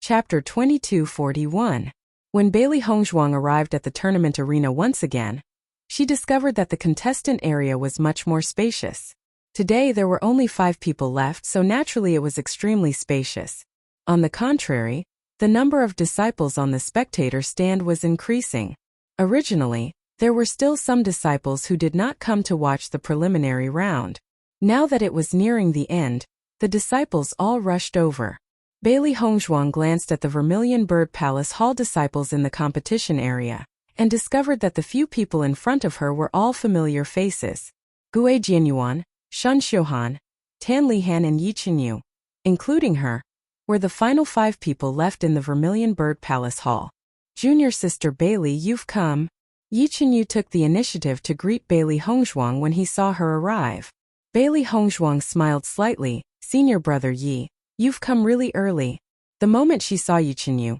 Chapter 2241. When Bailey Hongzhuang arrived at the tournament arena once again, she discovered that the contestant area was much more spacious. Today there were only 5 people left, so naturally it was extremely spacious. On the contrary, the number of disciples on the spectator stand was increasing. Originally, there were still some disciples who did not come to watch the preliminary round. Now that it was nearing the end, the disciples all rushed over. Bailey Hongzhuang glanced at the Vermilion Bird Palace Hall disciples in the competition area, and discovered that the few people in front of her were all familiar faces. Gue Jianyuan, Shan Xiuhan, Tan Lihan and Yi Qinyu, including her, were the final 5 people left in the Vermilion Bird Palace Hall. Junior sister Bailey, you've come. Yi Qinyu took the initiative to greet Bailey Hongzhuang when he saw her arrive. Bailey Hongzhuang smiled slightly. Senior brother Yi, you've come really early. The moment she saw Yi Qinyu,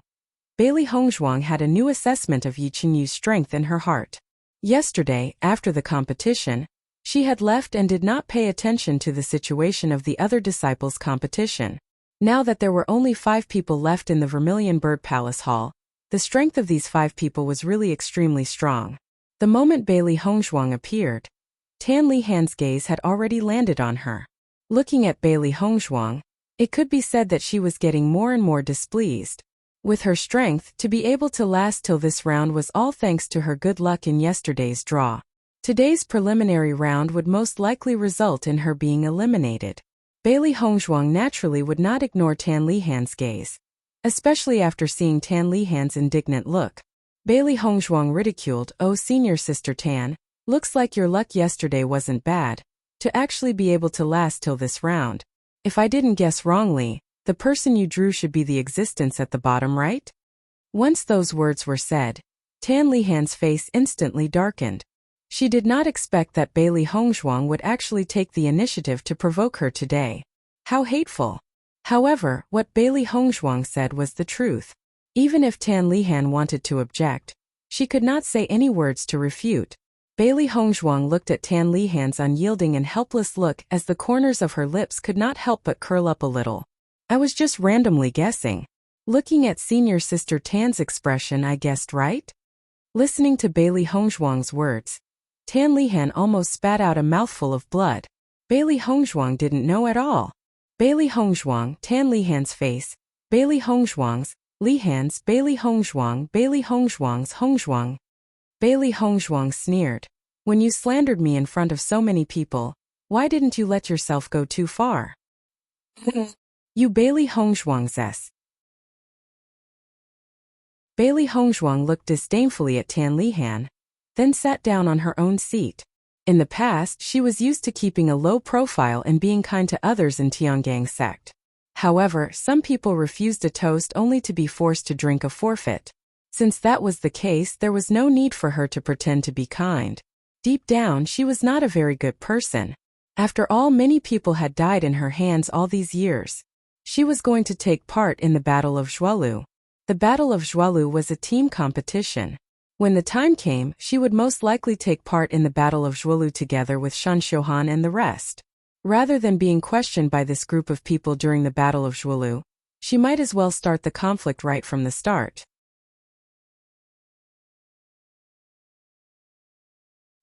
Bailey Hongzhuang had a new assessment of Yi Qinyu's strength in her heart. Yesterday, after the competition, she had left and did not pay attention to the situation of the other disciples' competition. Now that there were only 5 people left in the Vermilion Bird Palace Hall, the strength of these 5 people was really extremely strong. The moment Bailey Hongzhuang appeared, Tan Lihan's gaze had already landed on her. Looking at Bailey Hongzhuang, it could be said that she was getting more and more displeased. With her strength, to be able to last till this round was all thanks to her good luck in yesterday's draw. Today's preliminary round would most likely result in her being eliminated. Bailey Hongzhuang naturally would not ignore Tan Lihan's gaze, especially after seeing Tan Lihan's indignant look. Bailey Hongzhuang ridiculed, "Oh, senior sister Tan, looks like your luck yesterday wasn't bad, to actually be able to last till this round. If I didn't guess wrongly, the person you drew should be the existence at the bottom right?" Once those words were said, Tan Lihan's face instantly darkened. She did not expect that Bailey Hongzhuang would actually take the initiative to provoke her today. How hateful. However, what Bailey Hongzhuang said was the truth. Even if Tan Lihan wanted to object, she could not say any words to refute. Bailey Hongzhuang looked at Tan Lihan's unyielding and helpless look as the corners of her lips could not help but curl up a little. "I was just randomly guessing. Looking at senior sister Tan's expression, I guessed right?" Listening to Bailey Hongzhuang's words, Tan Lihan almost spat out a mouthful of blood. Bailey Hongzhuang didn't know at all. Bailey Hongzhuang, Tan Lihan's face, Bailey Hongzhuang's, Lihan's, Bailey Hongzhuang, Bailey Hongzhuang's, Hongzhuang. Bailey Hongzhuang sneered. "When you slandered me in front of so many people, why didn't you let yourself go too far?" "You Bailey Hongzhuang's s." Bailey Hongzhuang looked disdainfully at Tan Lihan, then sat down on her own seat. In the past, she was used to keeping a low profile and being kind to others in Tianggang sect. However, some people refused a toast only to be forced to drink a forfeit. Since that was the case, there was no need for her to pretend to be kind. Deep down, she was not a very good person. After all, many people had died in her hands all these years. She was going to take part in the Battle of Zhualu. The Battle of Zhualu was a team competition. When the time came, she would most likely take part in the Battle of Zhualu together with Shan Xiuhan and the rest. Rather than being questioned by this group of people during the Battle of Zhualu, she might as well start the conflict right from the start.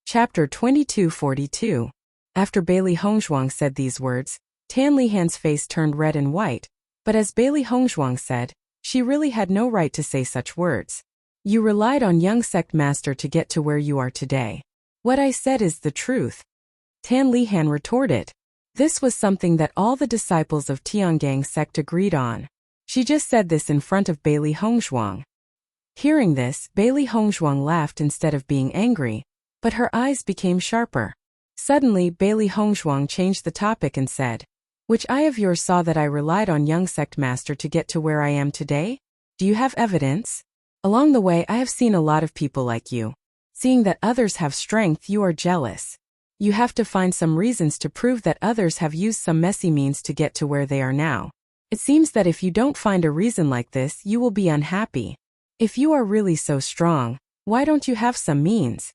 Chapter 2242. After Bailey Hongzhuang said these words, Tan Lihan's face turned red and white, but as Bailey Hongzhuang said, she really had no right to say such words. "You relied on young sect master to get to where you are today. What I said is the truth," Tan Lihan retorted. This was something that all the disciples of Tianggang sect agreed on. She just said this in front of Bailey Hongzhuang. Hearing this, Bailey Hongzhuang laughed instead of being angry, but her eyes became sharper. Suddenly, Bailey Hongzhuang changed the topic and said, "Which eye of yours saw that I relied on young sect master to get to where I am today? Do you have evidence? Along the way, I have seen a lot of people like you. Seeing that others have strength, you are jealous. You have to find some reasons to prove that others have used some messy means to get to where they are now. It seems that if you don't find a reason like this, you will be unhappy. If you are really so strong, why don't you have some means?"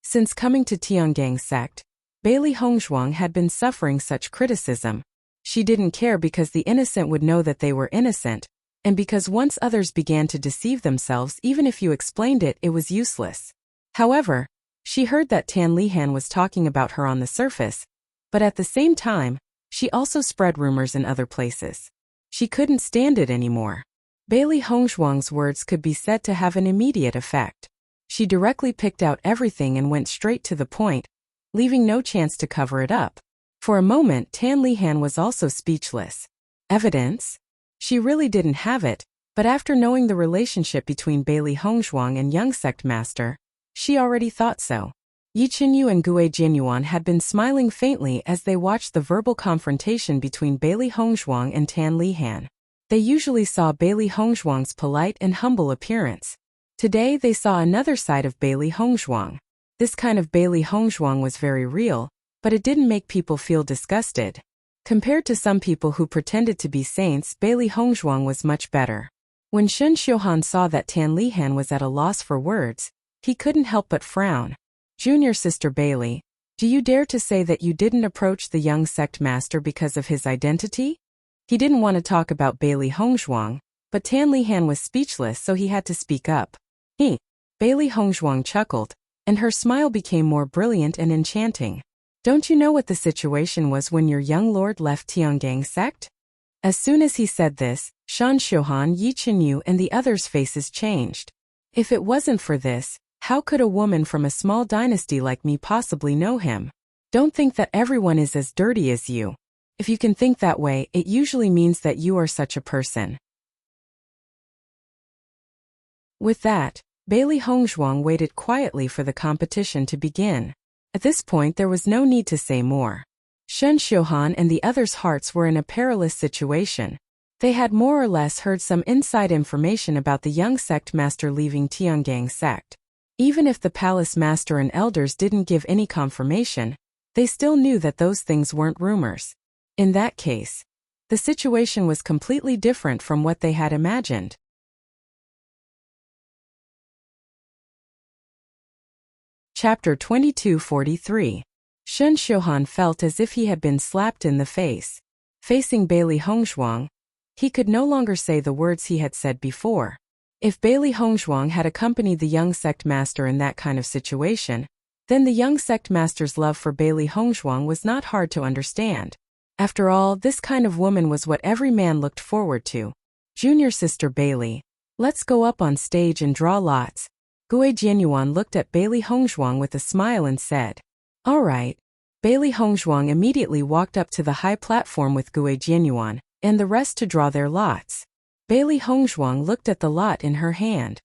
Since coming to Tianggang sect, Bailey Hongzhuang had been suffering such criticism. She didn't care because the innocent would know that they were innocent, and because once others began to deceive themselves, even if you explained it, it was useless. However, she heard that Tan Lihan was talking about her on the surface, but at the same time, she also spread rumors in other places. She couldn't stand it anymore. Bailey Hongzhuang's words could be said to have an immediate effect. She directly picked out everything and went straight to the point, leaving no chance to cover it up. For a moment, Tan Lihan was also speechless. Evidence? She really didn't have it, but after knowing the relationship between Bailey Hongzhuang and young sect master, she already thought so. Yi Chenyu and Gue Jianyuan had been smiling faintly as they watched the verbal confrontation between Bailey Hongzhuang and Tan Lihan. They usually saw Bailey Hongzhuang's polite and humble appearance. Today they saw another side of Bailey Hongzhuang. This kind of Bailey Hongzhuang was very real, but it didn't make people feel disgusted. Compared to some people who pretended to be saints, Bailey Hongzhuang was much better. When Shen Xiuhan saw that Tan Lihan was at a loss for words, he couldn't help but frown. Junior sister Bailey, do you dare to say that you didn't approach the young sect master because of his identity? He didn't want to talk about Bailey Hongzhuang, but Tan Lihan was speechless, so he had to speak up. Bailey Hongzhuang chuckled, and her smile became more brilliant and enchanting. Don't you know what the situation was when your young lord left Tiangang sect? As soon as he said this, Shan Xiuhan, Yi Chenyu, and the others' faces changed. If it wasn't for this, how could a woman from a small dynasty like me possibly know him? Don't think that everyone is as dirty as you. If you can think that way, it usually means that you are such a person. With that, Bailey Hongzhuang waited quietly for the competition to begin. At this point there was no need to say more. Shen Xiuhan and the others' hearts were in a perilous situation. They had more or less heard some inside information about the young sect master leaving Tiangang sect. Even if the palace master and elders didn't give any confirmation, they still knew that those things weren't rumors. In that case, the situation was completely different from what they had imagined. Chapter 2243. Shen Xiuhan felt as if he had been slapped in the face. Facing Bailey Hongzhuang, he could no longer say the words he had said before. If Bailey Hongzhuang had accompanied the young sect master in that kind of situation, then the young sect master's love for Bailey Hongzhuang was not hard to understand. After all, this kind of woman was what every man looked forward to. Junior sister Bailey, let's go up on stage and draw lots. Gue Jianyuan looked at Bailey Hongzhuang with a smile and said, "All right." Bailey Hongzhuang immediately walked up to the high platform with Gue Jianyuan and the rest to draw their lots. Bailey Hongzhuang looked at the lot in her hand.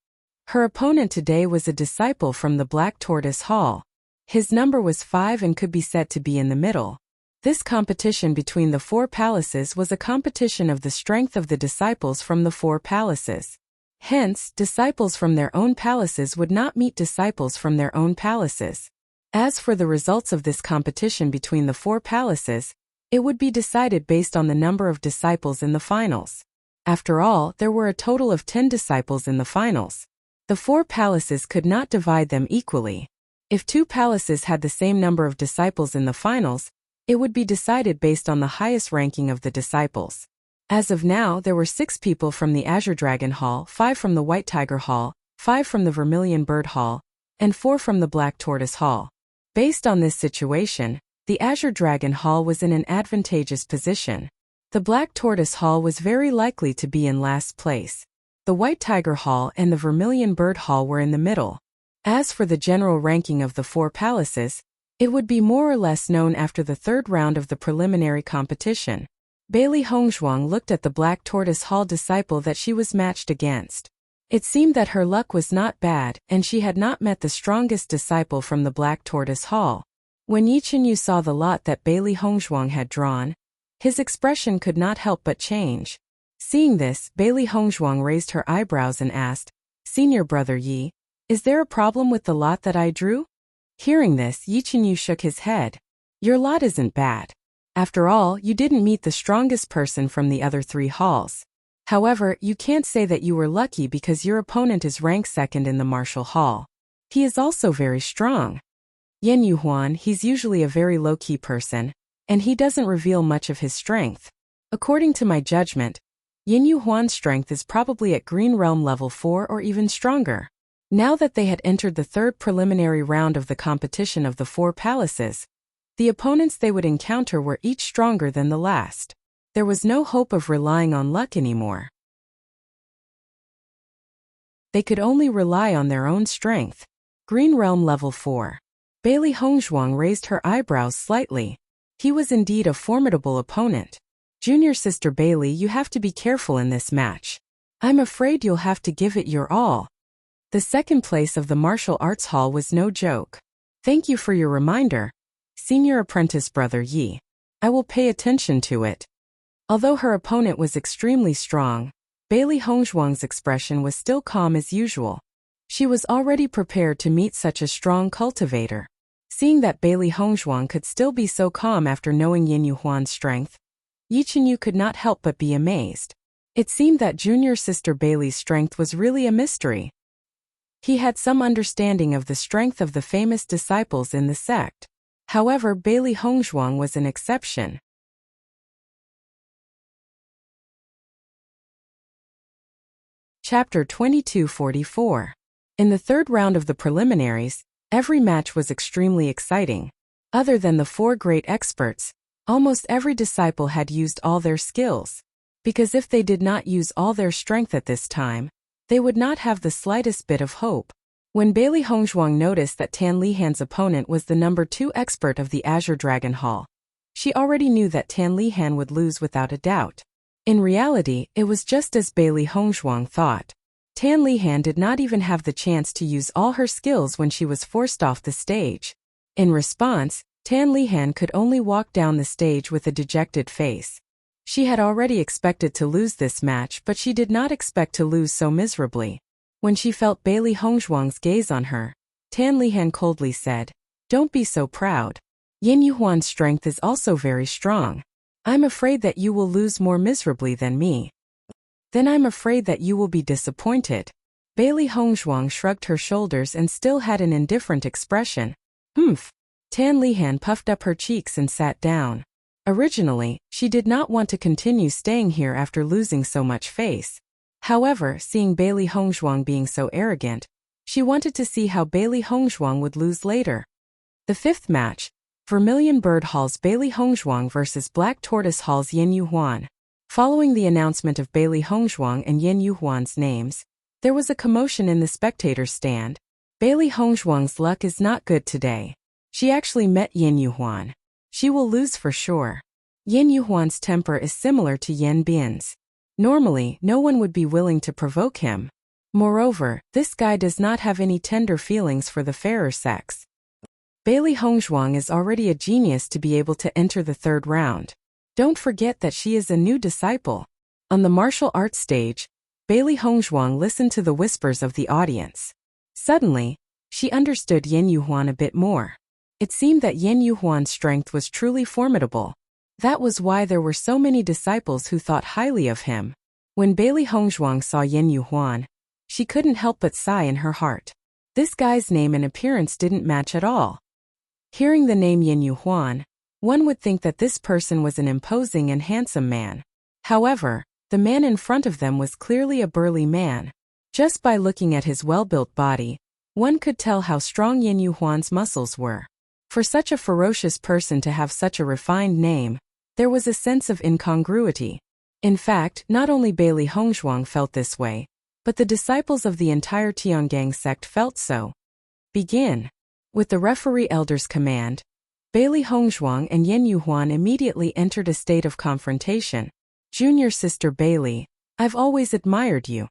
Her opponent today was a disciple from the Black Tortoise Hall. His number was 5 and could be said to be in the middle. This competition between the 4 palaces was a competition of the strength of the disciples from the 4 palaces. Hence, disciples from their own palaces would not meet disciples from their own palaces. As for the results of this competition between the 4 palaces, it would be decided based on the number of disciples in the finals. After all, there were a total of 10 disciples in the finals. The 4 palaces could not divide them equally. If 2 palaces had the same number of disciples in the finals, it would be decided based on the highest ranking of the disciples. As of now, there were 6 people from the Azure Dragon Hall, 5 from the White Tiger Hall, 5 from the Vermilion Bird Hall, and 4 from the Black Tortoise Hall. Based on this situation, the Azure Dragon Hall was in an advantageous position. The Black Tortoise Hall was very likely to be in last place. The White Tiger Hall and the Vermilion Bird Hall were in the middle. As for the general ranking of the 4 palaces, it would be more or less known after the 3rd round of the preliminary competition. Bailey Hongzhuang looked at the Black Tortoise Hall disciple that she was matched against. It seemed that her luck was not bad, and she had not met the strongest disciple from the Black Tortoise Hall. When Yi Chenyu saw the lot that Bailey Hongzhuang had drawn, his expression could not help but change. Seeing this, Bailey Hongzhuang raised her eyebrows and asked, "Senior brother Yi, is there a problem with the lot that I drew?" Hearing this, Yi Chenyu shook his head. "Your lot isn't bad. After all, you didn't meet the strongest person from the other 3 halls. However, you can't say that you were lucky because your opponent is ranked 2nd in the Martial Hall. He is also very strong. Yan Yuhuan, he's usually a very low-key person, and he doesn't reveal much of his strength. According to my judgment, Yin Yu Huan's strength is probably at Green Realm level 4 or even stronger. Now that they had entered the third preliminary round of the competition of the 4 palaces, the opponents they would encounter were each stronger than the last. There was no hope of relying on luck anymore. They could only rely on their own strength. Green Realm level 4. Bailey Hongzhuang raised her eyebrows slightly. He was indeed a formidable opponent. Junior sister Bailey, you have to be careful in this match. I'm afraid you'll have to give it your all. The second place of the martial arts hall was no joke. Thank you for your reminder, senior apprentice brother Yi. I will pay attention to it. Although her opponent was extremely strong, Bailey Hongzhuang's expression was still calm as usual. She was already prepared to meet such a strong cultivator. Seeing that Bailey Hongzhuang could still be so calm after knowing Yin Yu Huan's strength, Yi Chenyu could not help but be amazed. It seemed that junior sister Bailey's strength was really a mystery. He had some understanding of the strength of the famous disciples in the sect. However, Bailey Hongzhuang was an exception. Chapter 2244. In the third round of the preliminaries, every match was extremely exciting. Other than the 4 great experts, almost every disciple had used all their skills. Because if they did not use all their strength at this time, they would not have the slightest bit of hope. When Bailey Hongzhuang noticed that Tan Lihan's opponent was the number 2 expert of the Azure Dragon Hall, she already knew that Tan Lihan would lose without a doubt. In reality, it was just as Bailey Hongzhuang thought. Tan Lihan did not even have the chance to use all her skills when she was forced off the stage. In response, Tan Lihan could only walk down the stage with a dejected face. She had already expected to lose this match, but she did not expect to lose so miserably. When she felt Bailey Hongzhuang's gaze on her, Tan Lihan coldly said, "Don't be so proud. Yin Yu Huan's strength is also very strong. I'm afraid that you will lose more miserably than me." "Then I'm afraid that you will be disappointed." Bailey Hongzhuang shrugged her shoulders and still had an indifferent expression. "Humph." Tan Lihan puffed up her cheeks and sat down. Originally, she did not want to continue staying here after losing so much face. However, seeing Bailey Hongzhuang being so arrogant, she wanted to see how Bailey Hongzhuang would lose later. The fifth match, Vermilion Bird Hall's Bailey Hongzhuang versus Black Tortoise Hall's Yin Yu Huan. Following the announcement of Bailey Hongzhuang and Yin Yu Huan's names, there was a commotion in the spectators' stand. Bailey Hongzhuang's luck is not good today. She actually met Yin Yu Huan. She will lose for sure. Yin Yu Huan's temper is similar to Yan Bin's. Normally, no one would be willing to provoke him. Moreover, this guy does not have any tender feelings for the fairer sex. Bailey Hongzhuang is already a genius to be able to enter the third round. Don't forget that she is a new disciple. On the martial arts stage, Bailey Hongzhuang listened to the whispers of the audience. Suddenly, she understood Yin Yu Huan a bit more. It seemed that Yin Yu Huan's strength was truly formidable. That was why there were so many disciples who thought highly of him. When Bailey Hongzhuang saw Yin Yu Huan, she couldn't help but sigh in her heart. This guy's name and appearance didn't match at all. Hearing the name Yin Yu Huan, one would think that this person was an imposing and handsome man. However, the man in front of them was clearly a burly man. Just by looking at his well-built body, one could tell how strong Yin Yu Huan's muscles were. For such a ferocious person to have such a refined name, there was a sense of incongruity. In fact, not only Bailey Hongzhuang felt this way, but the disciples of the entire Tiangang sect felt so. Begin. With the referee elder's command, Bailey Hongzhuang and Yin Yu Huan immediately entered a state of confrontation. "Junior sister Bailey, I've always admired you.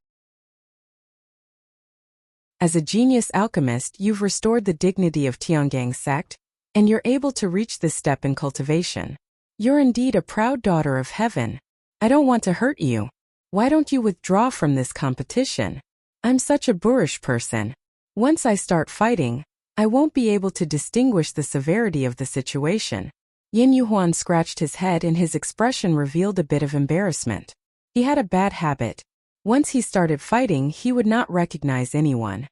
As a genius alchemist, you've restored the dignity of Tiangang sect, and you're able to reach this step in cultivation. You're indeed a proud daughter of heaven. I don't want to hurt you. Why don't you withdraw from this competition? I'm such a boorish person. Once I start fighting, I won't be able to distinguish the severity of the situation." Yin Yu Huan scratched his head and his expression revealed a bit of embarrassment. He had a bad habit. Once he started fighting, he would not recognize anyone.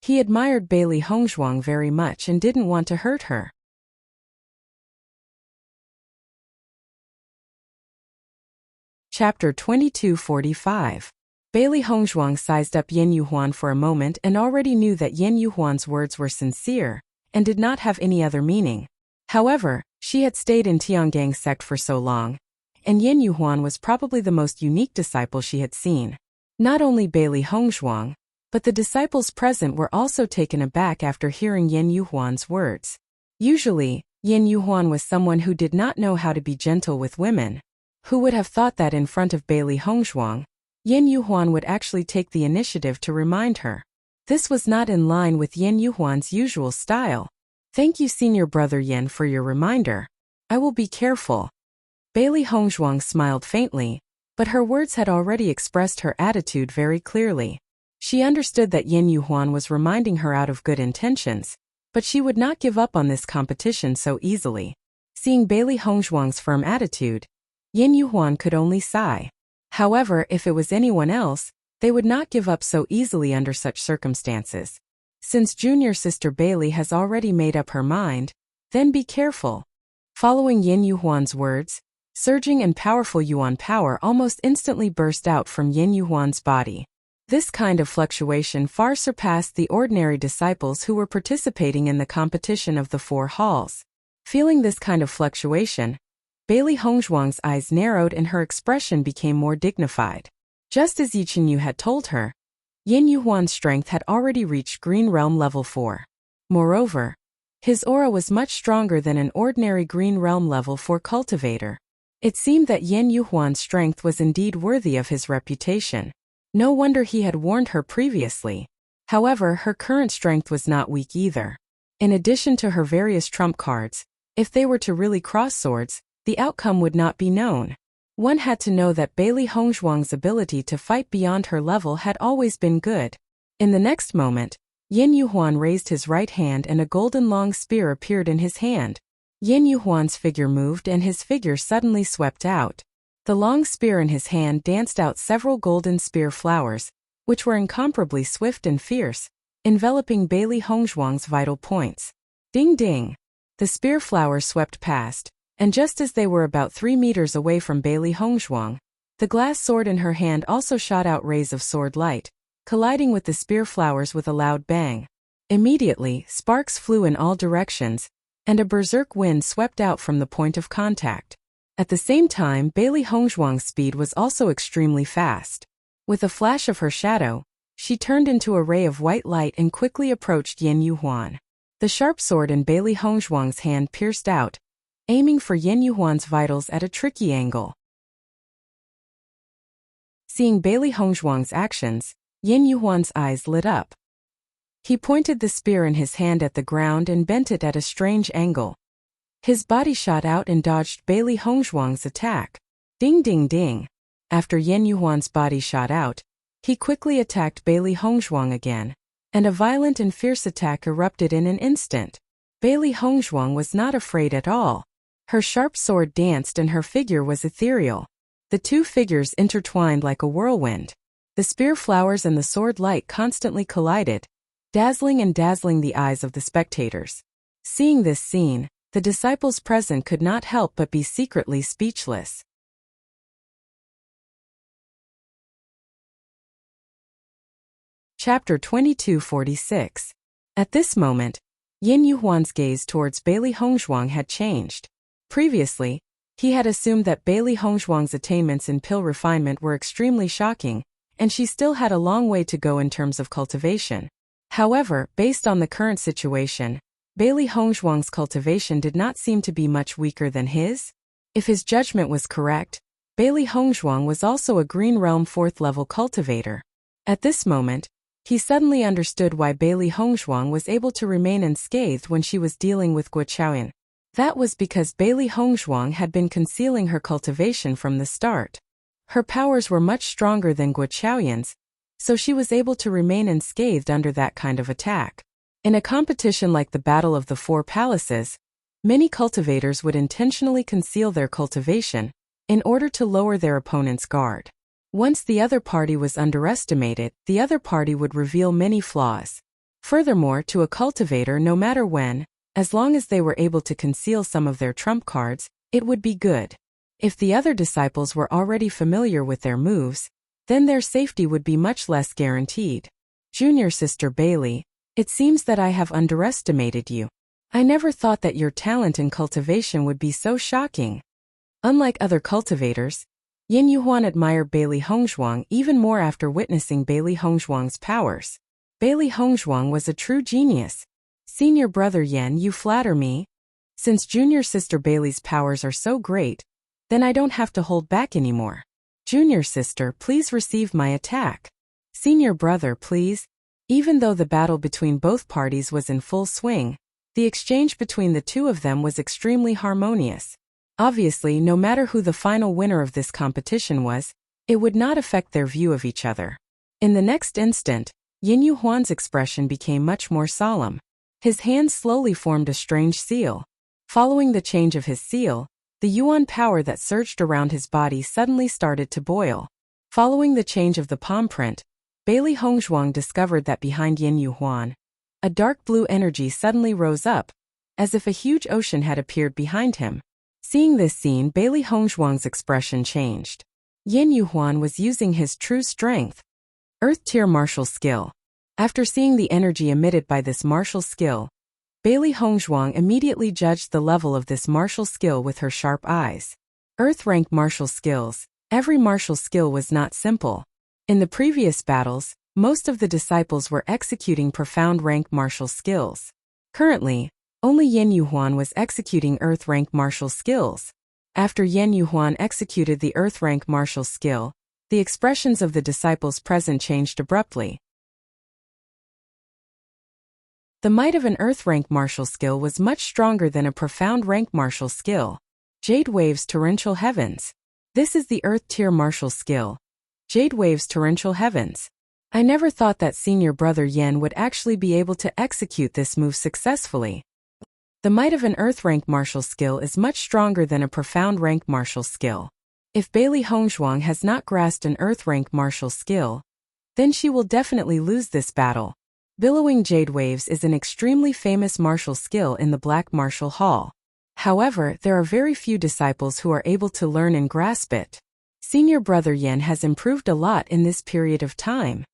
He admired Bailey Hongzhuang very much and didn't want to hurt her. Chapter 2245. Bailey Hongzhuang sized up Yin Yuhuan for a moment and already knew that Yin Yuhuan's words were sincere and did not have any other meaning. However, she had stayed in Tiangang's sect for so long, and Yin Yuhuan was probably the most unique disciple she had seen. Not only Bailey Hongzhuang, but the disciples present were also taken aback after hearing Yin Yuhuan's words. Usually, Yin Yuhuan was someone who did not know how to be gentle with women. Who would have thought that in front of Bailey Hongzhuang, Yin Yuhuan would actually take the initiative to remind her? This was not in line with Yin Yuhuan's usual style. Thank you, senior brother Yin, for your reminder. I will be careful. Bailey Hongzhuang smiled faintly, but her words had already expressed her attitude very clearly. She understood that Yin Yuhuan was reminding her out of good intentions, but she would not give up on this competition so easily. Seeing Bailey Hongzhuang's firm attitude, Yin Yuhuan could only sigh. However, if it was anyone else, they would not give up so easily under such circumstances. Since junior sister Bailey has already made up her mind, then be careful. Following Yin Yuhuan's words, surging and powerful Yuan power almost instantly burst out from Yin Yuhuan's body. This kind of fluctuation far surpassed the ordinary disciples who were participating in the competition of the 4 halls. Feeling this kind of fluctuation, Bailey Hongzhuang's eyes narrowed and her expression became more dignified. Just as Yi Chenyu had told her, Yin Yuhuan's strength had already reached Green Realm level 4. Moreover, his aura was much stronger than an ordinary Green Realm level 4 cultivator. It seemed that Yin Yuhuan's strength was indeed worthy of his reputation. No wonder he had warned her previously. However, her current strength was not weak either. In addition to her various trump cards, if they were to really cross swords, the outcome would not be known. One had to know that Bailey Hongzhuang's ability to fight beyond her level had always been good. In the next moment, Yin Yuhuan raised his right hand and a golden long spear appeared in his hand. Yin Yuhuan's figure moved and his figure suddenly swept out. The long spear in his hand danced out several golden spear flowers, which were incomparably swift and fierce, enveloping Bailey Hongzhuang's vital points. Ding ding! The spear flowers swept past, and just as they were about 3 meters away from Bailey Hongzhuang, the glass sword in her hand also shot out rays of sword light, colliding with the spear flowers with a loud bang. Immediately, sparks flew in all directions, and a berserk wind swept out from the point of contact. At the same time, Bailey Hongzhuang's speed was also extremely fast. With a flash of her shadow, she turned into a ray of white light and quickly approached Yin Yuhuan. The sharp sword in Bailey Hongzhuang's hand pierced out, aiming for Yin Yuhuan's vitals at a tricky angle. Seeing Bailey Hongzhuang's actions, Yin Yuhuan's eyes lit up. He pointed the spear in his hand at the ground and bent it at a strange angle. His body shot out and dodged Bailey Hongzhuang's attack. Ding ding ding! After Yin Yuhuan's body shot out, he quickly attacked Bailey Hongzhuang again, and a violent and fierce attack erupted in an instant. Bailey Hongzhuang was not afraid at all. Her sharp sword danced and her figure was ethereal. The two figures intertwined like a whirlwind. The spear flowers and the sword light constantly collided, dazzling the eyes of the spectators. Seeing this scene, the disciples present could not help but be secretly speechless. Chapter 2246. At this moment, Yin Yuhuan's gaze towards Bailey Hongzhuang had changed. Previously, he had assumed that Bailey Hongzhuang's attainments in pill refinement were extremely shocking, and she still had a long way to go in terms of cultivation. However, based on the current situation, Bailey Hongzhuang's cultivation did not seem to be much weaker than his. If his judgment was correct, Bailey Hongzhuang was also a Green Realm 4th level cultivator. At this moment, he suddenly understood why Bailey Hongzhuang was able to remain unscathed when she was dealing with Guo Chaoyan. That was because Bailey Hongzhuang had been concealing her cultivation from the start. Her powers were much stronger than Guo Chaoyan's, so she was able to remain unscathed under that kind of attack. In a competition like the Battle of the 4 Palaces, many cultivators would intentionally conceal their cultivation in order to lower their opponent's guard. Once the other party was underestimated, the other party would reveal many flaws. Furthermore, to a cultivator, no matter when, as long as they were able to conceal some of their trump cards, it would be good. If the other disciples were already familiar with their moves, then their safety would be much less guaranteed. Junior sister Bailey, it seems that I have underestimated you. I never thought that your talent in cultivation would be so shocking. Unlike other cultivators, Yin Yuhuan admired Bailey Hongzhuang even more after witnessing Bailey Hongzhuang's powers. Bailey Hongzhuang was a true genius. Senior brother Yen, you flatter me. Since junior sister Bailey's powers are so great, then I don't have to hold back anymore. Junior sister, please receive my attack. Senior brother, please. Even though the battle between both parties was in full swing, the exchange between the two of them was extremely harmonious. Obviously, no matter who the final winner of this competition was, it would not affect their view of each other. In the next instant, Yin Yuhuan's expression became much more solemn. His hand slowly formed a strange seal. Following the change of his seal, the Yuan power that surged around his body suddenly started to boil. Following the change of the palm print, Bailey Hongzhuang discovered that behind Yin Yuhuan, a dark blue energy suddenly rose up, as if a huge ocean had appeared behind him. Seeing this scene, Bailey Hongzhuang's expression changed. Yin Yuhuan was using his true strength. Earth Tier Martial Skill. After seeing the energy emitted by this martial skill, Bailey Hongzhuang immediately judged the level of this martial skill with her sharp eyes. Earth Rank Martial Skills. Every martial skill was not simple. In the previous battles, most of the disciples were executing profound rank martial skills. Currently, only Yin Yuhuan was executing Earth Rank martial skills. After Yin Yuhuan executed the Earth Rank martial skill, the expressions of the disciples present changed abruptly. The might of an Earth Rank martial skill was much stronger than a profound rank martial skill. Jade Waves Torrential Heavens. This is the Earth Tier martial skill. Jade Waves Torrential Heavens. I never thought that senior brother Yen would actually be able to execute this move successfully. The might of an Earth Rank martial skill is much stronger than a profound rank martial skill. If Bailey Hongzhuang has not grasped an Earth Rank martial skill, then she will definitely lose this battle. Billowing Jade Waves is an extremely famous martial skill in the Black Martial Hall. However, there are very few disciples who are able to learn and grasp it. Senior brother Yen has improved a lot in this period of time.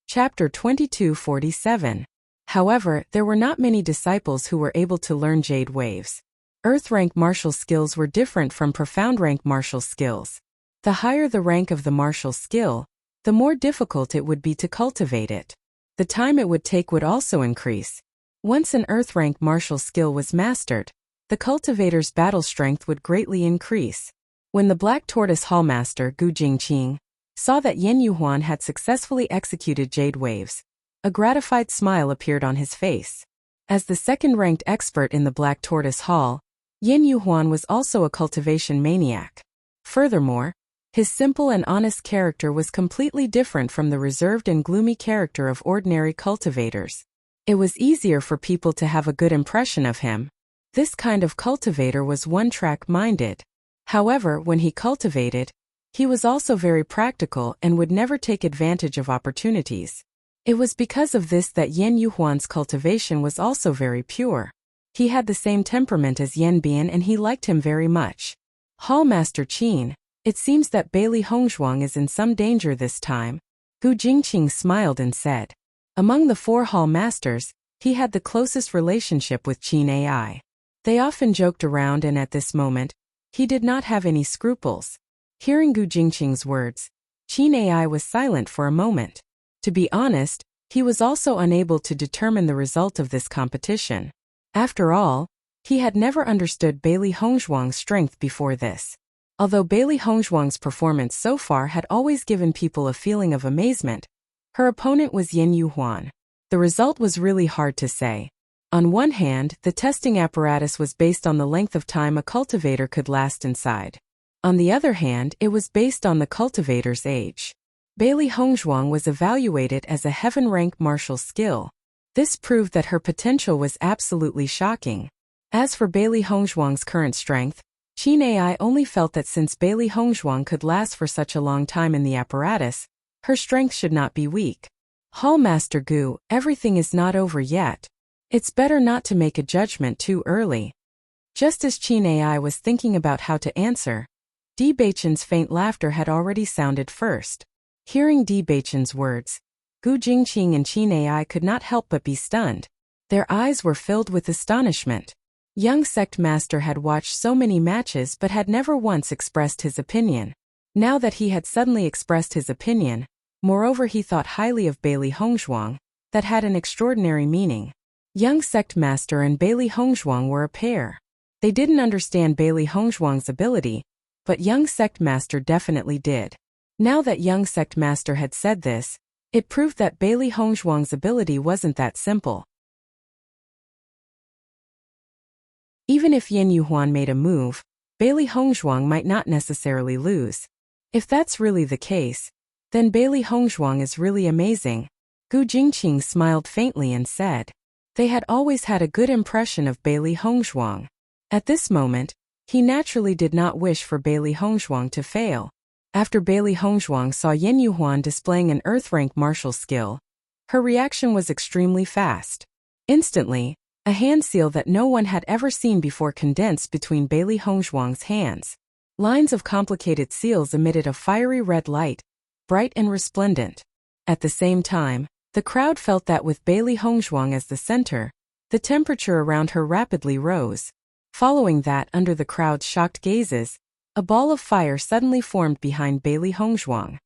Chapter 2247. However, there were not many disciples who were able to learn Jade Waves. Earth Rank martial skills were different from profound rank martial skills. The higher the rank of the martial skill, the more difficult it would be to cultivate it. The time it would take would also increase. Once an Earth Rank martial skill was mastered, the cultivator's battle strength would greatly increase. When the Black Tortoise Hallmaster Gu Jingqing saw that Yin Yuhuan had successfully executed Jade Waves, a gratified smile appeared on his face. As the second-ranked expert in the Black Tortoise Hall, Yin Yuhuan was also a cultivation maniac. Furthermore, his simple and honest character was completely different from the reserved and gloomy character of ordinary cultivators. It was easier for people to have a good impression of him. This kind of cultivator was one-track minded. However, when he cultivated, he was also very practical and would never take advantage of opportunities. It was because of this that Yin Yuhuan's cultivation was also very pure. He had the same temperament as Yen Bian and he liked him very much. Hallmaster Qin, it seems that Bailey Hongzhuang is in some danger this time. Gu Jingqing smiled and said. Among the 4 hall masters, he had the closest relationship with Qin Ai. They often joked around and at this moment, he did not have any scruples. Hearing Gu Jingqing's words, Qin Ai was silent for a moment. To be honest, he was also unable to determine the result of this competition. After all, he had never understood Bailey Hongzhuang's strength before this. Although Bailey Hongzhuang's performance so far had always given people a feeling of amazement, her opponent was Yin Yuhuan. The result was really hard to say. On one hand, the testing apparatus was based on the length of time a cultivator could last inside. On the other hand, it was based on the cultivator's age. Bailey Hongzhuang was evaluated as a heaven-rank martial skill. This proved that her potential was absolutely shocking. As for Bailey Hongzhuang's current strength, Qin Ai only felt that since Bailey Hongzhuang could last for such a long time in the apparatus, her strength should not be weak. Hallmaster Gu, everything is not over yet. It's better not to make a judgment too early. Just as Qin Ai was thinking about how to answer, Di Beichen's faint laughter had already sounded first. Hearing Di Beichen's words, Gu Jingqing and Qin Ai could not help but be stunned. Their eyes were filled with astonishment. Young sect master had watched so many matches but had never once expressed his opinion. Now that he had suddenly expressed his opinion, moreover he thought highly of Bailey Hongzhuang, that had an extraordinary meaning. Young sect master and Bailey Hongzhuang were a pair. They didn't understand Bailey Hongzhuang's ability, but young sect master definitely did. Now that young sect master had said this, it proved that Bailey Hongzhuang's ability wasn't that simple. Even if Yin Yuhuan made a move, Bailey Hongzhuang might not necessarily lose. If that's really the case, then Bailey Hongzhuang is really amazing. Gu Jingqing smiled faintly and said. They had always had a good impression of Bailey Hongzhuang. At this moment, he naturally did not wish for Bailey Hongzhuang to fail. After Bailey Hongzhuang saw Yin Yuhuan displaying an earth-rank martial skill, her reaction was extremely fast. Instantly, a hand seal that no one had ever seen before condensed between Bailey Hongzhuang's hands. Lines of complicated seals emitted a fiery red light, bright and resplendent. At the same time, the crowd felt that with Bailey Hongzhuang as the center, the temperature around her rapidly rose. Following that, under the crowd's shocked gazes, a ball of fire suddenly formed behind Bailey Hongzhuang.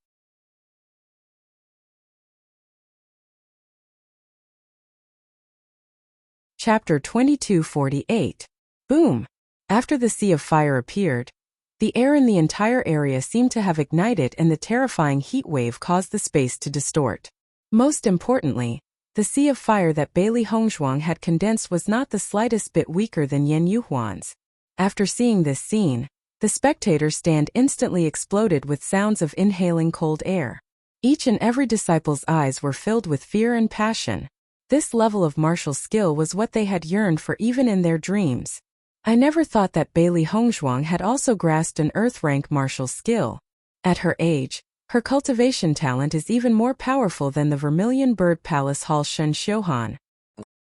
Chapter 2248. Boom! After the sea of fire appeared, the air in the entire area seemed to have ignited and the terrifying heat wave caused the space to distort. Most importantly, the sea of fire that Bailey Hongzhuang had condensed was not the slightest bit weaker than Yin Yuhuan's. After seeing this scene, the spectators' stand instantly exploded with sounds of inhaling cold air. Each and every disciple's eyes were filled with fear and passion. This level of martial skill was what they had yearned for even in their dreams. I never thought that Bailey Hongzhuang had also grasped an earth-rank martial skill. At her age, her cultivation talent is even more powerful than the Vermilion Bird Palace Hall Shen Xiuhan.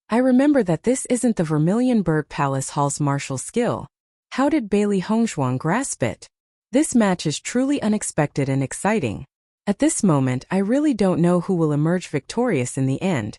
I remember that this isn't the Vermilion Bird Palace Hall's martial skill. How did Bailey Hongzhuang grasp it? This match is truly unexpected and exciting. At this moment, I really don't know who will emerge victorious in the end.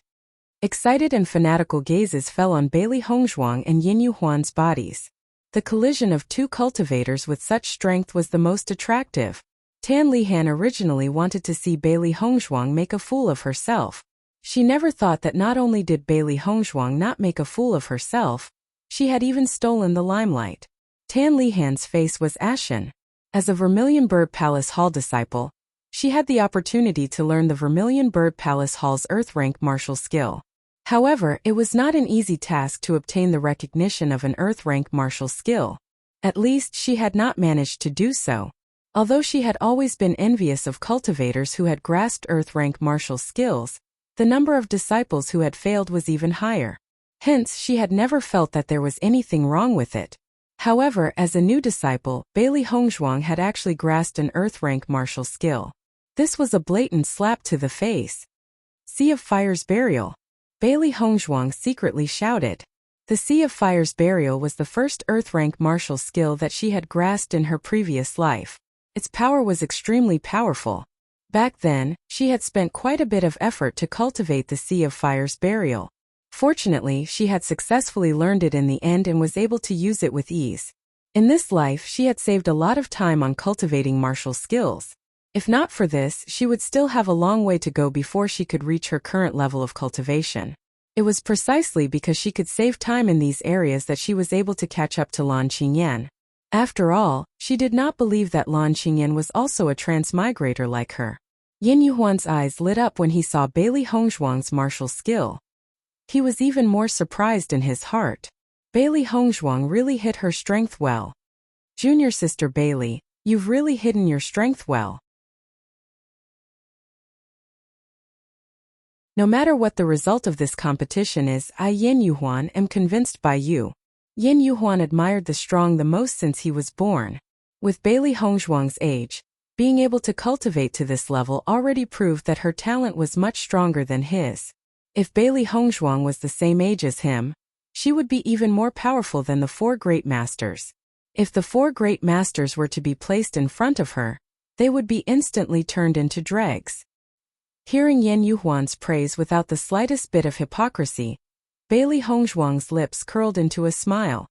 Excited and fanatical gazes fell on Bailey Hongzhuang and Yin Yuhuan's bodies. The collision of two cultivators with such strength was the most attractive. Tan Lihan originally wanted to see Bailey Hongzhuang make a fool of herself. She never thought that not only did Bailey Hongzhuang not make a fool of herself, she had even stolen the limelight. Tan Lihan's face was ashen. As a Vermilion Bird Palace Hall disciple, she had the opportunity to learn the Vermilion Bird Palace Hall's earth-rank martial skill. However, it was not an easy task to obtain the recognition of an earth-rank martial skill. At least she had not managed to do so. Although she had always been envious of cultivators who had grasped earth-rank martial skills, the number of disciples who had failed was even higher. Hence, she had never felt that there was anything wrong with it. However, as a new disciple, Bailey Hongzhuang had actually grasped an earth-rank martial skill. This was a blatant slap to the face. Sea of Fire's Burial. Bailey Hongzhuang secretly shouted. The Sea of Fire's Burial was the first earth-rank martial skill that she had grasped in her previous life. Its power was extremely powerful. Back then, she had spent quite a bit of effort to cultivate the Sea of Fire's Burial. Fortunately, she had successfully learned it in the end and was able to use it with ease. In this life, she had saved a lot of time on cultivating martial skills. If not for this, she would still have a long way to go before she could reach her current level of cultivation. It was precisely because she could save time in these areas that she was able to catch up to Lan Qingyan. After all, she did not believe that Lan Qingyan was also a transmigrator like her. Yin Yuhuan's eyes lit up when he saw Bailey Hongzhuang's martial skill. He was even more surprised in his heart. Bailey Hongzhuang really hid her strength well. Junior sister Bailey, you've really hidden your strength well. No matter what the result of this competition is, I Yin Yuhuan am convinced by you. Yin Yuhuan admired the strong the most since he was born. With Bailey Hongzhuang's age, Being able to cultivate to this level already proved that her talent was much stronger than his. If Bailey Hongzhuang was the same age as him, she would be even more powerful than the 4 great masters. If the 4 great masters were to be placed in front of her, they would be instantly turned into dregs. Hearing Yan Yuhuan's praise without the slightest bit of hypocrisy, Bailey Hongzhuang's lips curled into a smile.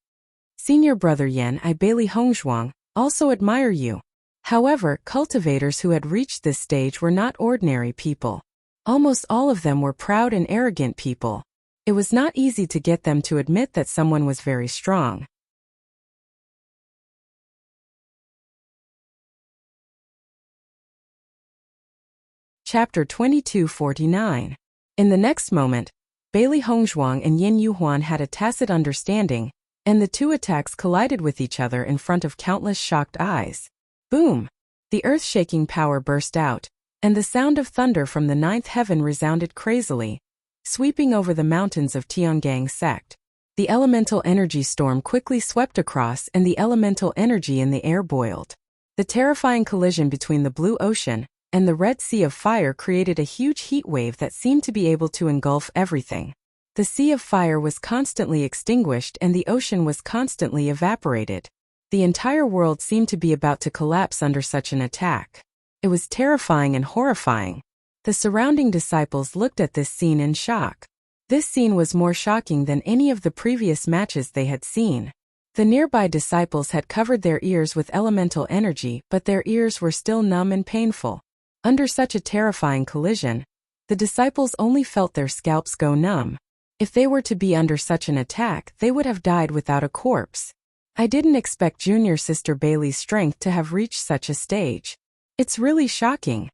Senior brother Yan, I Bailey Hongzhuang, also admire you. However, cultivators who had reached this stage were not ordinary people. Almost all of them were proud and arrogant people. It was not easy to get them to admit that someone was very strong. Chapter 2249. In the next moment, Bailey Hongzhuang and Yin Yuhuan had a tacit understanding, and the 2 attacks collided with each other in front of countless shocked eyes. Boom! The earth-shaking power burst out, and the sound of thunder from the 9th heaven resounded crazily, sweeping over the mountains of Tiangang sect. The elemental energy storm quickly swept across and the elemental energy in the air boiled. The terrifying collision between the blue ocean and the Red Sea of Fire created a huge heat wave that seemed to be able to engulf everything. The Sea of Fire was constantly extinguished and the ocean was constantly evaporated. The entire world seemed to be about to collapse under such an attack. It was terrifying and horrifying. The surrounding disciples looked at this scene in shock. This scene was more shocking than any of the previous matches they had seen. The nearby disciples had covered their ears with elemental energy, but their ears were still numb and painful. Under such a terrifying collision, the disciples only felt their scalps go numb. If they were to be under such an attack, they would have died without a corpse. I didn't expect junior sister Bailey's strength to have reached such a stage. It's really shocking.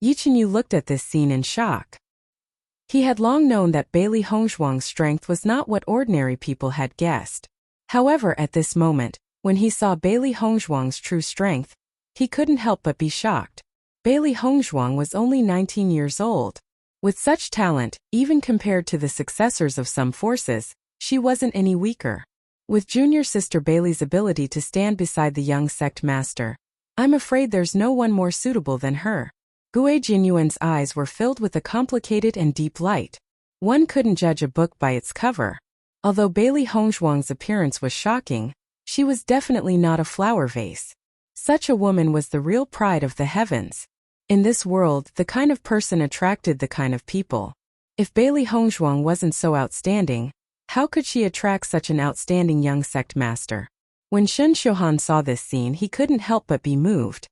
Yichenyu looked at this scene in shock. He had long known that Bailey Hongzhuang's strength was not what ordinary people had guessed. However, at this moment, when he saw Bailey Hongzhuang's true strength, he couldn't help but be shocked. Bailey Hongzhuang was only 19 years old. With such talent, even compared to the successors of some forces, she wasn't any weaker. With junior sister Bailey's ability to stand beside the young sect master, I'm afraid there's no one more suitable than her. Gue Jinyuan's eyes were filled with a complicated and deep light. One couldn't judge a book by its cover. Although Bailey Hongzhuang's appearance was shocking, she was definitely not a flower vase. Such a woman was the real pride of the heavens. In this world, the kind of person attracted the kind of people. If Bailey Hongzhuang wasn't so outstanding, how could she attract such an outstanding young sect master? When Shun Xiuhan saw this scene, he couldn't help but be moved.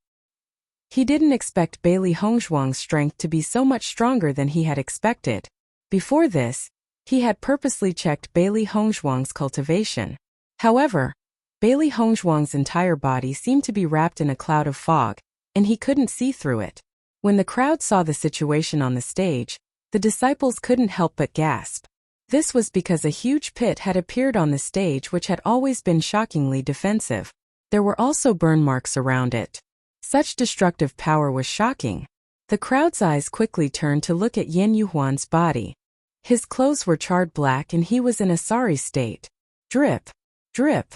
He didn't expect Bailey Hongzhuang's strength to be so much stronger than he had expected. Before this, he had purposely checked Bailey Hongzhuang's cultivation. However, Bailey Hongzhuang's entire body seemed to be wrapped in a cloud of fog, and he couldn't see through it. When the crowd saw the situation on the stage, the disciples couldn't help but gasp. This was because a huge pit had appeared on the stage which had always been shockingly defensive. There were also burn marks around it. Such destructive power was shocking. The crowd's eyes quickly turned to look at Yin Yuhuan's body. His clothes were charred black and he was in a sorry state. Drip. Drip.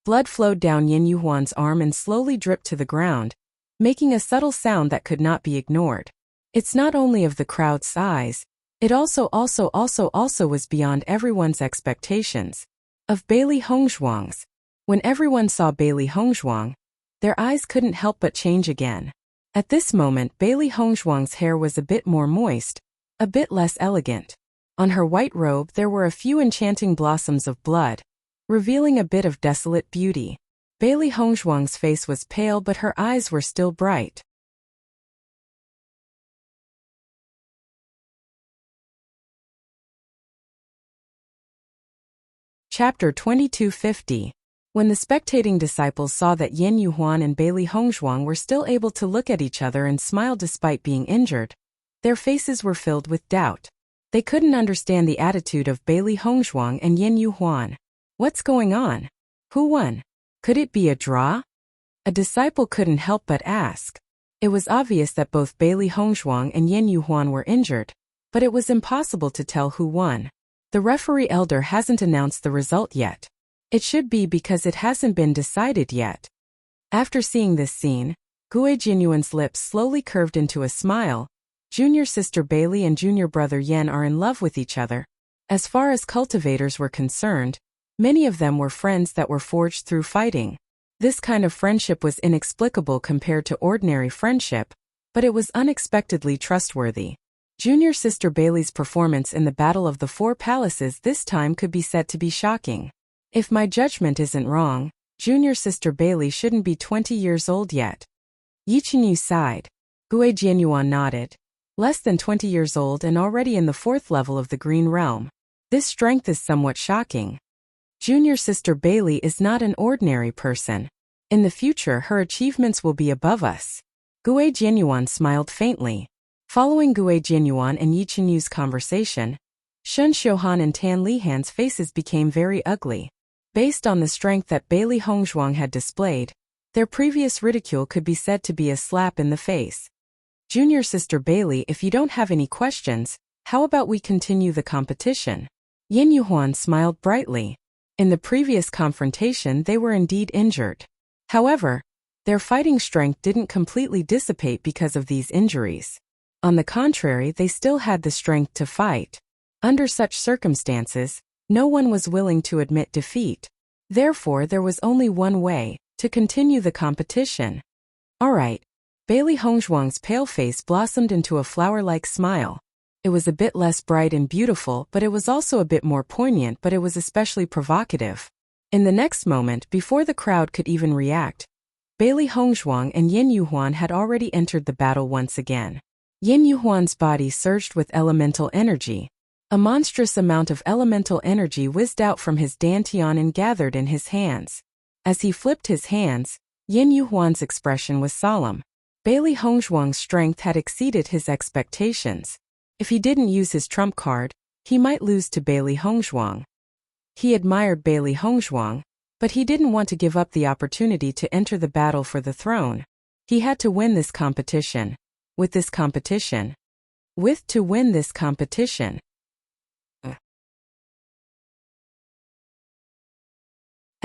Blood flowed down Yin Yuhuan's arm and slowly dripped to the ground, making a subtle sound that could not be ignored. It's not only of the crowd's size, it also was beyond everyone's expectations. Of Bailey Hongzhuang's. When everyone saw Bailey Hongzhuang, their eyes couldn't help but change again. At this moment, Bailey Hongzhuang's hair was a bit more moist, a bit less elegant. On her white robe there were a few enchanting blossoms of blood, revealing a bit of desolate beauty. Bailey Hongzhuang's face was pale but her eyes were still bright. Chapter 2250. When the spectating disciples saw that Yin Yuhuan and Bailey Hongzhuang were still able to look at each other and smile despite being injured, their faces were filled with doubt. They couldn't understand the attitude of Bailey Hongzhuang and Yin Yuhuan. What's going on? Who won? Could it be a draw? A disciple couldn't help but ask. It was obvious that both Bailey Hongzhuang and Yin Yuhuan were injured, but it was impossible to tell who won. The referee elder hasn't announced the result yet. It should be because it hasn't been decided yet. After seeing this scene, Gue Jinyuan's lips slowly curved into a smile. Junior sister Bailey and junior brother Yen are in love with each other. As far as cultivators were concerned, many of them were friends that were forged through fighting. This kind of friendship was inexplicable compared to ordinary friendship, but it was unexpectedly trustworthy. Junior sister Bailey's performance in the Battle of the Four Palaces this time could be said to be shocking. If my judgment isn't wrong, junior sister Bailey shouldn't be 20 years old yet. Yichinu sighed. Gue Jianyuan nodded. Less than 20 years old and already in the 4th level of the Green Realm. This strength is somewhat shocking. Junior sister Bailey is not an ordinary person. In the future her achievements will be above us. Gue Jianyuan smiled faintly. Following Gue Jianyuan and Yichinu's conversation, Shun Xiuhan and Tan Lihan's faces became very ugly. Based on the strength that Bailey Hongzhuang had displayed, their previous ridicule could be said to be a slap in the face. Junior sister Bailey, if you don't have any questions, how about we continue the competition? Yin Yuhuan smiled brightly. In the previous confrontation they were indeed injured. However, their fighting strength didn't completely dissipate because of these injuries. On the contrary, they still had the strength to fight. Under such circumstances, no one was willing to admit defeat. Therefore, there was only one way, to continue the competition. Alright. Bailey Hongzhuang's pale face blossomed into a flower-like smile. It was a bit less bright and beautiful, but it was also a bit more poignant, but it was especially provocative. In the next moment, before the crowd could even react, Bailey Hongzhuang and Yin Yuhuan had already entered the battle once again. Yin Yuhuan's body surged with elemental energy. A monstrous amount of elemental energy whizzed out from his dantian and gathered in his hands. As he flipped his hands, Yin Yuhuan's expression was solemn. Bailey Hongzhuang's strength had exceeded his expectations. If he didn't use his trump card, he might lose to Bailey Hongzhuang. He admired Bailey Hongzhuang, but he didn't want to give up the opportunity to enter the battle for the throne. He had to win this competition. To win this competition.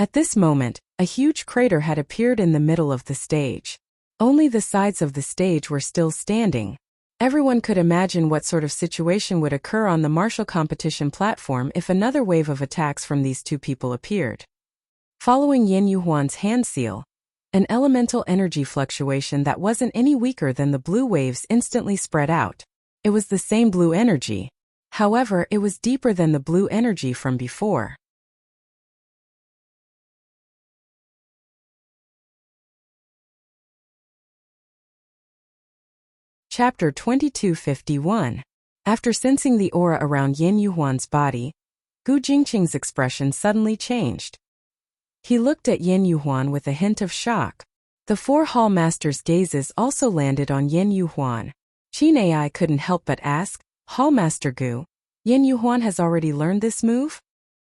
At this moment, a huge crater had appeared in the middle of the stage. Only the sides of the stage were still standing. Everyone could imagine what sort of situation would occur on the martial competition platform if another wave of attacks from these two people appeared. Following Yin Yuhuan's hand seal, an elemental energy fluctuation that wasn't any weaker than the blue waves instantly spread out. It was the same blue energy. However, it was deeper than the blue energy from before. Chapter 2251. After sensing the aura around Yin Yuhuan's body, Gu Jingqing's expression suddenly changed. He looked at Yin Yuhuan with a hint of shock. The 4 hall masters' gazes also landed on Yin Yuhuan. Qin Ai couldn't help but ask, Hallmaster Gu, Yin Yuhuan has already learned this move?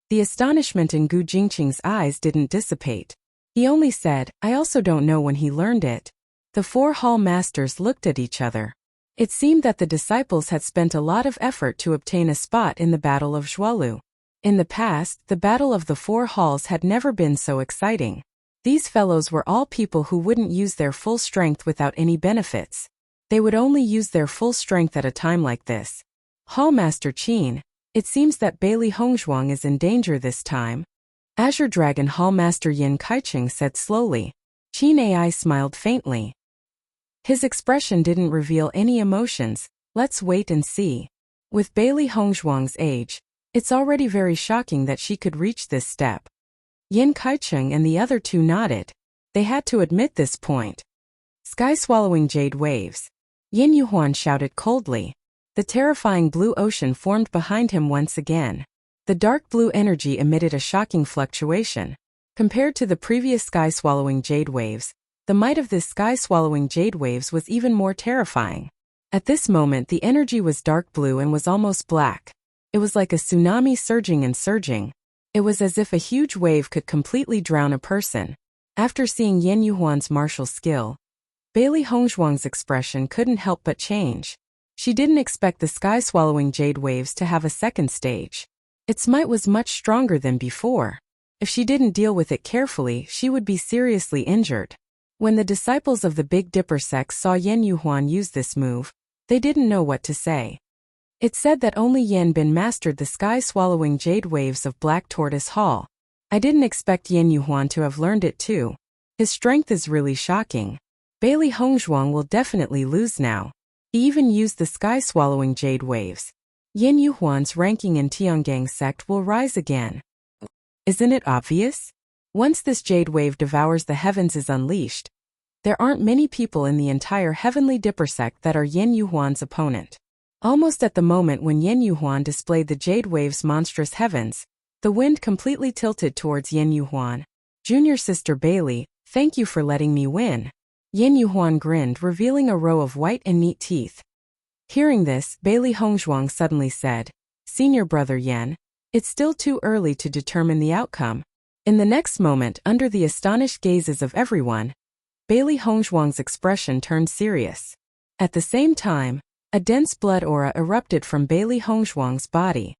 The astonishment in Gu Jingqing's eyes didn't dissipate. He only said, I also don't know when he learned it. The 4 hall masters looked at each other. It seemed that the disciples had spent a lot of effort to obtain a spot in the Battle of Zhualu. In the past, the Battle of the 4 halls had never been so exciting. These fellows were all people who wouldn't use their full strength without any benefits. They would only use their full strength at a time like this. Hallmaster Qin, it seems that Bailey Hongzhuang is in danger this time. Azure Dragon Hallmaster Yin Kaicheng said slowly. Qin Ai smiled faintly. His expression didn't reveal any emotions. Let's wait and see. With Bailey Hongzhuang's age, it's already very shocking that she could reach this step. Yin Kaicheng and the other 2 nodded. They had to admit this point. Sky-swallowing jade waves. Yin Yuhuan shouted coldly. The terrifying blue ocean formed behind him once again. The dark blue energy emitted a shocking fluctuation. Compared to the previous sky-swallowing jade waves, the might of this sky-swallowing jade waves was even more terrifying. At this moment the energy was dark blue and was almost black. It was like a tsunami surging and surging. It was as if a huge wave could completely drown a person. After seeing Yin Yuhuan's martial skill, Bailey Hongzhuang's expression couldn't help but change. She didn't expect the sky-swallowing jade waves to have a second stage. Its might was much stronger than before. If she didn't deal with it carefully, she would be seriously injured. When the disciples of the Big Dipper sect saw Yen Yuhuan use this move, they didn't know what to say. It said that only Yen Bin mastered the sky-swallowing jade waves of Black Tortoise Hall. I didn't expect Yen Yuhuan to have learned it too. His strength is really shocking. Bailey Hongzhuang will definitely lose now. He even used the sky-swallowing jade waves. Yen Yuhuan's ranking in Tiangang sect will rise again. Isn't it obvious? Once this jade wave devours the heavens is unleashed, there aren't many people in the entire Heavenly Dipper sect that are Yen Yuhuan's opponent. Almost at the moment when Yen Yuhuan displayed the jade wave's monstrous heavens, the wind completely tilted towards Yen Yuhuan. Junior sister Bailey, thank you for letting me win. Yen Yuhuan grinned, revealing a row of white and neat teeth. Hearing this, Bailey Hongzhuang suddenly said, Senior brother Yen, it's still too early to determine the outcome. In the next moment, under the astonished gazes of everyone, Bailey Hongzhuang's expression turned serious. At the same time, a dense blood aura erupted from Bailey Hongzhuang's body.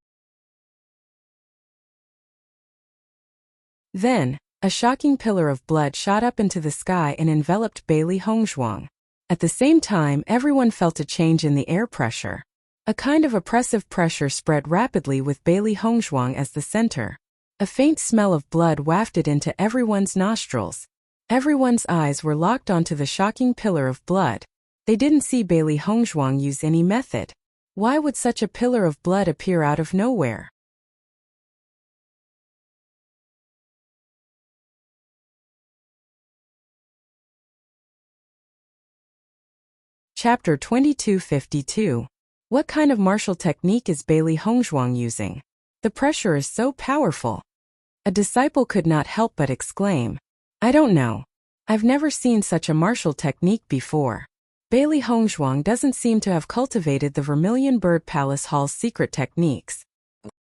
Then, a shocking pillar of blood shot up into the sky and enveloped Bailey Hongzhuang. At the same time, everyone felt a change in the air pressure. A kind of oppressive pressure spread rapidly with Bailey Hongzhuang as the center. A faint smell of blood wafted into everyone's nostrils. Everyone's eyes were locked onto the shocking pillar of blood. They didn't see Bailey Hongzhuang use any method. Why would such a pillar of blood appear out of nowhere? Chapter 2252. What kind of martial technique is Bailey Hongzhuang using? The pressure is so powerful. A disciple could not help but exclaim, I don't know. I've never seen such a martial technique before. Bailey Hongzhuang doesn't seem to have cultivated the Vermilion Bird Palace Hall's secret techniques.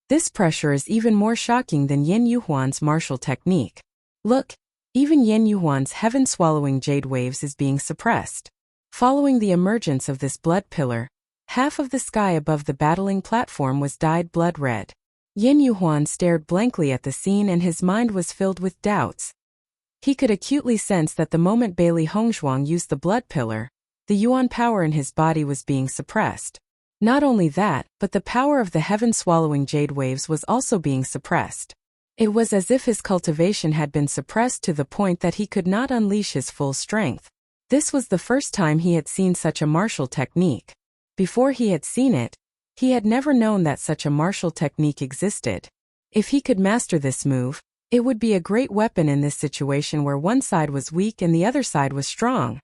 This pressure is even more shocking than Yen Yuhuan's martial technique. Look, even Yen Yuhuan's heaven-swallowing jade waves is being suppressed. Following the emergence of this blood pillar, half of the sky above the battling platform was dyed blood red. Yen Yuhuan stared blankly at the scene and his mind was filled with doubts. He could acutely sense that the moment Bailey Hongzhuang used the blood pillar, the Yuan power in his body was being suppressed. Not only that, but the power of the heaven-swallowing jade waves was also being suppressed. It was as if his cultivation had been suppressed to the point that he could not unleash his full strength. This was the first time he had seen such a martial technique. Before he had seen it, he had never known that such a martial technique existed. If he could master this move, it would be a great weapon in this situation where one side was weak and the other side was strong.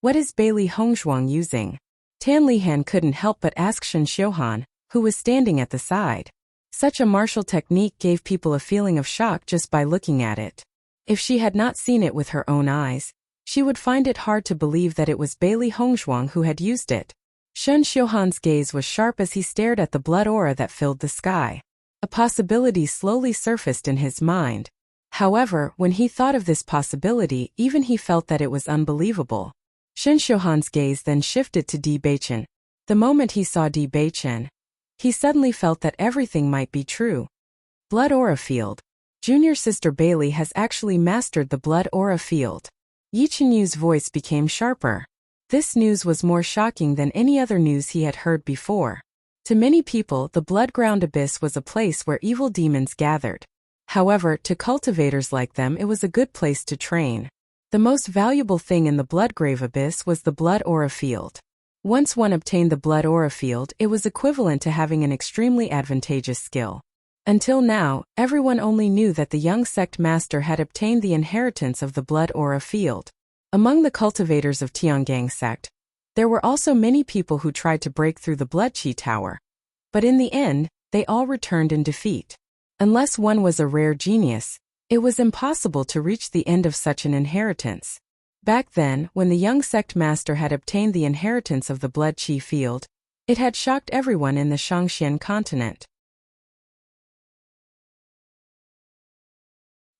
What is Bailey Hongzhuang using? Tan Lihan couldn't help but ask Shen Xiuhan, who was standing at the side. Such a martial technique gave people a feeling of shock just by looking at it. If she had not seen it with her own eyes, she would find it hard to believe that it was Bailey Hongzhuang who had used it. Shen Xiuhan's gaze was sharp as he stared at the blood aura that filled the sky. A possibility slowly surfaced in his mind. However, when he thought of this possibility, even he felt that it was unbelievable. Shen Xiuhan's gaze then shifted to Di Beichen. The moment he saw Di Beichen, he suddenly felt that everything might be true. Blood aura field. Junior sister Bailey has actually mastered the blood aura field. Yi Chenyu's voice became sharper. This news was more shocking than any other news he had heard before. To many people, the blood-ground abyss was a place where evil demons gathered. However, to cultivators like them it was a good place to train. The most valuable thing in the blood-grave abyss was the blood aura field. Once one obtained the blood aura field, it was equivalent to having an extremely advantageous skill. Until now, everyone only knew that the young sect master had obtained the inheritance of the blood aura field. Among the cultivators of Tiangang sect, there were also many people who tried to break through the blood chi tower. But in the end, they all returned in defeat. Unless one was a rare genius, it was impossible to reach the end of such an inheritance. Back then, when the young sect master had obtained the inheritance of the blood chi field, it had shocked everyone in the Shangxian continent.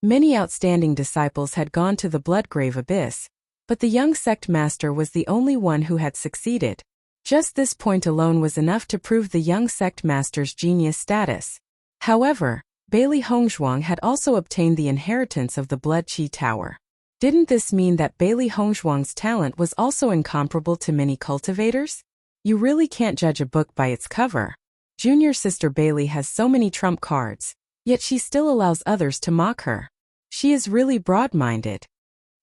Many outstanding disciples had gone to the bloodgrave abyss, but the young sect master was the only one who had succeeded. Just this point alone was enough to prove the young sect master's genius status. However, Bailey Hongzhuang had also obtained the inheritance of the Blood Qi Tower. Didn't this mean that Bailey Hongzhuang's talent was also incomparable to many cultivators? You really can't judge a book by its cover. Junior sister Bailey has so many trump cards, yet she still allows others to mock her. She is really broad-minded.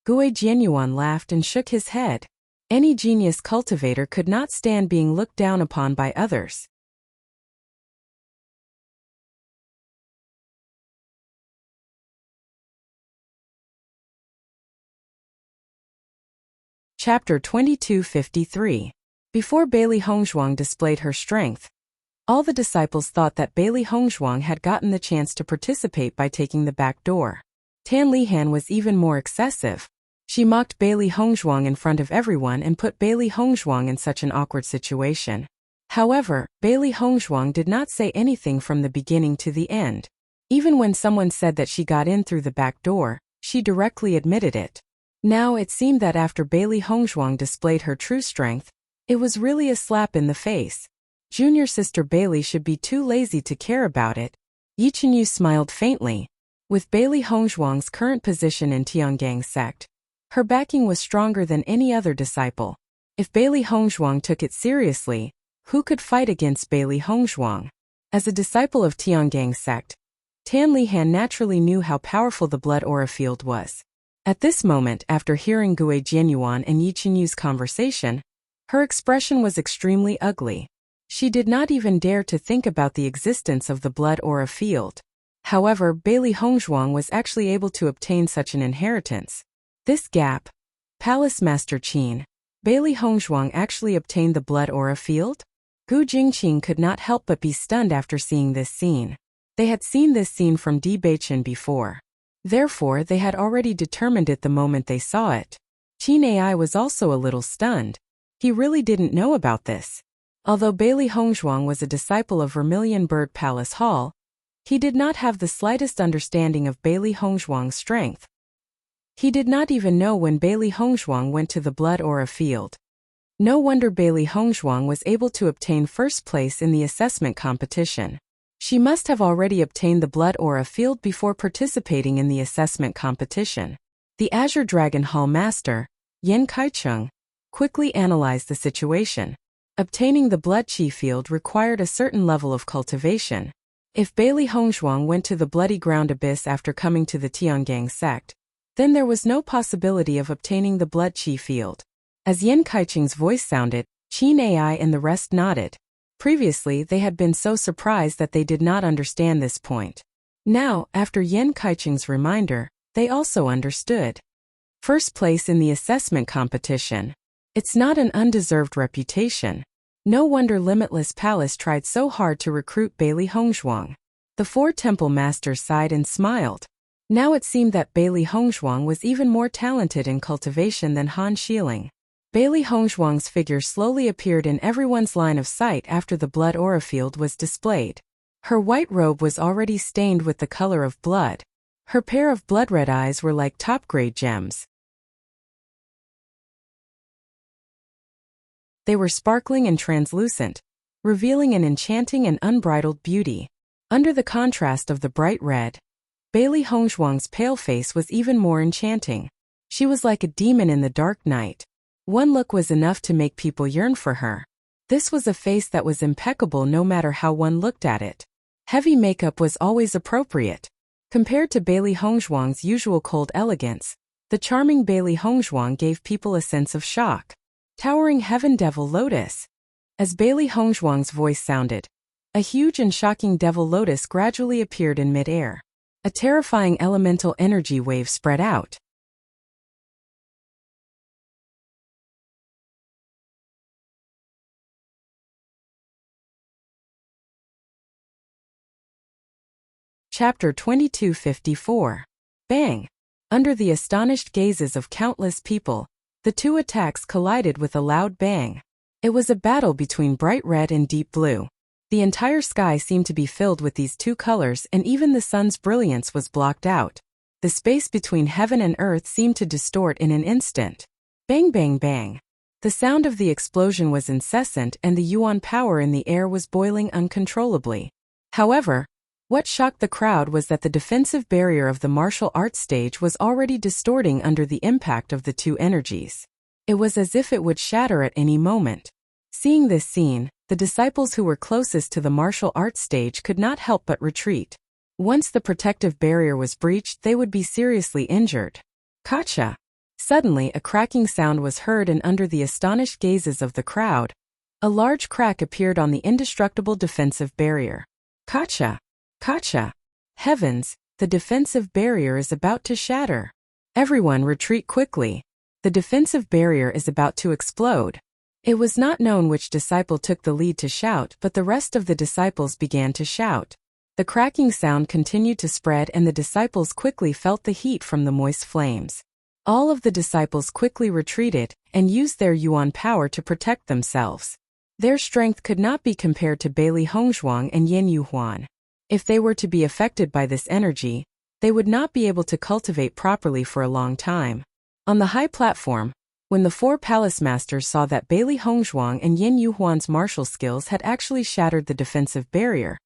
Gui Jianyuan laughed and shook his head. Any genius cultivator could not stand being looked down upon by others. Chapter 2253. Before Bailey Hongzhuang displayed her strength, all the disciples thought that Bailey Hongzhuang had gotten the chance to participate by taking the back door. Tan Lihan was even more excessive. She mocked Bailey Hongzhuang in front of everyone and put Bailey Hongzhuang in such an awkward situation. However, Bailey Hongzhuang did not say anything from the beginning to the end. Even when someone said that she got in through the back door, she directly admitted it. Now it seemed that after Bailey Hongzhuang displayed her true strength, it was really a slap in the face. Junior sister Bailey should be too lazy to care about it. Yi Chenyu smiled faintly. With Bailey Hongzhuang's current position in Tiangang sect, her backing was stronger than any other disciple. If Bailey Hongzhuang took it seriously, who could fight against Bailey Hongzhuang? As a disciple of Tiangang sect, Tan Lihan naturally knew how powerful the blood aura field was. At this moment, after hearing Gui Jianyuan and Yi Chenyu's conversation, her expression was extremely ugly. She did not even dare to think about the existence of the blood aura field. However, Bailey Hongzhuang was actually able to obtain such an inheritance. This gap. Palace Master Qin. Bailey Hongzhuang actually obtained the blood aura field? Gu Jingqing could not help but be stunned after seeing this scene. They had seen this scene from Di Beichen before. Therefore, they had already determined it the moment they saw it. Qin Ai was also a little stunned. He really didn't know about this. Although Bailey Hongzhuang was a disciple of Vermilion Bird Palace Hall, he did not have the slightest understanding of Bailey Hongzhuang's strength. He did not even know when Bailey Hongzhuang went to the blood aura field. No wonder Bailey Hongzhuang was able to obtain first place in the assessment competition. She must have already obtained the blood aura field before participating in the assessment competition. The Azure Dragon Hall Master, Yan Kaicheng, quickly analyzed the situation. Obtaining the blood qi field required a certain level of cultivation. If Bailey Hongzhuang went to the Bloody Ground Abyss after coming to the Tiangang sect, then there was no possibility of obtaining the blood qi field. As Yan Kaicheng's voice sounded, Qin Ai and the rest nodded. Previously, they had been so surprised that they did not understand this point. Now, after Yan Kaicheng's reminder, they also understood. First place in the assessment competition. It's not an undeserved reputation. No wonder Limitless Palace tried so hard to recruit Bailey Hongzhuang. The four temple masters sighed and smiled. Now it seemed that Bailey Hongzhuang was even more talented in cultivation than Han Xiling. Bailey Hongzhuang's figure slowly appeared in everyone's line of sight after the blood aura field was displayed. Her white robe was already stained with the color of blood. Her pair of blood-red eyes were like top-grade gems. They were sparkling and translucent, revealing an enchanting and unbridled beauty. Under the contrast of the bright red, Bailey Hongzhuang's pale face was even more enchanting. She was like a demon in the dark night. One look was enough to make people yearn for her. This was a face that was impeccable no matter how one looked at it. Heavy makeup was always appropriate. Compared to Bailey Hongzhuang's usual cold elegance, the charming Bailey Hongzhuang gave people a sense of shock. Towering Heaven Devil Lotus. As Bailey Hongzhuang's voice sounded, a huge and shocking Devil Lotus gradually appeared in mid-air. A terrifying elemental energy wave spread out. Chapter 2254. Bang! Under the astonished gazes of countless people, the two attacks collided with a loud bang. It was a battle between bright red and deep blue. The entire sky seemed to be filled with these two colors, and even the sun's brilliance was blocked out. The space between heaven and earth seemed to distort in an instant. Bang bang bang. The sound of the explosion was incessant and the yuan power in the air was boiling uncontrollably. However, What shocked the crowd was that the defensive barrier of the martial arts stage was already distorting under the impact of the two energies. It was as if it would shatter at any moment. Seeing this scene, the disciples who were closest to the martial arts stage could not help but retreat. Once the protective barrier was breached, they would be seriously injured. Gotcha! Suddenly, a cracking sound was heard, and under the astonished gazes of the crowd, a large crack appeared on the indestructible defensive barrier. Gotcha! Gotcha! Heavens, the defensive barrier is about to shatter. Everyone retreat quickly. The defensive barrier is about to explode. It was not known which disciple took the lead to shout, but the rest of the disciples began to shout. The cracking sound continued to spread, and the disciples quickly felt the heat from the moist flames. All of the disciples quickly retreated and used their yuan power to protect themselves. Their strength could not be compared to Bailey Hongzhuang and Yin Yuhuan. If they were to be affected by this energy, they would not be able to cultivate properly for a long time. On the high platform, when the four palace masters saw that Bailey Hongzhuang and Yin Yuhuan's martial skills had actually shattered the defensive barrier,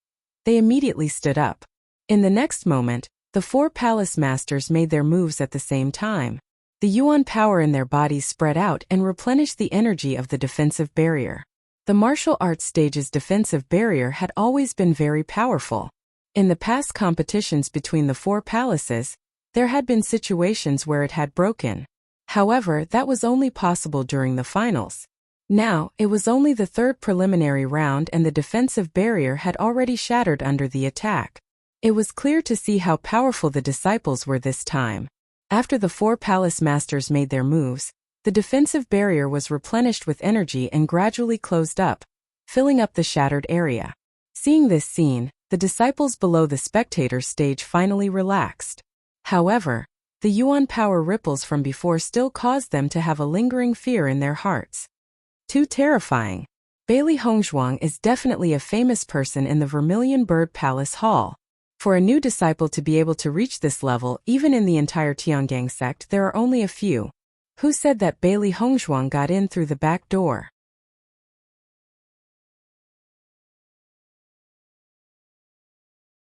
they immediately stood up. In the next moment, the four palace masters made their moves at the same time. The yuan power in their bodies spread out and replenished the energy of the defensive barrier. The martial arts stage's defensive barrier had always been very powerful. In the past competitions between the four palaces, there had been situations where it had broken. However, that was only possible during the finals. Now, it was only the third preliminary round, and the defensive barrier had already shattered under the attack. It was clear to see how powerful the disciples were this time. After the four palace masters made their moves, the defensive barrier was replenished with energy and gradually closed up, filling up the shattered area. Seeing this scene, the disciples below the spectator stage finally relaxed. However, the yuan power ripples from before still caused them to have a lingering fear in their hearts. Too terrifying. Bailey Hongzhuang is definitely a famous person in the Vermilion Bird Palace Hall. For a new disciple to be able to reach this level, even in the entire Tiangang sect, there are only a few. Who said that Bailey Hongzhuang got in through the back door?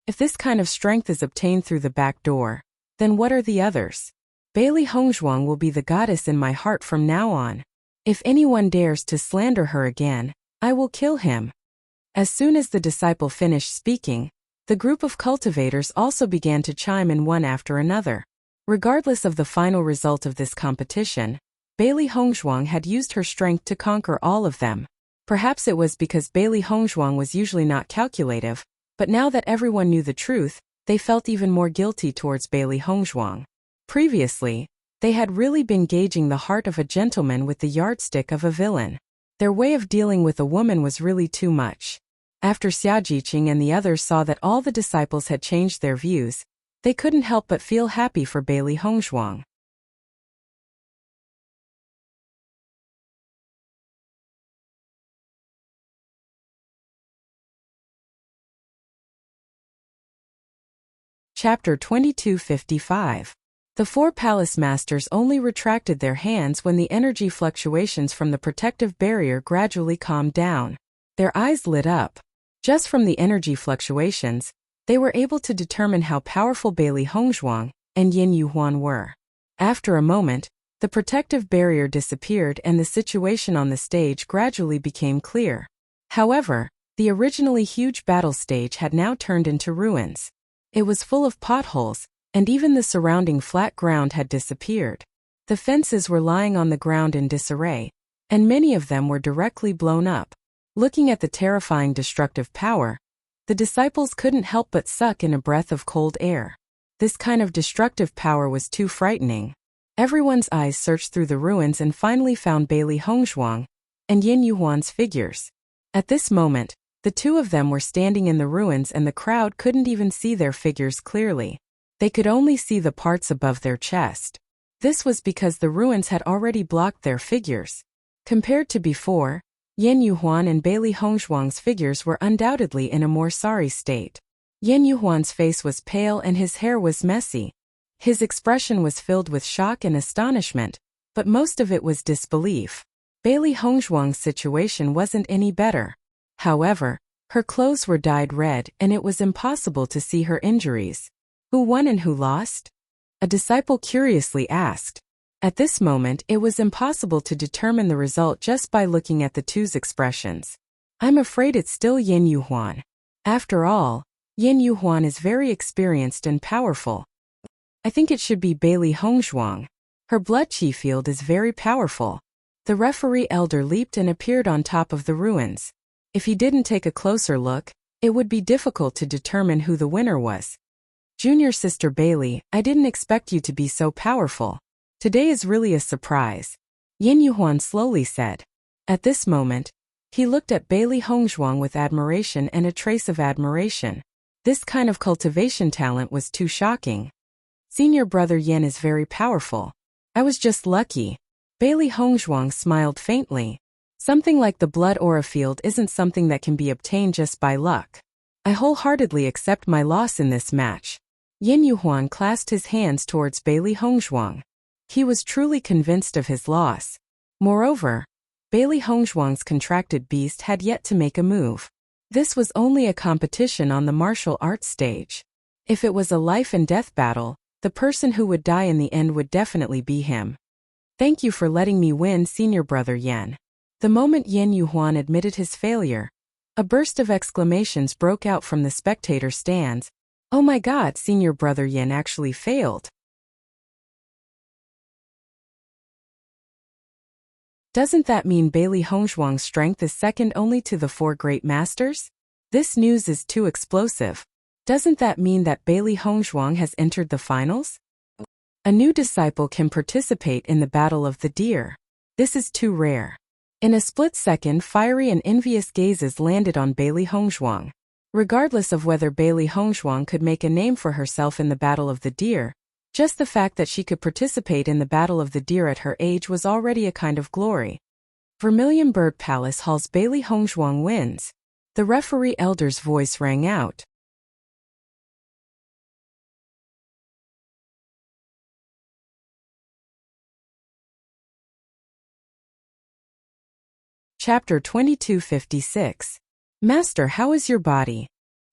If this kind of strength is obtained through the back door, then what are the others? Bailey Hongzhuang will be the goddess in my heart from now on. If anyone dares to slander her again, I will kill him. As soon as the disciple finished speaking, the group of cultivators also began to chime in one after another. Regardless of the final result of this competition, Bailey Hongzhuang had used her strength to conquer all of them. Perhaps it was because Bailey Hongzhuang was usually not calculative, but now that everyone knew the truth, they felt even more guilty towards Bailey Hongzhuang. Previously, they had really been gauging the heart of a gentleman with the yardstick of a villain. Their way of dealing with a woman was really too much. After Xia Jiqing and the others saw that all the disciples had changed their views, they couldn't help but feel happy for Bailey Hongzhuang. Chapter 2255. The four palace masters only retracted their hands when the energy fluctuations from the protective barrier gradually calmed down. Their eyes lit up. Just from the energy fluctuations, they were able to determine how powerful Bailey Hongzhuang and Yin Yuhuan were. After a moment, the protective barrier disappeared and the situation on the stage gradually became clear. However, the originally huge battle stage had now turned into ruins. It was full of potholes, and even the surrounding flat ground had disappeared. The fences were lying on the ground in disarray, and many of them were directly blown up. Looking at the terrifying destructive power, the disciples couldn't help but suck in a breath of cold air. This kind of destructive power was too frightening. Everyone's eyes searched through the ruins and finally found Bailey Hongzhuang and Yin Yuhuan's figures. At this moment, the two of them were standing in the ruins and the crowd couldn't even see their figures clearly. They could only see the parts above their chest. This was because the ruins had already blocked their figures. Compared to before, Yin Yuhuan and Bailey Hongzhuang's figures were undoubtedly in a more sorry state. Yin Yuhuan's face was pale and his hair was messy. His expression was filled with shock and astonishment, but most of it was disbelief. Bailey Hongzhuang's situation wasn't any better. However, Her clothes were dyed red and it was impossible to see her injuries. Who won and who lost? A disciple curiously asked. At this moment it was impossible to determine the result just by looking at the two's expressions. I'm afraid it's still Yin Yuhuan. After all, Yin Yuhuan is very experienced and powerful. I think it should be Bailey Hongzhuang. Her blood chi field is very powerful. The referee elder leaped and appeared on top of the ruins. If he didn't take a closer look, it would be difficult to determine who the winner was. Junior sister Bailey, I didn't expect you to be so powerful. Today is really a surprise. Yin Yuhuan slowly said. At this moment, he looked at Bailey Hongzhuang with admiration and a trace of admiration. This kind of cultivation talent was too shocking. Senior brother Yin is very powerful. I was just lucky. Bailey Hongzhuang smiled faintly. Something like the blood aura field isn't something that can be obtained just by luck. I wholeheartedly accept my loss in this match. Yin Yuhuan clasped his hands towards Bailey Hongzhuang. He was truly convinced of his loss. Moreover, Bailey Hongzhuang's contracted beast had yet to make a move. This was only a competition on the martial arts stage. If it was a life and death battle, the person who would die in the end would definitely be him. Thank you for letting me win, senior brother Yin. The moment Yin Yuhuan admitted his failure, a burst of exclamations broke out from the spectator stands. Oh my god, senior brother Yin actually failed. Doesn't that mean Bailey Hongzhuang's strength is second only to the four great masters? This news is too explosive. Doesn't that mean that Bailey Hongzhuang has entered the finals? A new disciple can participate in the Battle of the Deer. This is too rare. In a split second, fiery and envious gazes landed on Bailey Hongzhuang. Regardless of whether Bailey Hongzhuang could make a name for herself in the Battle of the Deer, just the fact that she could participate in the Battle of the Deer at her age was already a kind of glory. Vermilion Bird Palace Hall's Bailey Hongzhuang wins. The referee elder's voice rang out. Chapter 2256. Master, how is your body?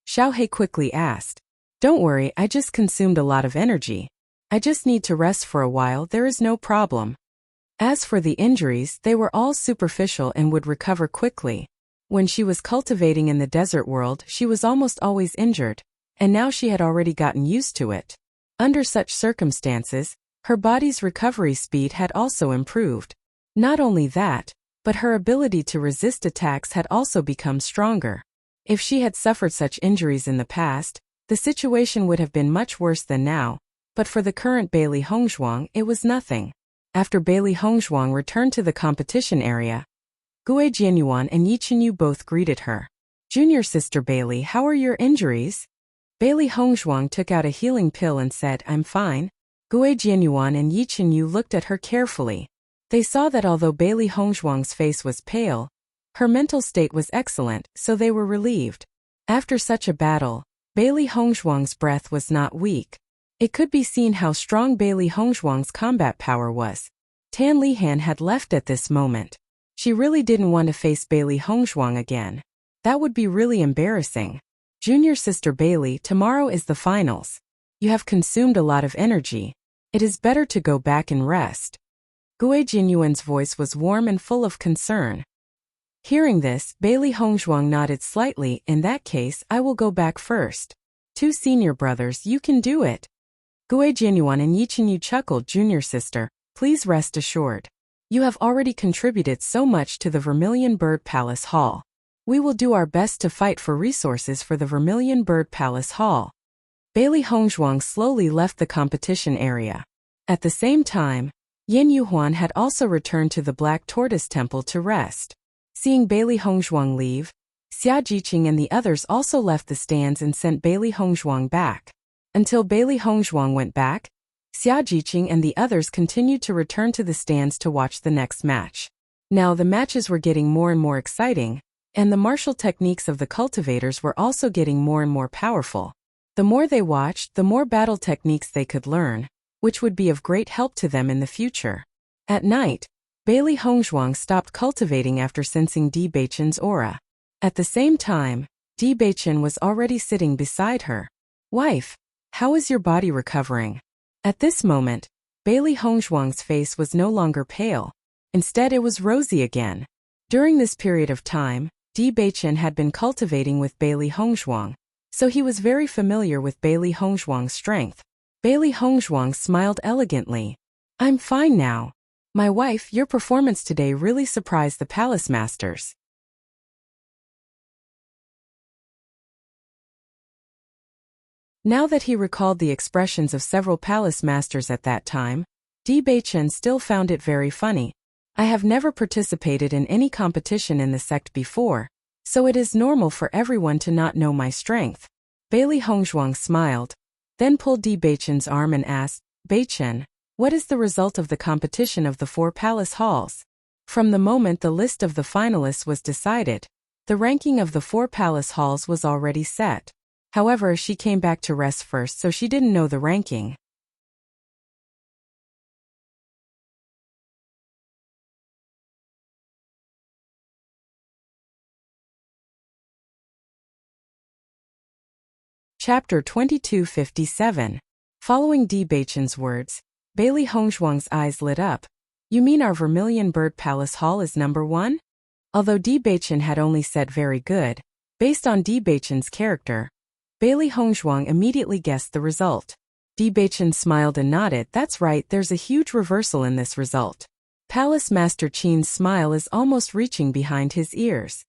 Xiaohei quickly asked. Don't worry, I just consumed a lot of energy. I just need to rest for a while, there is no problem. As for the injuries, they were all superficial and would recover quickly. When she was cultivating in the desert world, she was almost always injured, and now she had already gotten used to it. Under such circumstances, her body's recovery speed had also improved. Not only that, but her ability to resist attacks had also become stronger. If she had suffered such injuries in the past, the situation would have been much worse than now, but for the current Bailey Hongzhuang, it was nothing. After Bailey Hongzhuang returned to the competition area, Gue Jianyuan and Yi Qinyu both greeted her. Junior sister Bailey, how are your injuries? Bailey Hongzhuang took out a healing pill and said, I'm fine. Gue Jianyuan and Yi Qinyu looked at her carefully. They saw that although Bailey Hongzhuang's face was pale, her mental state was excellent, so they were relieved. After such a battle, Bailey Hongzhuang's breath was not weak. It could be seen how strong Bailey Hongzhuang's combat power was. Tan Lihan had left at this moment. She really didn't want to face Bailey Hongzhuang again. That would be really embarrassing. Junior sister Bailey, tomorrow is the finals. You have consumed a lot of energy. It is better to go back and rest. Gue Jianyuan's voice was warm and full of concern. Hearing this, Bailey Hongzhuang nodded slightly. In that case, I will go back first. Two senior brothers, you can do it. Gue Jianyuan and Yi Qinyu chuckled. Junior sister, please rest assured. You have already contributed so much to the Vermilion Bird Palace Hall. We will do our best to fight for resources for the Vermilion Bird Palace Hall. Bailey Hongzhuang slowly left the competition area. At the same time, Yin Yuhuan had also returned to the Black Tortoise Temple to rest. Seeing Bailey Hongzhuang leave, Xia Jiqing and the others also left the stands and sent Bailey Hongzhuang back. Until Bailey Hongzhuang went back, Xia Jiqing and the others continued to return to the stands to watch the next match. Now the matches were getting more and more exciting, and the martial techniques of the cultivators were also getting more and more powerful. The more they watched, the more battle techniques they could learn, which would be of great help to them in the future. At night, Bailey Hongzhuang stopped cultivating after sensing Di Beichen's aura. At the same time, Di Beichen was already sitting beside her. Wife, how is your body recovering? At this moment, Bailey Hongzhuang's face was no longer pale. Instead, it was rosy again. During this period of time, Di Beichen had been cultivating with Bailey Hongzhuang, so he was very familiar with Bailey Hongzhuang's strength. Bailey Hongzhuang smiled elegantly. I'm fine now. My wife, your performance today really surprised the palace masters. Now that he recalled the expressions of several palace masters at that time, Di Beichen still found it very funny. I have never participated in any competition in the sect before, so it is normal for everyone to not know my strength. Bailey Hongzhuang smiled, then pulled Di Beichen's arm and asked, Beichen, what is the result of the competition of the 4 palace halls? From the moment the list of the finalists was decided, the ranking of the 4 palace halls was already set. However, she came back to rest first, so she didn't know the ranking. Chapter 2257. Following Di Beichen's words, Bailey Hongzhuang's eyes lit up. You mean our Vermilion Bird Palace Hall is number 1? Although Di Beichen had only said very good, based on Di Beichen's character, Bailey Hongzhuang immediately guessed the result. Di Beichen smiled and nodded. That's right, there's a huge reversal in this result. Palace Master Qin's smile is almost reaching behind his ears.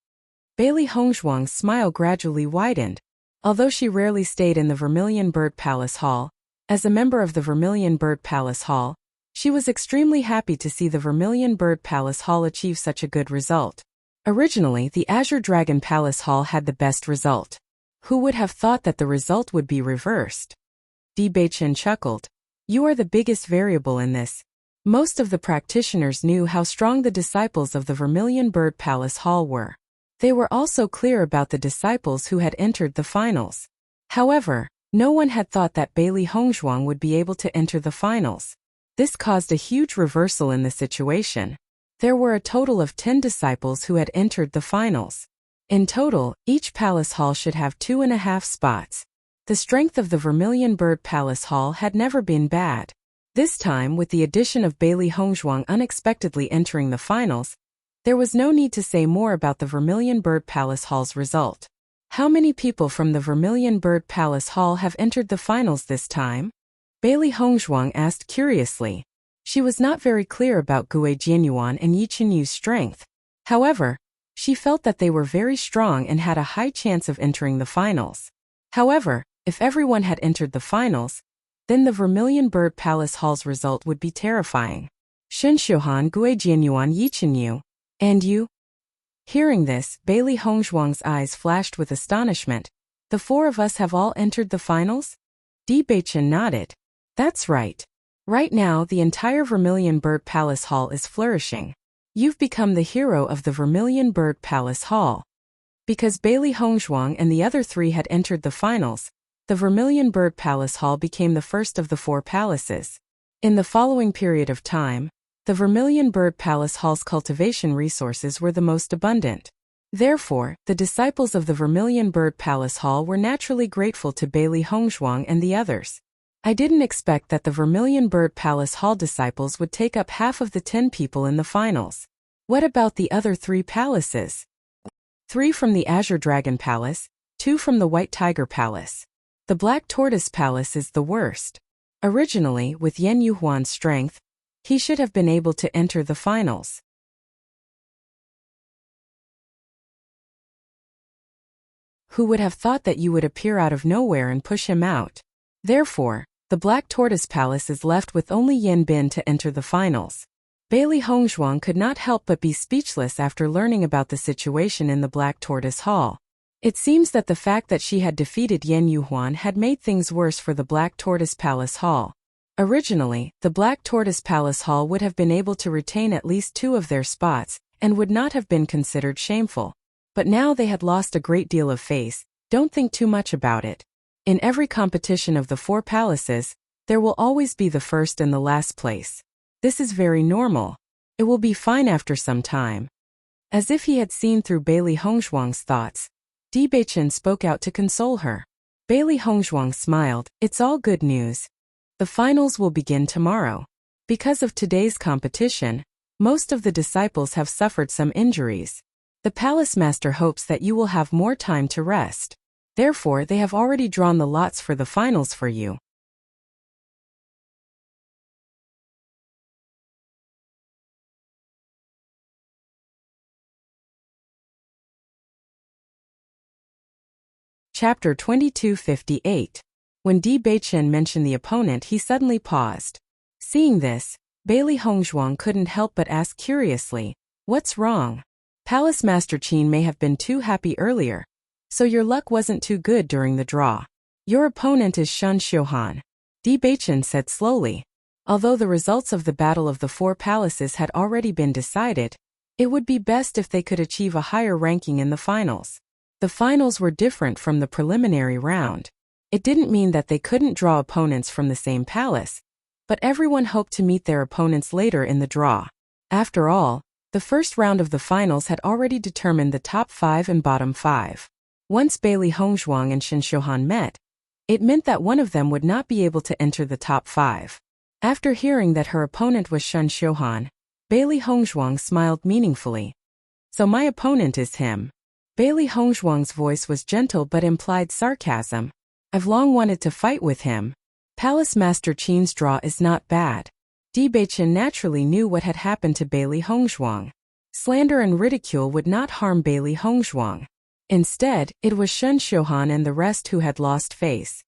Bailey Hongzhuang's smile gradually widened. Although she rarely stayed in the Vermilion Bird Palace Hall, as a member of the Vermilion Bird Palace Hall, she was extremely happy to see the Vermilion Bird Palace Hall achieve such a good result. Originally, the Azure Dragon Palace Hall had the best result. Who would have thought that the result would be reversed? Di Beichen chuckled. You are the biggest variable in this. Most of the practitioners knew how strong the disciples of the Vermilion Bird Palace Hall were. They were also clear about the disciples who had entered the finals. However, no one had thought that Bailey Hongzhuang would be able to enter the finals. This caused a huge reversal in the situation. There were a total of 10 disciples who had entered the finals. In total, each palace hall should have 2.5 spots. The strength of the Vermilion Bird Palace Hall had never been bad. This time, with the addition of Bailey Hongzhuang unexpectedly entering the finals, there was no need to say more about the Vermilion Bird Palace Hall's result. How many people from the Vermilion Bird Palace Hall have entered the finals this time? Bailey Hongzhuang asked curiously. She was not very clear about Gue Jianyuan and Yi Qinyu's strength. However, she felt that they were very strong and had a high chance of entering the finals. However, if everyone had entered the finals, then the Vermilion Bird Palace Hall's result would be terrifying. Shen Xiuhan, Gue Jianyuan, Yi Qinyu, and you? Hearing this, Bailey Hongzhuang's eyes flashed with astonishment. The 4 of us have all entered the finals? Di Beichen nodded. That's right. Right now, the entire Vermilion Bird Palace Hall is flourishing. You've become the hero of the Vermilion Bird Palace Hall. Because Bailey Hongzhuang and the other 3 had entered the finals, the Vermilion Bird Palace Hall became the first of the 4 palaces. In the following period of time, the Vermilion Bird Palace Hall's cultivation resources were the most abundant. Therefore, the disciples of the Vermilion Bird Palace Hall were naturally grateful to Bailey Hongzhuang and the others. I didn't expect that the Vermilion Bird Palace Hall disciples would take up half of the 10 people in the finals. What about the other 3 palaces? 3 from the Azure Dragon Palace, 2 from the White Tiger Palace. The Black Tortoise Palace is the worst. Originally, with Yan Yuhuan's strength, he should have been able to enter the finals. Who would have thought that you would appear out of nowhere and push him out? Therefore, the Black Tortoise Palace is left with only Yan Bin to enter the finals. Bailey Hongzhuang could not help but be speechless after learning about the situation in the Black Tortoise Hall. It seems that the fact that she had defeated Yan Yuhuan had made things worse for the Black Tortoise Palace Hall. Originally, the Black Tortoise Palace Hall would have been able to retain at least 2 of their spots, and would not have been considered shameful. But now they had lost a great deal of face. Don't think too much about it. In every competition of the 4 palaces, there will always be the first and the last place. This is very normal. It will be fine after some time. As if he had seen through Bailey Hongzhuang's thoughts, Di Beichen spoke out to console her. Bailey Hongzhuang smiled. It's all good news. The finals will begin tomorrow. Because of today's competition, most of the disciples have suffered some injuries. The palace master hopes that you will have more time to rest. Therefore, they have already drawn the lots for the finals for you. Chapter 2258. When Di Beichen mentioned the opponent, he suddenly paused. Seeing this, Bailey Hongzhuang couldn't help but ask curiously, "What's wrong? Palace Master Qin may have been too happy earlier, so your luck wasn't too good during the draw. Your opponent is Shen Xiuhan," Di Beichen said slowly. Although the results of the Battle of the Four Palaces had already been decided, it would be best if they could achieve a higher ranking in the finals. The finals were different from the preliminary round. It didn't mean that they couldn't draw opponents from the same palace, but everyone hoped to meet their opponents later in the draw. After all, the first round of the finals had already determined the top 5 and bottom 5. Once Bailey Hongzhuang and Shen Xiuhan met, it meant that one of them would not be able to enter the top 5. After hearing that her opponent was Shen Xiuhan, Bailey Hongzhuang smiled meaningfully. So my opponent is him. Bailey Hongzhuang's voice was gentle but implied sarcasm. I've long wanted to fight with him. Palace Master Qin's draw is not bad. Di Beichen naturally knew what had happened to Bailey Hongzhuang. Slander and ridicule would not harm Bailey Hongzhuang. Instead, it was Shen Xiuhan and the rest who had lost face.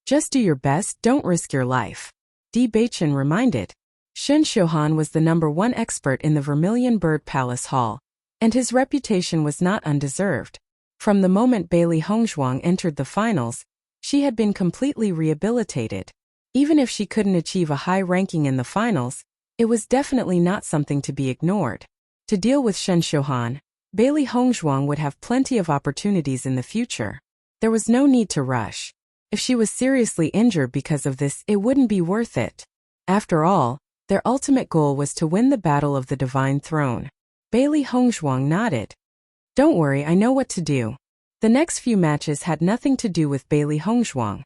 Just do your best, don't risk your life, Di Beichen reminded. Shen Xiuhan was the #1 expert in the Vermilion Bird Palace Hall, and his reputation was not undeserved. From the moment Bailey Hongzhuang entered the finals, she had been completely rehabilitated. Even if she couldn't achieve a high ranking in the finals, it was definitely not something to be ignored. To deal with Shen Xiuhan, Bailey Hongzhuang would have plenty of opportunities in the future. There was no need to rush. If she was seriously injured because of this, it wouldn't be worth it. After all, their ultimate goal was to win the Battle of the Divine Throne. Bailey Hongzhuang nodded. Don't worry, I know what to do. The next few matches had nothing to do with Bailey Hongzhuang.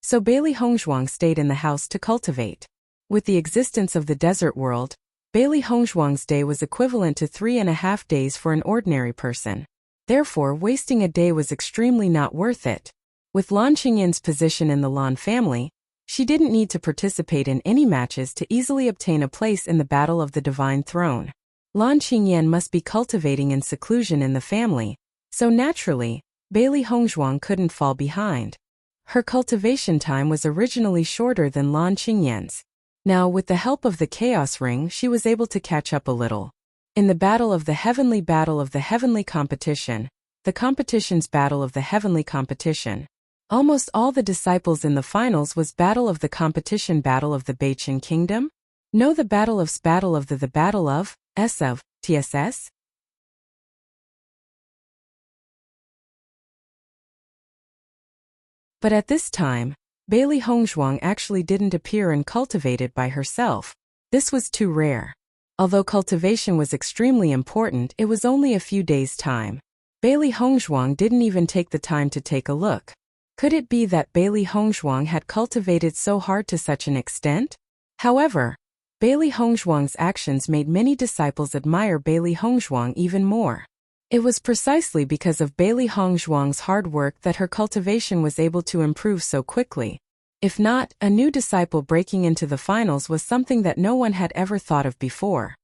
So Bailey Hongzhuang stayed in the house to cultivate. With the existence of the desert world, Bailey Hongzhuang's day was equivalent to 3.5 days for an ordinary person. Therefore, wasting a day was extremely not worth it. With Lan Qingyin's position in the Lan family, she didn't need to participate in any matches to easily obtain a place in the Battle of the Divine Throne. Lan Qingyin must be cultivating in seclusion in the family, so naturally, Bailey Hongzhuang couldn't fall behind. Her cultivation time was originally shorter than Lan Qingyin's. Now, with the help of the Chaos Ring, she was able to catch up a little. In the Battle of the Heavenly Competition, the competition's Battle of the Heavenly Competition, almost all the disciples in the finals was Battle of the Competition Battle of the Beichen Kingdom? Know the Battle of the Battle of TSS? But at this time, Bailey Hongzhuang actually didn't appear and cultivated by herself. This was too rare. Although cultivation was extremely important, it was only a few days' time. Bailey Hongzhuang didn't even take the time to take a look. Could it be that Bailey Hongzhuang had cultivated so hard to such an extent? However, Bailey Hongzhuang's actions made many disciples admire Bailey Hongzhuang even more. It was precisely because of Bailey Hongzhuang's hard work that her cultivation was able to improve so quickly. If not, a new disciple breaking into the finals was something that no one had ever thought of before.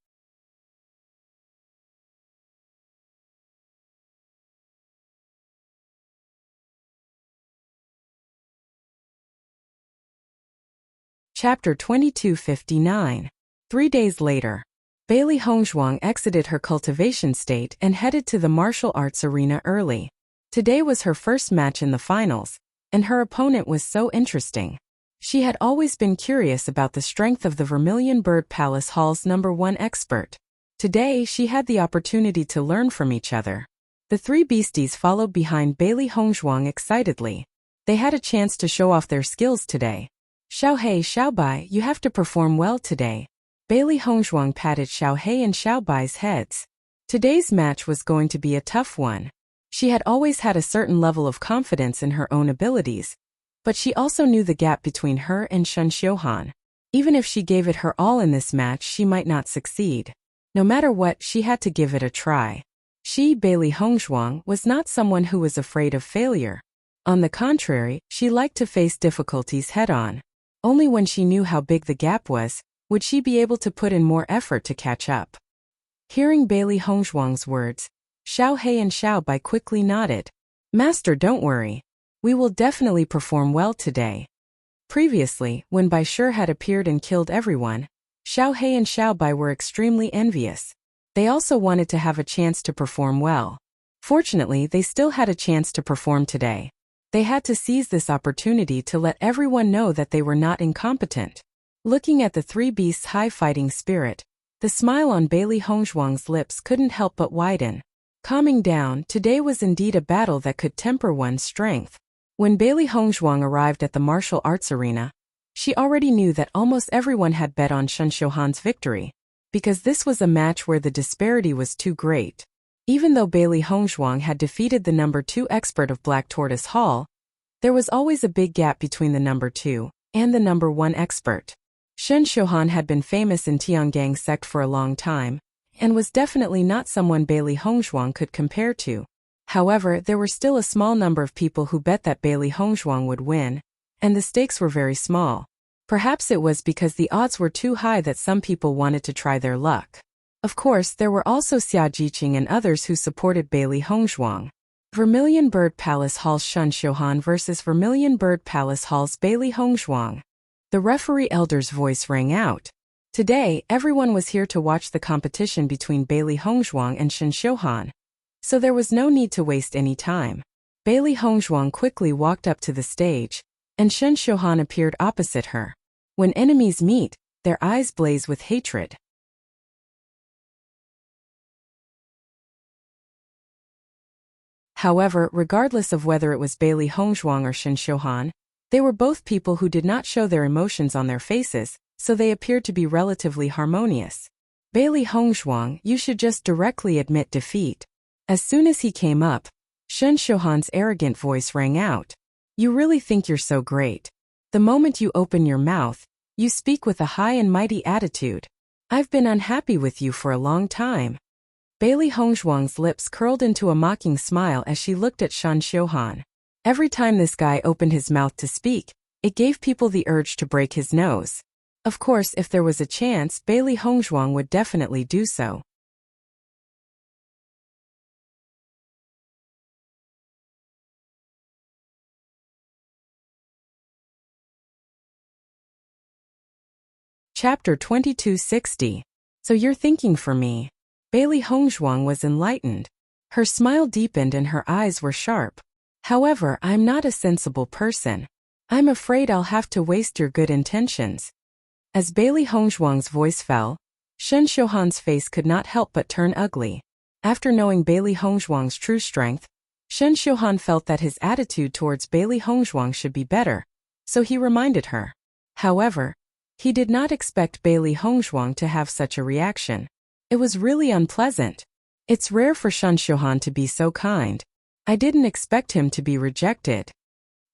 Chapter 2259. 3 days later, Bailey Hongzhuang exited her cultivation state and headed to the martial arts arena early. Today was her first match in the finals, and her opponent was so interesting. She had always been curious about the strength of the Vermilion Bird Palace Hall's #1 expert. Today, she had the opportunity to learn from each other. The three beasties followed behind Bailey Hongzhuang excitedly. They had a chance to show off their skills today. Xiaohei, Xiaobai, you have to perform well today. Bailey Hongzhuang patted Xiaohei and Xiaobai's heads. Today's match was going to be a tough one. She had always had a certain level of confidence in her own abilities, but she also knew the gap between her and Shen Xiuhan. Even if she gave it her all in this match, she might not succeed. No matter what, she had to give it a try. She, Bailey Hongzhuang, was not someone who was afraid of failure. On the contrary, she liked to face difficulties head-on. Only when she knew how big the gap was, would she be able to put in more effort to catch up. Hearing Bailey Hongzhuang's words, Xiao He and Xiao Bai quickly nodded. Master, don't worry. We will definitely perform well today. Previously, when Bai Shi had appeared and killed everyone, Xiao He and Xiao Bai were extremely envious. They also wanted to have a chance to perform well. Fortunately, they still had a chance to perform today. They had to seize this opportunity to let everyone know that they were not incompetent. Looking at the three beasts' high fighting spirit, the smile on Bailey Hongzhuang's lips couldn't help but widen. Calming down, today was indeed a battle that could temper one's strength. When Bailey Hongzhuang arrived at the martial arts arena, she already knew that almost everyone had bet on Shen Xiuhan's victory, because this was a match where the disparity was too great. Even though Bailey Hongzhuang had defeated the number 2 expert of Black Tortoise Hall, there was always a big gap between the number 2 and the number 1 expert. Shen Xiuhan had been famous in Tiangang sect for a long time, and was definitely not someone Bailey Hongzhuang could compare to. However, there were still a small number of people who bet that Bailey Hongzhuang would win, and the stakes were very small. Perhaps it was because the odds were too high that some people wanted to try their luck. Of course, there were also Xia Jiqing and others who supported Bailey Hongzhuang. Vermilion Bird Palace Hall's Shen Xiuhan versus Vermilion Bird Palace Hall's Bailey Hongzhuang. The referee elder's voice rang out. Today, everyone was here to watch the competition between Bailey Hongzhuang and Shen Xiuhan, so there was no need to waste any time. Bailey Hongzhuang quickly walked up to the stage, and Shen Xiuhan appeared opposite her. When enemies meet, their eyes blaze with hatred. However, regardless of whether it was Bailey Hongzhuang or Shen Xiuhan, they were both people who did not show their emotions on their faces, so they appeared to be relatively harmonious. Bailey Hongzhuang, you should just directly admit defeat. As soon as he came up, Shen Xiuhan's arrogant voice rang out. You really think you're so great. The moment you open your mouth, you speak with a high and mighty attitude. I've been unhappy with you for a long time. Bailey Hongzhuang's lips curled into a mocking smile as she looked at Shen Xiuhan. Every time this guy opened his mouth to speak, it gave people the urge to break his nose. Of course, if there was a chance, Bailey Hongzhuang would definitely do so. Chapter 2260. So you're thinking for me. Bailey Hongzhuang was enlightened. Her smile deepened and her eyes were sharp. However, I'm not a sensible person. I'm afraid I'll have to waste your good intentions. As Bailey Hongzhuang's voice fell, Shen Xiuhan's face could not help but turn ugly. After knowing Bailey Hongzhuang's true strength, Shen Xiuhan felt that his attitude towards Bailey Hongzhuang should be better, so he reminded her. However, he did not expect Bailey Hongzhuang to have such a reaction. It was really unpleasant. It's rare for Shen Xiuhan to be so kind. I didn't expect him to be rejected.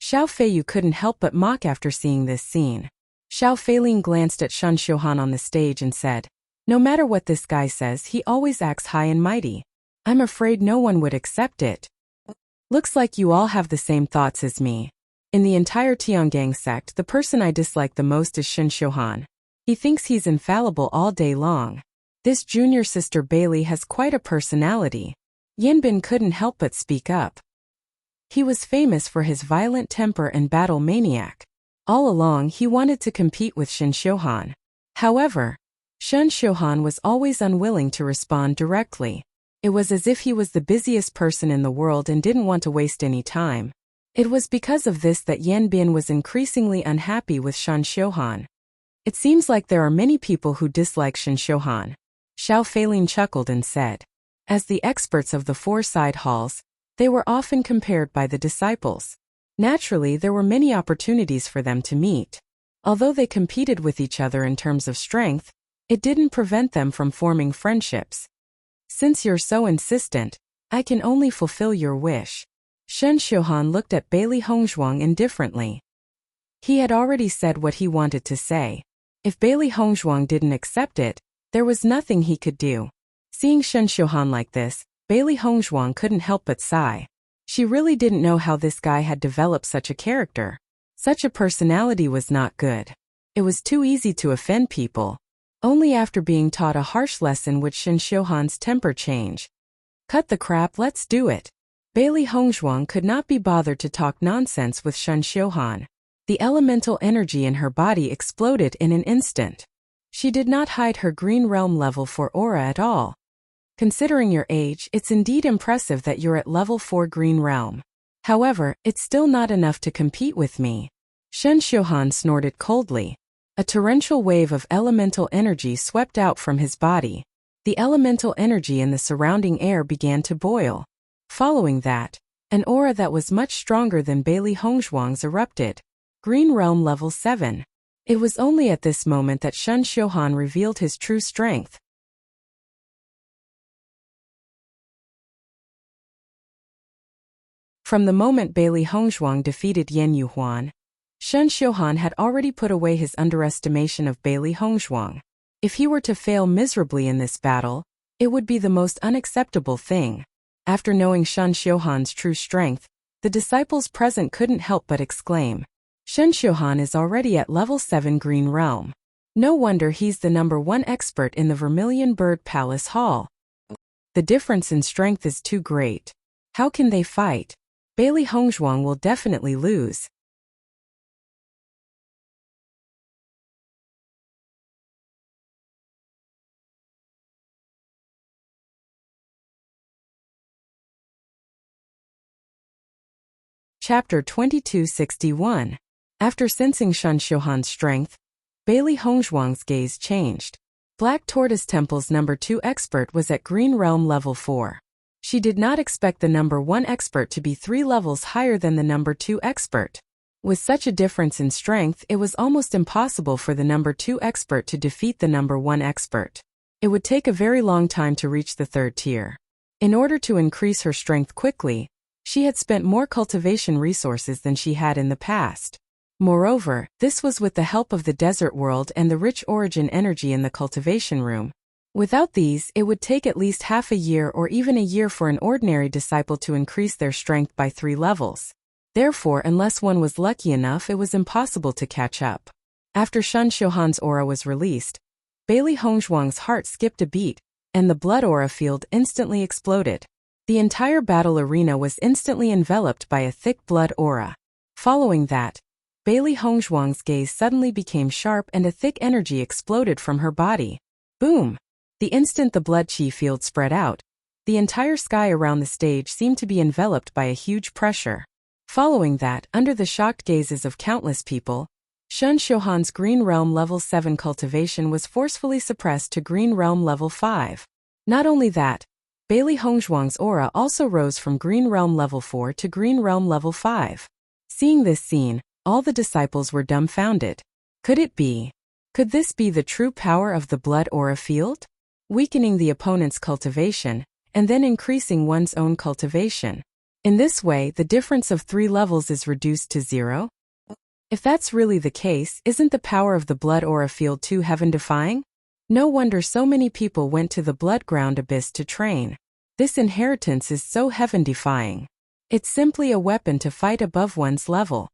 Xiao Feiyu couldn't help but mock after seeing this scene. Xiao Feilin glanced at Shen Xiuhan on the stage and said, no matter what this guy says, he always acts high and mighty. I'm afraid no one would accept it. Looks like you all have the same thoughts as me. In the entire Tiangang sect, the person I dislike the most is Shen Xiuhan. He thinks he's infallible all day long. This junior sister Bailey has quite a personality. Yanbin couldn't help but speak up. He was famous for his violent temper and battle maniac. All along, he wanted to compete with Shen Xiuhan. However, Shen Xiuhan was always unwilling to respond directly. It was as if he was the busiest person in the world and didn't want to waste any time. It was because of this that Yanbin was increasingly unhappy with Shen Xiuhan. It seems like there are many people who dislike Shen Xiuhan. Xiao Feilin chuckled and said. As the experts of the 4 side halls, they were often compared by the disciples. Naturally, there were many opportunities for them to meet. Although they competed with each other in terms of strength, it didn't prevent them from forming friendships. Since you're so insistent, I can only fulfill your wish. Shen Xiuhan looked at Bailey Hongzhuang indifferently. He had already said what he wanted to say. If Bailey Hongzhuang didn't accept it, there was nothing he could do. Seeing Shen Xiuhan like this, Bailey Hongzhuang couldn't help but sigh. She really didn't know how this guy had developed such a character. Such a personality was not good. It was too easy to offend people. Only after being taught a harsh lesson would Shen Xiuhan's temper change. Cut the crap, let's do it. Bailey Hongzhuang could not be bothered to talk nonsense with Shen Xiuhan. The elemental energy in her body exploded in an instant. She did not hide her Green Realm level 4 aura at all. Considering your age, it's indeed impressive that you're at level 4 Green Realm. However, it's still not enough to compete with me. Shen Xiuhan snorted coldly. A torrential wave of elemental energy swept out from his body. The elemental energy in the surrounding air began to boil. Following that, an aura that was much stronger than Bailey Hongzhuang's erupted. Green Realm level 7. It was only at this moment that Shen Xiuhan revealed his true strength. From the moment Bailey Hongzhuang defeated Yan Yuhuan, Shen Xiuhan had already put away his underestimation of Bailey Hongzhuang. If he were to fail miserably in this battle, it would be the most unacceptable thing. After knowing Shen Xiuhan's true strength, the disciples present couldn't help but exclaim, Shen Xiuhan is already at level 7 Green Realm. No wonder he's the #1 expert in the Vermilion Bird Palace Hall. The difference in strength is too great. How can they fight? Bailey Hongzhuang will definitely lose. Chapter 2261. After sensing Shen Xiuhan's strength, Bailey Hongzhuang's gaze changed. Black Tortoise Temple's #2 expert was at Green Realm level 4. She did not expect the #1 expert to be 3 levels higher than the #2 expert. With such a difference in strength, it was almost impossible for the #2 expert to defeat the #1 expert. It would take a very long time to reach the 3rd tier. In order to increase her strength quickly, she had spent more cultivation resources than she had in the past. Moreover, this was with the help of the desert world and the rich origin energy in the cultivation room. Without these, it would take at least half a year or even a year for an ordinary disciple to increase their strength by 3 levels. Therefore, unless one was lucky enough, it was impossible to catch up. After Shen Xiuhan's aura was released, Bailey Hongzhuang's heart skipped a beat, and the blood aura field instantly exploded. The entire battle arena was instantly enveloped by a thick blood aura. Following that, Bailey Hongzhuang's gaze suddenly became sharp and a thick energy exploded from her body. Boom! The instant the blood chi field spread out, the entire sky around the stage seemed to be enveloped by a huge pressure. Following that, under the shocked gazes of countless people, Shen Xiuhan's Green Realm level 7 cultivation was forcefully suppressed to Green Realm level 5. Not only that, Bailey Hongzhuang's aura also rose from Green Realm level 4 to Green Realm level 5. Seeing this scene, all the disciples were dumbfounded. Could it be? Could this be the true power of the blood aura field? Weakening the opponent's cultivation, and then increasing one's own cultivation. In this way, the difference of 3 levels is reduced to 0? If that's really the case, isn't the power of the blood aura field too heaven-defying? No wonder so many people went to the blood ground abyss to train. This inheritance is so heaven-defying. It's simply a weapon to fight above one's level.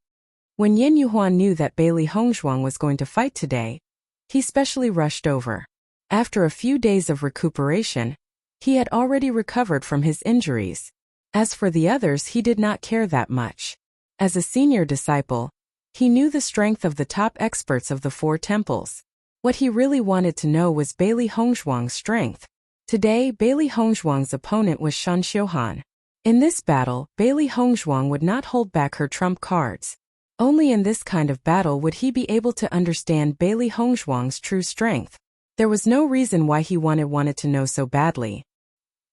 When Yan Yuhuan knew that Bailey Hongzhuang was going to fight today, he specially rushed over. After a few days of recuperation, he had already recovered from his injuries. As for the others, he did not care that much. As a senior disciple, he knew the strength of the top experts of the 4 temples. What he really wanted to know was Bailey Hongzhuang's strength. Today, Bailey Hongzhuang's opponent was Shen Xiuhan. In this battle, Bailey Hongzhuang would not hold back her trump cards. Only in this kind of battle would he be able to understand Bailey Hongzhuang's true strength. There was no reason why he wanted to know so badly.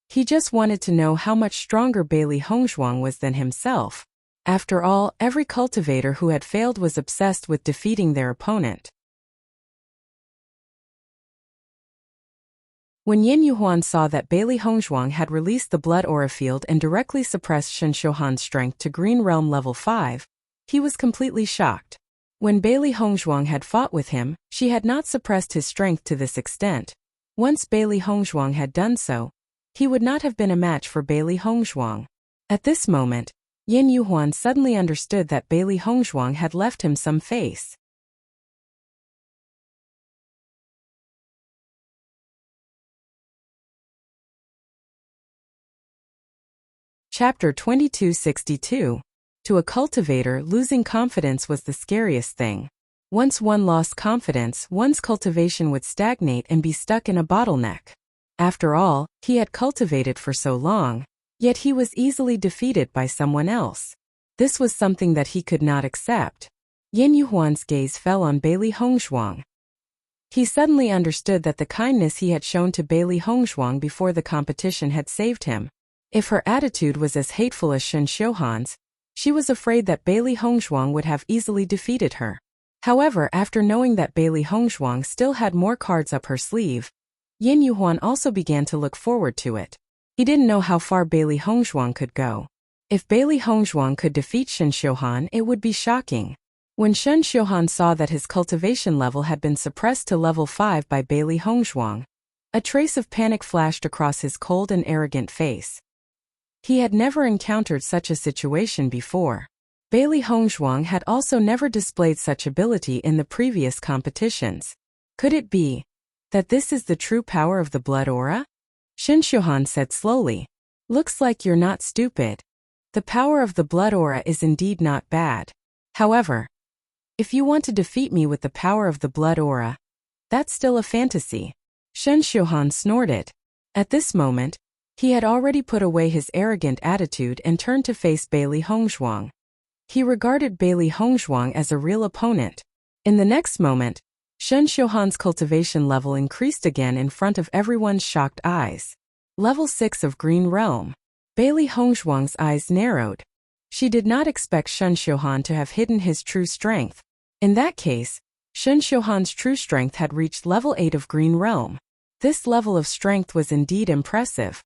He just wanted to know how much stronger Bailey Hongzhuang was than himself. After all, every cultivator who had failed was obsessed with defeating their opponent. When Yin Yuhuan saw that Bailey Hongzhuang had released the blood aura field and directly suppressed Shen Xiuhan's strength to Green Realm level 5, he was completely shocked. When Bailey Hongzhuang had fought with him, she had not suppressed his strength to this extent. Once Bailey Hongzhuang had done so, he would not have been a match for Bailey Hongzhuang. At this moment, Yin Yuhuan suddenly understood that Bailey Hongzhuang had left him some face. Chapter 2262. To a cultivator, losing confidence was the scariest thing. Once one lost confidence, one's cultivation would stagnate and be stuck in a bottleneck. After all, he had cultivated for so long, yet he was easily defeated by someone else. This was something that he could not accept. Yin Yuhuan's gaze fell on Bailey Hongzhuang. He suddenly understood that the kindness he had shown to Bailey Hongzhuang before the competition had saved him. If her attitude was as hateful as Shen Xiuhan's, she was afraid that Bailey Hongzhuang would have easily defeated her. However, after knowing that Bailey Hongzhuang still had more cards up her sleeve, Yin Yuhuan also began to look forward to it. He didn't know how far Bailey Hongzhuang could go. If Bailey Hongzhuang could defeat Shen Xiuhan, it would be shocking. When Shen Xiuhan saw that his cultivation level had been suppressed to level 5 by Bailey Hongzhuang, a trace of panic flashed across his cold and arrogant face. He had never encountered such a situation before. Bailey Hongzhuang had also never displayed such ability in the previous competitions. Could it be that this is the true power of the blood aura? Shen Xiuhan said slowly. Looks like you're not stupid. The power of the blood aura is indeed not bad. However, if you want to defeat me with the power of the blood aura, that's still a fantasy. Shen Xiuhan snorted. At this moment, he had already put away his arrogant attitude and turned to face Bailey Hongzhuang. He regarded Bailey Hongzhuang as a real opponent. In the next moment, Shen Xiuhan's cultivation level increased again in front of everyone's shocked eyes. Level 6 of Green Realm. Bailey Hongzhuang's eyes narrowed. She did not expect Shen Xiuhan to have hidden his true strength. In that case, Shen Xiuhan's true strength had reached level 8 of Green Realm. This level of strength was indeed impressive.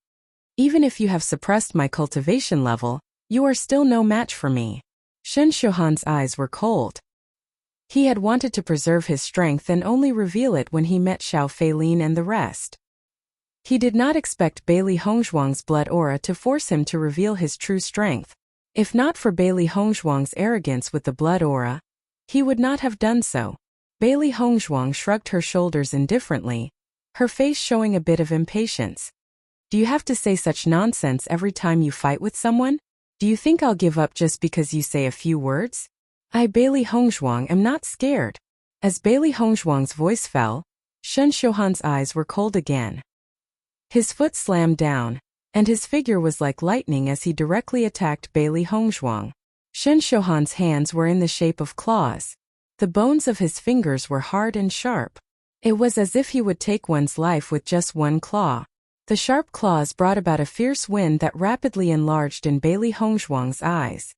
Even if you have suppressed my cultivation level, you are still no match for me. Shen Xiuhan's eyes were cold. He had wanted to preserve his strength and only reveal it when he met Xiao Feilin and the rest. He did not expect Bailey Hongzhuang's blood aura to force him to reveal his true strength. If not for Bailey Hongzhuang's arrogance with the blood aura, he would not have done so. Bailey Hongzhuang shrugged her shoulders indifferently, her face showing a bit of impatience. Do you have to say such nonsense every time you fight with someone? Do you think I'll give up just because you say a few words? I, Bailey Hongzhuang, am not scared. As Bailey Hongzhuang's voice fell, Shen Xiuhan's eyes were cold again. His foot slammed down, and his figure was like lightning as he directly attacked Bailey Hongzhuang. Shen Xiuhan's hands were in the shape of claws. The bones of his fingers were hard and sharp. It was as if he would take one's life with just one claw. The sharp claws brought about a fierce wind that rapidly enlarged in Bailey Hongzhuang's eyes.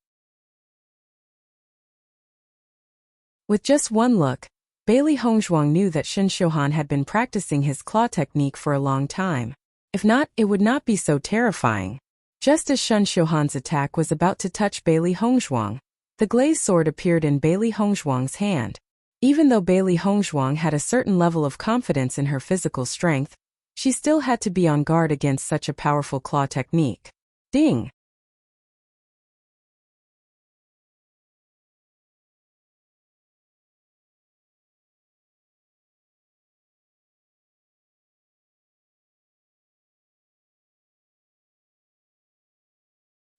With just one look, Bailey Hongzhuang knew that Shen Xiuhan had been practicing his claw technique for a long time. If not, it would not be so terrifying. Just as Shen Xiuhan's attack was about to touch Bailey Hongzhuang, the glazed sword appeared in Bailey Hongzhuang's hand. Even though Bailey Hongzhuang had a certain level of confidence in her physical strength, she still had to be on guard against such a powerful claw technique. Ding!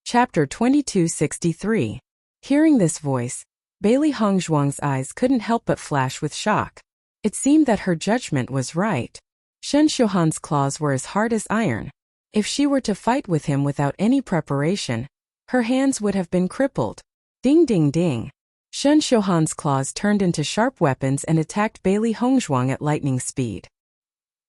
Chapter 2263. Hearing this voice, Bailey Hongzhuang's eyes couldn't help but flash with shock. It seemed that her judgment was right. Shen Xiuhan's claws were as hard as iron. If she were to fight with him without any preparation, her hands would have been crippled. Ding ding ding. Shen Xiuhan's claws turned into sharp weapons and attacked Bailey Hongzhuang at lightning speed.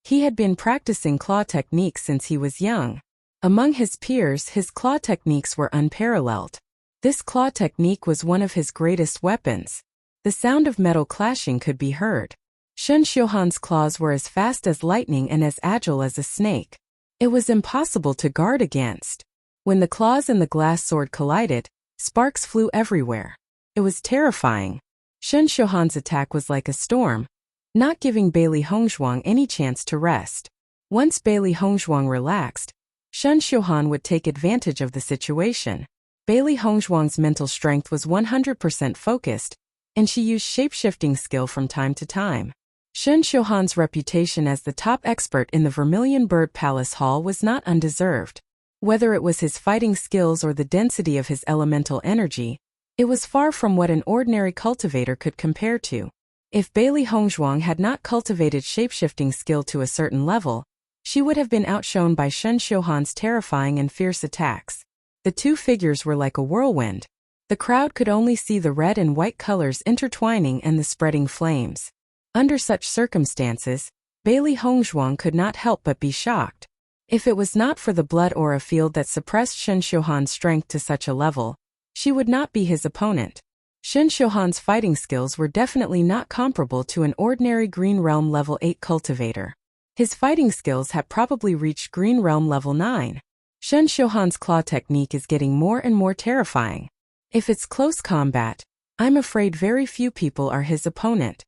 He had been practicing claw techniques since he was young. Among his peers, his claw techniques were unparalleled. This claw technique was one of his greatest weapons. The sound of metal clashing could be heard. Shun Xiuhan's claws were as fast as lightning and as agile as a snake. It was impossible to guard against. When the claws and the glass sword collided, sparks flew everywhere. It was terrifying. Shun Xiuhan's attack was like a storm, not giving Bailey Hongzhuang any chance to rest. Once Bailey Hongzhuang relaxed, Shun Xiuhan would take advantage of the situation. Bailey Hongzhuang's mental strength was 100% focused, and she used shape-shifting skill from time to time. Shun Xiuhan's reputation as the top expert in the Vermilion Bird Palace Hall was not undeserved. Whether it was his fighting skills or the density of his elemental energy, it was far from what an ordinary cultivator could compare to. If Bailey Hongzhuang had not cultivated shape-shifting skill to a certain level, she would have been outshone by Shun Xiuhan's terrifying and fierce attacks. The two figures were like a whirlwind. The crowd could only see the red and white colors intertwining and the spreading flames. Under such circumstances, Bailey Hongzhuang could not help but be shocked. If it was not for the blood aura field that suppressed Shun Xiuhan's strength to such a level, she would not be his opponent. Shun Xiuhan's fighting skills were definitely not comparable to an ordinary Green Realm level 8 cultivator. His fighting skills had probably reached Green Realm level 9. Shun Xiuhan's claw technique is getting more and more terrifying. If it's close combat, I'm afraid very few people are his opponent.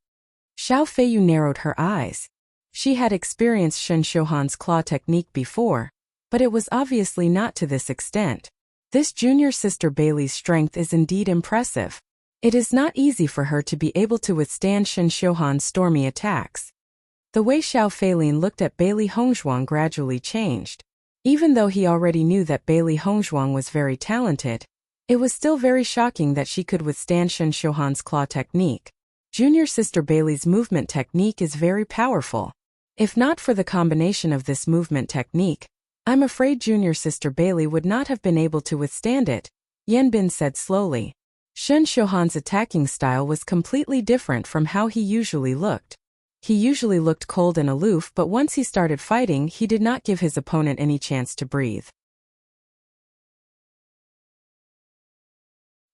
Xiao Feiyu narrowed her eyes. She had experienced Shun Xiuhan's claw technique before, but it was obviously not to this extent. This junior sister Bailey's strength is indeed impressive. It is not easy for her to be able to withstand Shun Xiuhan's stormy attacks. The way Xiao Feilin looked at Bailey Hongzhuang gradually changed. Even though he already knew that Bailey Hongzhuang was very talented, it was still very shocking that she could withstand Shun Xiuhan's claw technique. Junior sister Bailey's movement technique is very powerful. If not for the combination of this movement technique, I'm afraid junior sister Bailey would not have been able to withstand it, Yan Bin said slowly. Shun Xiuhan's attacking style was completely different from how he usually looked. He usually looked cold and aloof, but once he started fighting, he did not give his opponent any chance to breathe.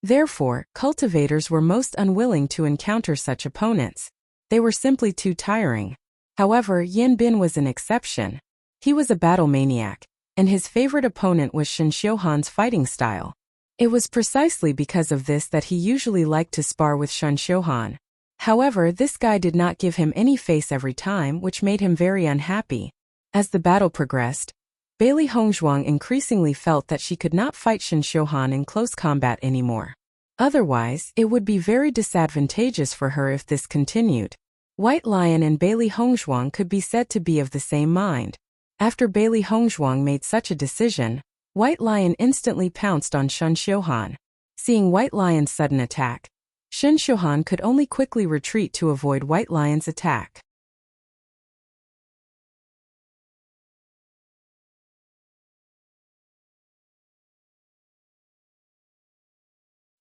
Therefore, cultivators were most unwilling to encounter such opponents. They were simply too tiring. However, Yan Bin was an exception. He was a battle maniac, and his favorite opponent was Shun Xiuhan's fighting style. It was precisely because of this that he usually liked to spar with Shun Xiuhan. However, this guy did not give him any face every time, which made him very unhappy. As the battle progressed, Bailey Hongzhuang increasingly felt that she could not fight Shun Xiuhan in close combat anymore. Otherwise, it would be very disadvantageous for her if this continued. White Lion and Bailey Hongzhuang could be said to be of the same mind. After Bailey Hongzhuang made such a decision, White Lion instantly pounced on Shun Xiuhan. Seeing White Lion's sudden attack, Shun Xiuhan could only quickly retreat to avoid White Lion's attack.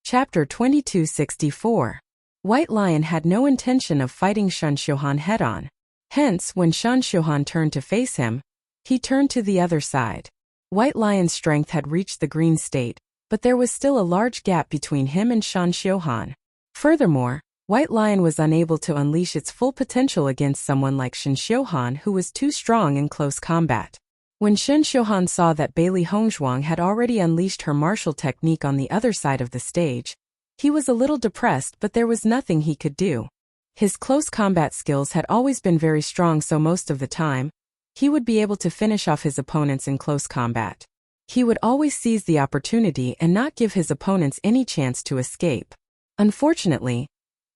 Chapter 2264. White Lion had no intention of fighting Shun Xiuhan head-on. Hence, when Shun Xiuhan turned to face him, he turned to the other side. White Lion's strength had reached the green state, but there was still a large gap between him and Shun Xiuhan. Furthermore, White Lion was unable to unleash its full potential against someone like Shun Xiuhan, who was too strong in close combat. When Shun Xiuhan saw that Bailey Hongzhuang had already unleashed her martial technique on the other side of the stage, he was a little depressed, but there was nothing he could do. His close combat skills had always been very strong, so most of the time, he would be able to finish off his opponents in close combat. He would always seize the opportunity and not give his opponents any chance to escape. Unfortunately,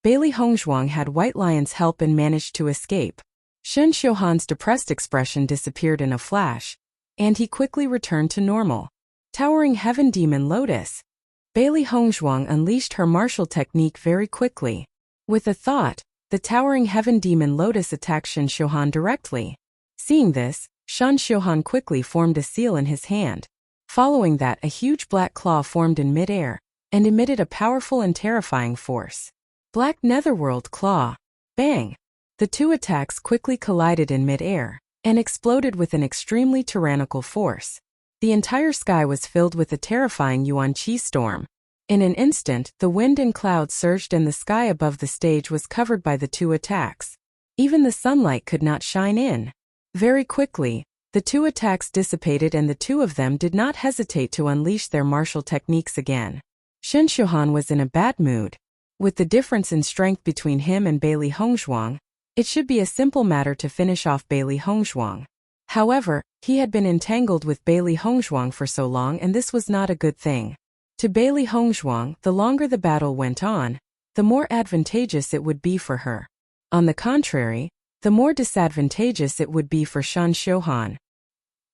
Bailey Hongzhuang had White Lion's help and managed to escape. Shun Xiuhan's depressed expression disappeared in a flash, and he quickly returned to normal. Towering Heaven Demon Lotus. Bailey Hongzhuang unleashed her martial technique very quickly. With a thought, the Towering Heaven Demon Lotus attacked Shun Xiuhan directly. Seeing this, Shun Xiuhan quickly formed a seal in his hand. Following that, a huge black claw formed in mid-air, and emitted a powerful and terrifying force. Black Netherworld Claw. Bang! The two attacks quickly collided in mid-air, and exploded with an extremely tyrannical force. The entire sky was filled with a terrifying Yuan Qi storm. In an instant, the wind and clouds surged and the sky above the stage was covered by the two attacks. Even the sunlight could not shine in. Very quickly, the two attacks dissipated and the two of them did not hesitate to unleash their martial techniques again. Shen Xiuhan was in a bad mood. With the difference in strength between him and Bailey Hongzhuang, it should be a simple matter to finish off Bailey Hongzhuang. However, he had been entangled with Bailey Hongzhuang for so long and this was not a good thing. To Bailey Hongzhuang, the longer the battle went on, the more advantageous it would be for her. On the contrary, the more disadvantageous it would be for Shen Xiuhan.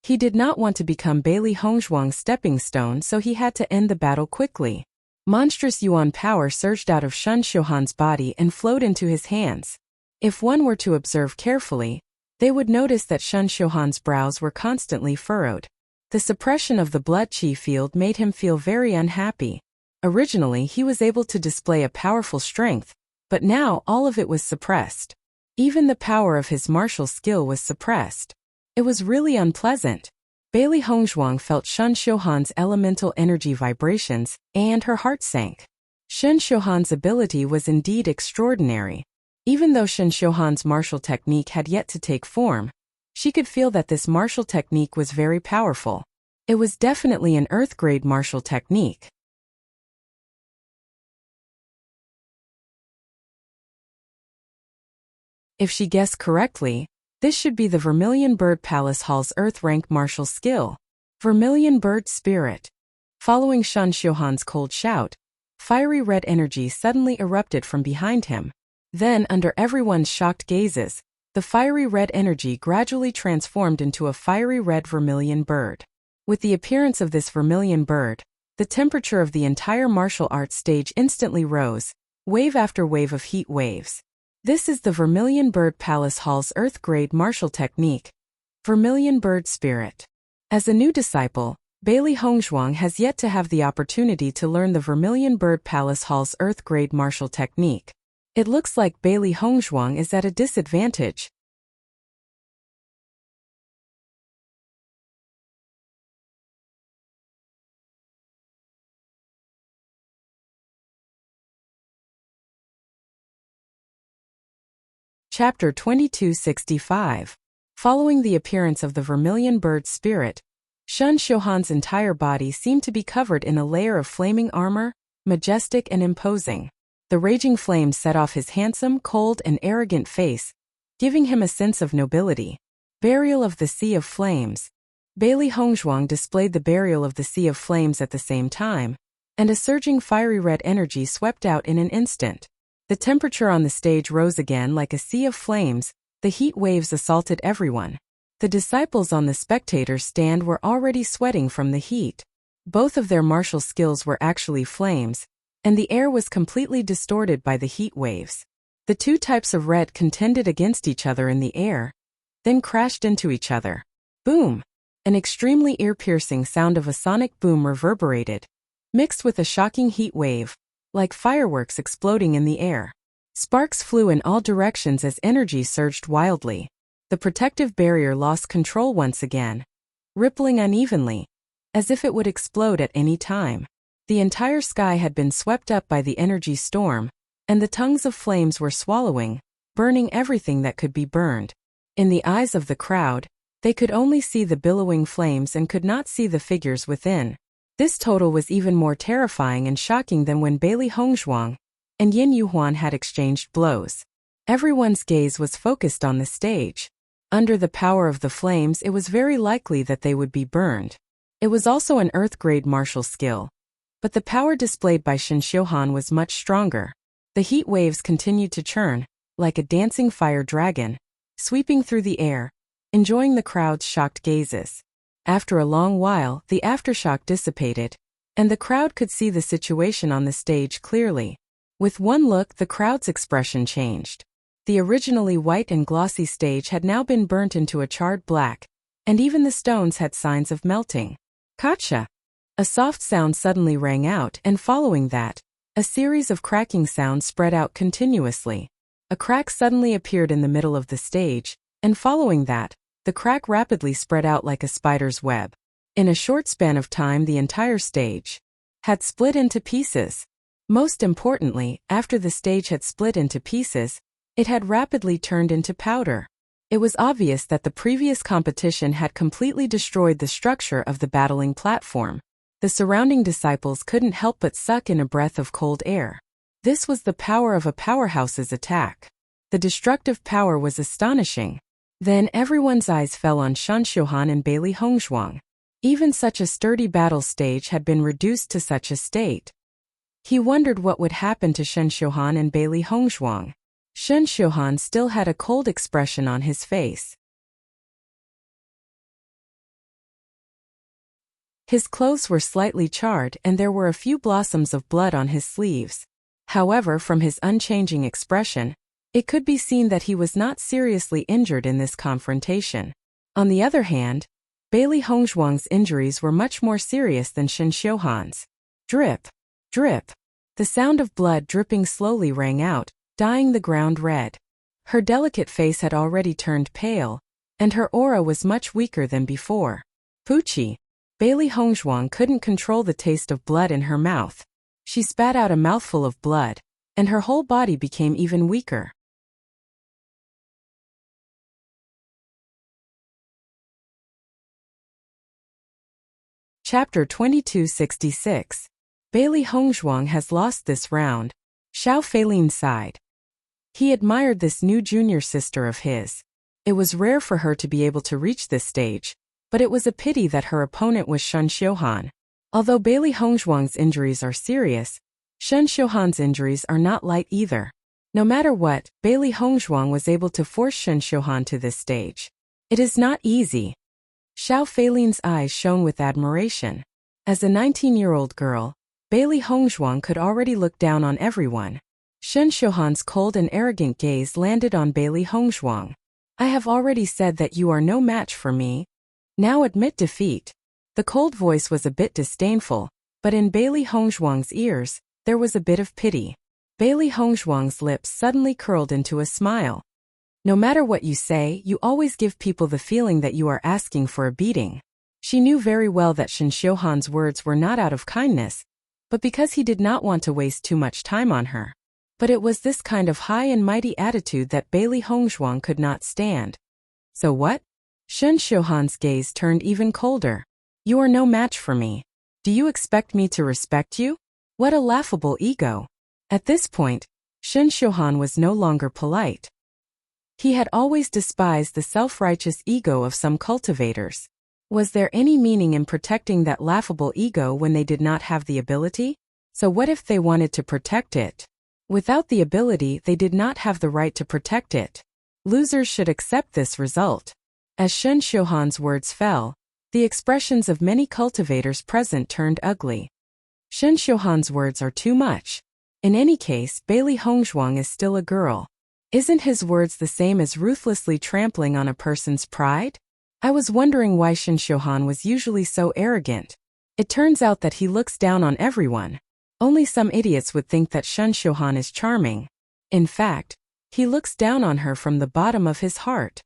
He did not want to become Bailey Hongzhuang's stepping stone, so he had to end the battle quickly. Monstrous yuan power surged out of Shen Xiuhan's body and flowed into his hands. If one were to observe carefully, they would notice that Shen Xiuhan's brows were constantly furrowed. The suppression of the blood qi field made him feel very unhappy. Originally, he was able to display a powerful strength, but now all of it was suppressed. Even the power of his martial skill was suppressed. It was really unpleasant. Bailey Hongzhuang felt Shen Xiuhan's elemental energy vibrations, and her heart sank. Shen Xiuhan's ability was indeed extraordinary. Even though Shen Xiuhan's martial technique had yet to take form, she could feel that this martial technique was very powerful. It was definitely an earth-grade martial technique. If she guessed correctly, this should be the Vermilion Bird Palace Hall's Earth-rank martial skill. Vermilion Bird Spirit. Following Shen Xiuhan's cold shout, fiery red energy suddenly erupted from behind him. Then, under everyone's shocked gazes, the fiery red energy gradually transformed into a fiery red vermilion bird. With the appearance of this vermilion bird, the temperature of the entire martial arts stage instantly rose, wave after wave of heat waves. This is the Vermilion Bird Palace Hall's Earth-grade martial technique, Vermilion Bird Spirit. As a new disciple, Bailey Hongzhuang has yet to have the opportunity to learn the Vermilion Bird Palace Hall's Earth-grade martial technique. It looks like Bailey Hongzhuang is at a disadvantage. Chapter 2265. Following the appearance of the Vermilion Bird Spirit, Shen Xiuhan's entire body seemed to be covered in a layer of flaming armor, majestic and imposing. The raging flames set off his handsome, cold, and arrogant face, giving him a sense of nobility. Burial of the Sea of Flames. Bailey Hongzhuang displayed the Burial of the Sea of Flames at the same time, and a surging fiery red energy swept out in an instant. The temperature on the stage rose again like a sea of flames, the heat waves assaulted everyone. The disciples on the spectators' stand were already sweating from the heat. Both of their martial skills were actually flames, and the air was completely distorted by the heat waves. The two types of red contended against each other in the air, then crashed into each other. Boom! An extremely ear-piercing sound of a sonic boom reverberated, mixed with a shocking heat wave, like fireworks exploding in the air. Sparks flew in all directions as energy surged wildly. The protective barrier lost control once again, rippling unevenly, as if it would explode at any time. The entire sky had been swept up by the energy storm, and the tongues of flames were swallowing, burning everything that could be burned. In the eyes of the crowd, they could only see the billowing flames and could not see the figures within. This total was even more terrifying and shocking than when Bailey Hongzhuang and Yin Yuhuan had exchanged blows. Everyone's gaze was focused on the stage. Under the power of the flames, it was very likely that they would be burned. It was also an earth-grade martial skill, but the power displayed by Shen Xiuhan was much stronger. The heat waves continued to churn, like a dancing fire dragon, sweeping through the air, enjoying the crowd's shocked gazes. After a long while, the aftershock dissipated, and the crowd could see the situation on the stage clearly. With one look, the crowd's expression changed. The originally white and glossy stage had now been burnt into a charred black, and even the stones had signs of melting. Gotcha! A soft sound suddenly rang out, and following that, a series of cracking sounds spread out continuously. A crack suddenly appeared in the middle of the stage, and following that, the crack rapidly spread out like a spider's web. In a short span of time, the entire stage had split into pieces. Most importantly, after the stage had split into pieces, It had rapidly turned into powder. It was obvious that the previous competition had completely destroyed the structure of the battling platform. The surrounding disciples couldn't help but suck in a breath of cold air. This was the power of a powerhouse's attack. The destructive power was astonishing. Then everyone's eyes fell on Shen Xiuhan and Bailey Hongzhuang. Even such a sturdy battle stage had been reduced to such a state. He wondered what would happen to Shen Xiuhan and Bailey Hongzhuang. Shen Xiuhan still had a cold expression on his face. His clothes were slightly charred and there were a few blossoms of blood on his sleeves. However, from his unchanging expression, it could be seen that he was not seriously injured in this confrontation. On the other hand, Bailey Hongzhuang's injuries were much more serious than Shen Xiuhan's. Drip, drip. The sound of blood dripping slowly rang out, dyeing the ground red. Her delicate face had already turned pale, and her aura was much weaker than before. Poochie. Bailey Hongzhuang couldn't control the taste of blood in her mouth. She spat out a mouthful of blood, and her whole body became even weaker. Chapter 2266. Bailey Hongzhuang has lost this round. Xiao Feilin sighed. He admired this new junior sister of his. It was rare for her to be able to reach this stage, but it was a pity that her opponent was Shen Xiuhan. Although Bailey Hongzhuang's injuries are serious, Shen Xiuhan's injuries are not light either. No matter what, Bailey Hongzhuang was able to force Shen Xiuhan to this stage. It is not easy. Xiao Feilin's eyes shone with admiration. As a 19-year-old girl, Bailey Hongzhuang could already look down on everyone. Shen Xiuhan's cold and arrogant gaze landed on Bailey Hongzhuang. I have already said that you are no match for me. Now admit defeat. The cold voice was a bit disdainful, but in Bailey Hongzhuang's ears, there was a bit of pity. Bailey Hongzhuang's lips suddenly curled into a smile. No matter what you say, you always give people the feeling that you are asking for a beating. She knew very well that Shen Xiuhan's words were not out of kindness, but because he did not want to waste too much time on her. But it was this kind of high and mighty attitude that Bailey Hongzhuang could not stand. So what? Shen Xiuhan's gaze turned even colder. You are no match for me. Do you expect me to respect you? What a laughable ego. At this point, Shen Xiuhan was no longer polite. He had always despised the self-righteous ego of some cultivators. Was there any meaning in protecting that laughable ego when they did not have the ability? So what if they wanted to protect it? Without the ability, they did not have the right to protect it. Losers should accept this result. As Shen Xiuhan's words fell, the expressions of many cultivators present turned ugly. Shen Xiuhan's words are too much. In any case, Bailey Hongzhuang is still a girl. Isn't his words the same as ruthlessly trampling on a person's pride? I was wondering why Shen Xiuhan was usually so arrogant. It turns out that he looks down on everyone. Only some idiots would think that Shen Xiuhan is charming. In fact, he looks down on her from the bottom of his heart.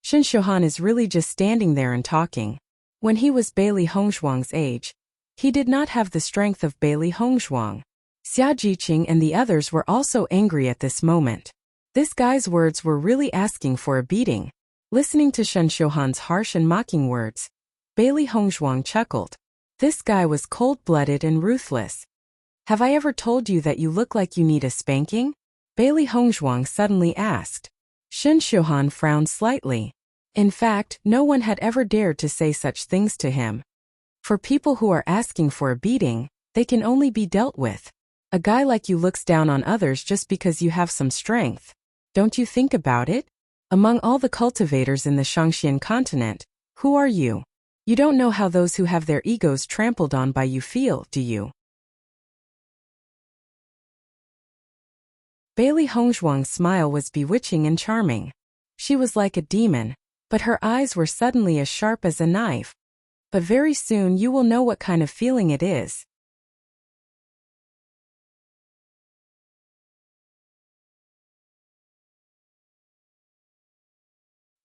Shen Xiuhan is really just standing there and talking. When he was Bailey Hongzhuang's age, he did not have the strength of Bailey Hongzhuang. Xia Jiqing and the others were also angry at this moment. This guy's words were really asking for a beating. Listening to Shen Xiuhan's harsh and mocking words, Bailey Hongzhuang chuckled. This guy was cold-blooded and ruthless. Have I ever told you that you look like you need a spanking? Bailey Hongzhuang suddenly asked. Shen Xiuhan frowned slightly. In fact, no one had ever dared to say such things to him. For people who are asking for a beating, they can only be dealt with. A guy like you looks down on others just because you have some strength. Don't you think about it? Among all the cultivators in the Shangxian continent, who are you? You don't know how those who have their egos trampled on by you feel, do you? Bailey Hongzhuang's smile was bewitching and charming. She was like a demon, but her eyes were suddenly as sharp as a knife. But very soon you will know what kind of feeling it is.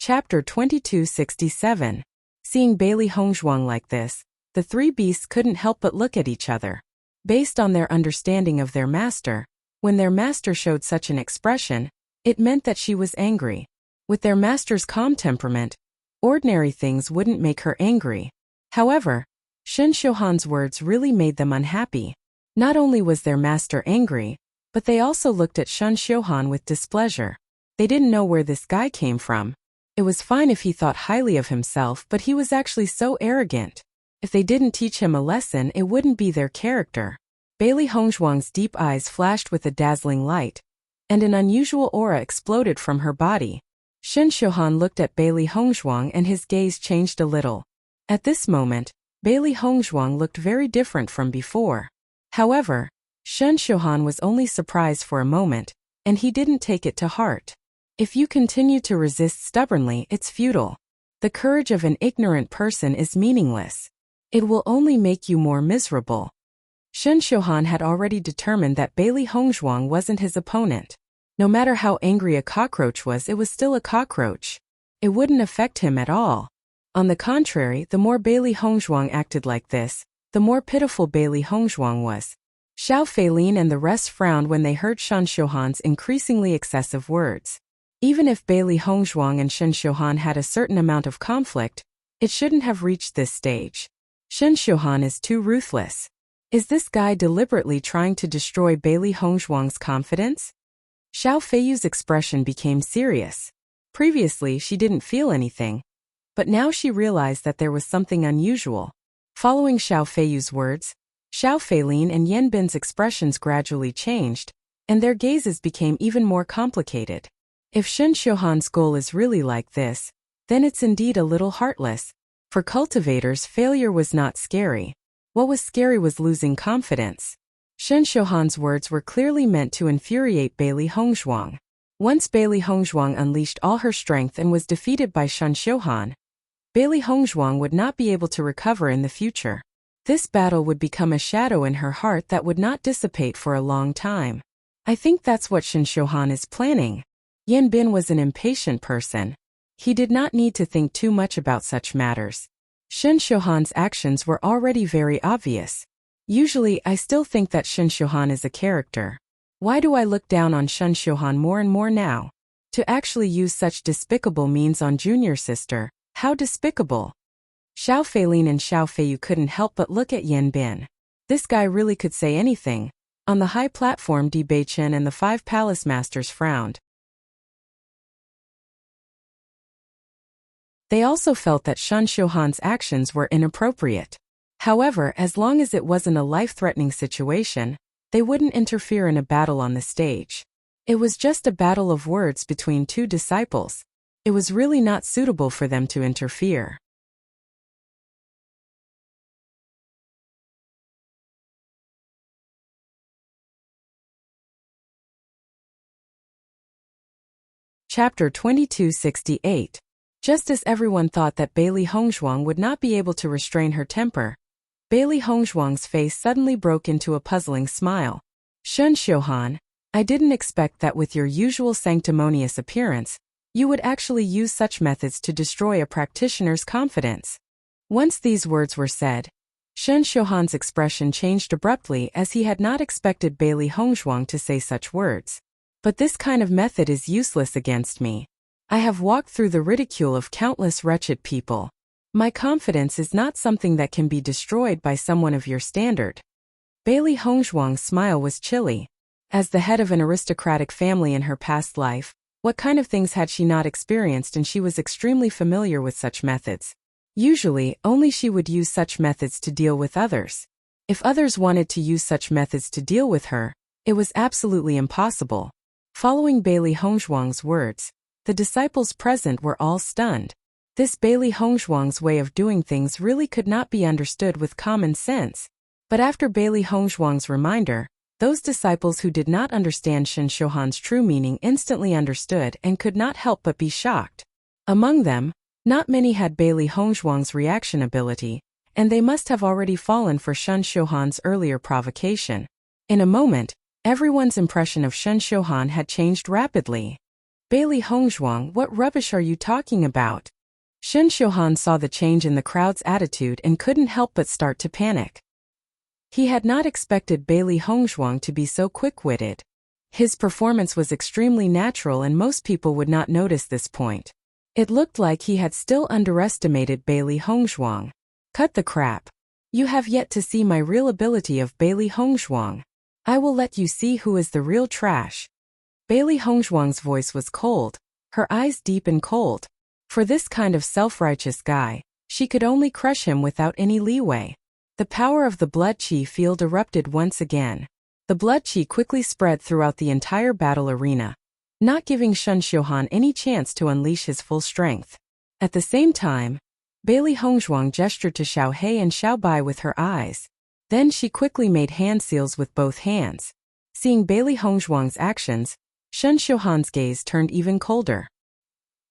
Chapter 2267. Seeing Bailey Hongzhuang like this, the three beasts couldn't help but look at each other. Based on their understanding of their master, when their master showed such an expression, It meant that she was angry. With their master's calm temperament, ordinary things wouldn't make her angry. However, Shen Xiuhan's words really made them unhappy. Not only was their master angry, but they also looked at Shen Xiuhan with displeasure. They didn't know where this guy came from. It was fine if he thought highly of himself, but he was actually so arrogant. If they didn't teach him a lesson, it wouldn't be their character. Bailey Hongzhuang's deep eyes flashed with a dazzling light, and an unusual aura exploded from her body. Shen Xiuhan looked at Bailey Hongzhuang and his gaze changed a little. At this moment, Bailey Hongzhuang looked very different from before. However, Shen Xiuhan was only surprised for a moment, and he didn't take it to heart. If you continue to resist stubbornly, it's futile. The courage of an ignorant person is meaningless. It will only make you more miserable. Shen Xiuhan had already determined that Bailey Hongzhuang wasn't his opponent. No matter how angry a cockroach was, it was still a cockroach. It wouldn't affect him at all. On the contrary, the more Bailey Hongzhuang acted like this, the more pitiful Bailey Hongzhuang was. Xiao Feilin and the rest frowned when they heard Shen Xiuhan's increasingly excessive words. Even if Bailey Hongzhuang and Shen Xiuhan had a certain amount of conflict, it shouldn't have reached this stage. Shen Xiuhan is too ruthless. Is this guy deliberately trying to destroy Bailey Hongzhuang's confidence? Xiao Feiyu's expression became serious. Previously, she didn't feel anything, but now she realized that there was something unusual. Following Xiao Feiyu's words, Xiao Feilin and Yan Bin's expressions gradually changed, and their gazes became even more complicated. If Shen Xiuhan's goal is really like this, then it's indeed a little heartless. For cultivators, failure was not scary. What was scary was losing confidence. Shen Xiuhan's words were clearly meant to infuriate Bailey Hongzhuang. Once Bailey Hongzhuang unleashed all her strength and was defeated by Shen Xiuhan, Bailey Hongzhuang would not be able to recover in the future. This battle would become a shadow in her heart that would not dissipate for a long time. I think that's what Shen Xiuhan is planning. Yan Bin was an impatient person. He did not need to think too much about such matters. Shen Xiuhan's actions were already very obvious. Usually, I still think that Shen Xiuhan is a character. Why do I look down on Shen Xiuhan more and more now? To actually use such despicable means on junior sister, how despicable! Xiao Feilin and Xiao Feiyu couldn't help but look at Yan Bin. This guy really could say anything. On the high platform, Di Beichen and the 5 palace masters frowned. They also felt that Shen Xiuhan's actions were inappropriate. However, as long as it wasn't a life-threatening situation, they wouldn't interfere in a battle on the stage. It was just a battle of words between 2 disciples. It was really not suitable for them to interfere. Chapter 2268. Just as everyone thought that Bailey Hongzhuang would not be able to restrain her temper, Bailey Hongzhuang's face suddenly broke into a puzzling smile. Shen Xiuhan, I didn't expect that with your usual sanctimonious appearance, you would actually use such methods to destroy a practitioner's confidence. Once these words were said, Shen Xiuhan's expression changed abruptly as he had not expected Bailey Hongzhuang to say such words. But this kind of method is useless against me. I have walked through the ridicule of countless wretched people. My confidence is not something that can be destroyed by someone of your standard. Bailey Hongzhuang's smile was chilly. As the head of an aristocratic family in her past life, what kind of things had she not experienced, and she was extremely familiar with such methods. Usually, only she would use such methods to deal with others. If others wanted to use such methods to deal with her, it was absolutely impossible. Following Bailey Hongzhuang's words, the disciples present were all stunned. This Bailey Hongzhuang's way of doing things really could not be understood with common sense. But after Bailey Hongzhuang's reminder, those disciples who did not understand Shen Xiuhan's true meaning instantly understood and could not help but be shocked. Among them, not many had Bailey Hongzhuang's reaction ability, and they must have already fallen for Shen Xiuhan's earlier provocation. In a moment, everyone's impression of Shen Xiuhan had changed rapidly. Bailey Hongzhuang, what rubbish are you talking about? Shen Xiuhan saw the change in the crowd's attitude and couldn't help but start to panic. He had not expected Bailey Hongzhuang to be so quick-witted. His performance was extremely natural and most people would not notice this point. It looked like he had still underestimated Bailey Hongzhuang. Cut the crap. You have yet to see my real ability of Bailey Hongzhuang. I will let you see who is the real trash. Bailey Hongzhuang's voice was cold, her eyes deep and cold. For this kind of self-righteous guy, she could only crush him without any leeway. The power of the blood chi field erupted once again. The blood chi quickly spread throughout the entire battle arena, not giving Shen Xiuhan any chance to unleash his full strength. At the same time, Bailey Hongzhuang gestured to Xiao He and Xiao Bai with her eyes. Then she quickly made hand seals with both hands. Seeing Bailey Hongzhuang's actions, Shen Xiuhan's gaze turned even colder.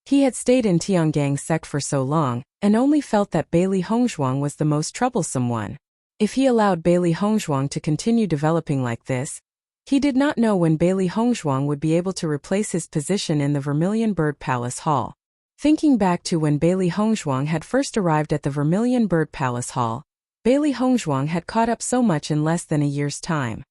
He had stayed in Tiangang's sect for so long, and only felt that Bailey Hongzhuang was the most troublesome one. If he allowed Bailey Hongzhuang to continue developing like this, he did not know when Bailey Hongzhuang would be able to replace his position in the Vermilion Bird Palace Hall. Thinking back to when Bailey Hongzhuang had first arrived at the Vermilion Bird Palace Hall, Bailey Hongzhuang had caught up so much in less than a year's time.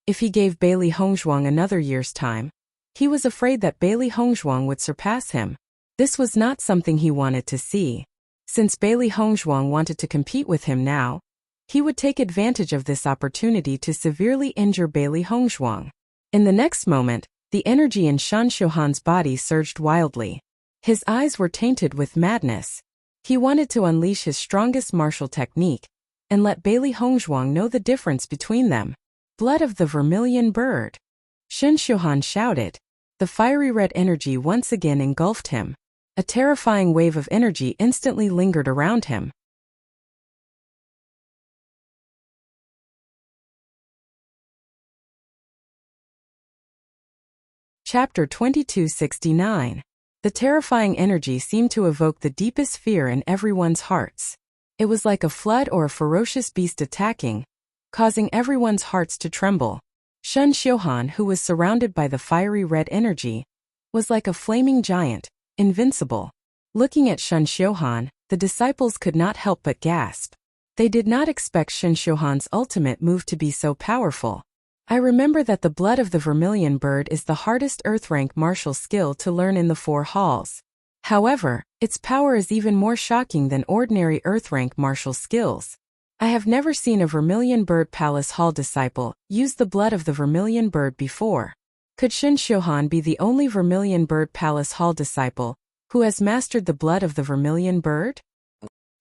If he gave Bailey Hongzhuang another year's time, he was afraid that Bailey Hongzhuang would surpass him. This was not something he wanted to see. Since Bailey Hongzhuang wanted to compete with him now, he would take advantage of this opportunity to severely injure Bailey Hongzhuang. In the next moment, the energy in Shen Xiuhan's body surged wildly. His eyes were tainted with madness. He wanted to unleash his strongest martial technique and let Bailey Hongzhuang know the difference between them. Blood of the Vermilion Bird. Shen Xiuhan shouted. The fiery red energy once again engulfed him. A terrifying wave of energy instantly lingered around him. Chapter 2269. The terrifying energy seemed to evoke the deepest fear in everyone's hearts. It was like a flood or a ferocious beast attacking, causing everyone's hearts to tremble. Shen Xiuhan, who was surrounded by the fiery red energy, was like a flaming giant, invincible. Looking at Shen Xiuhan, the disciples could not help but gasp. They did not expect Shen Xiuhan's ultimate move to be so powerful. I remember that the blood of the Vermilion Bird is the hardest earth-rank martial skill to learn in the 4 halls. However, its power is even more shocking than ordinary earth-rank martial skills. I have never seen a Vermilion Bird Palace Hall disciple use the blood of the Vermilion Bird before. Could Shen Xiuhan be the only Vermilion Bird Palace Hall disciple who has mastered the blood of the Vermilion Bird?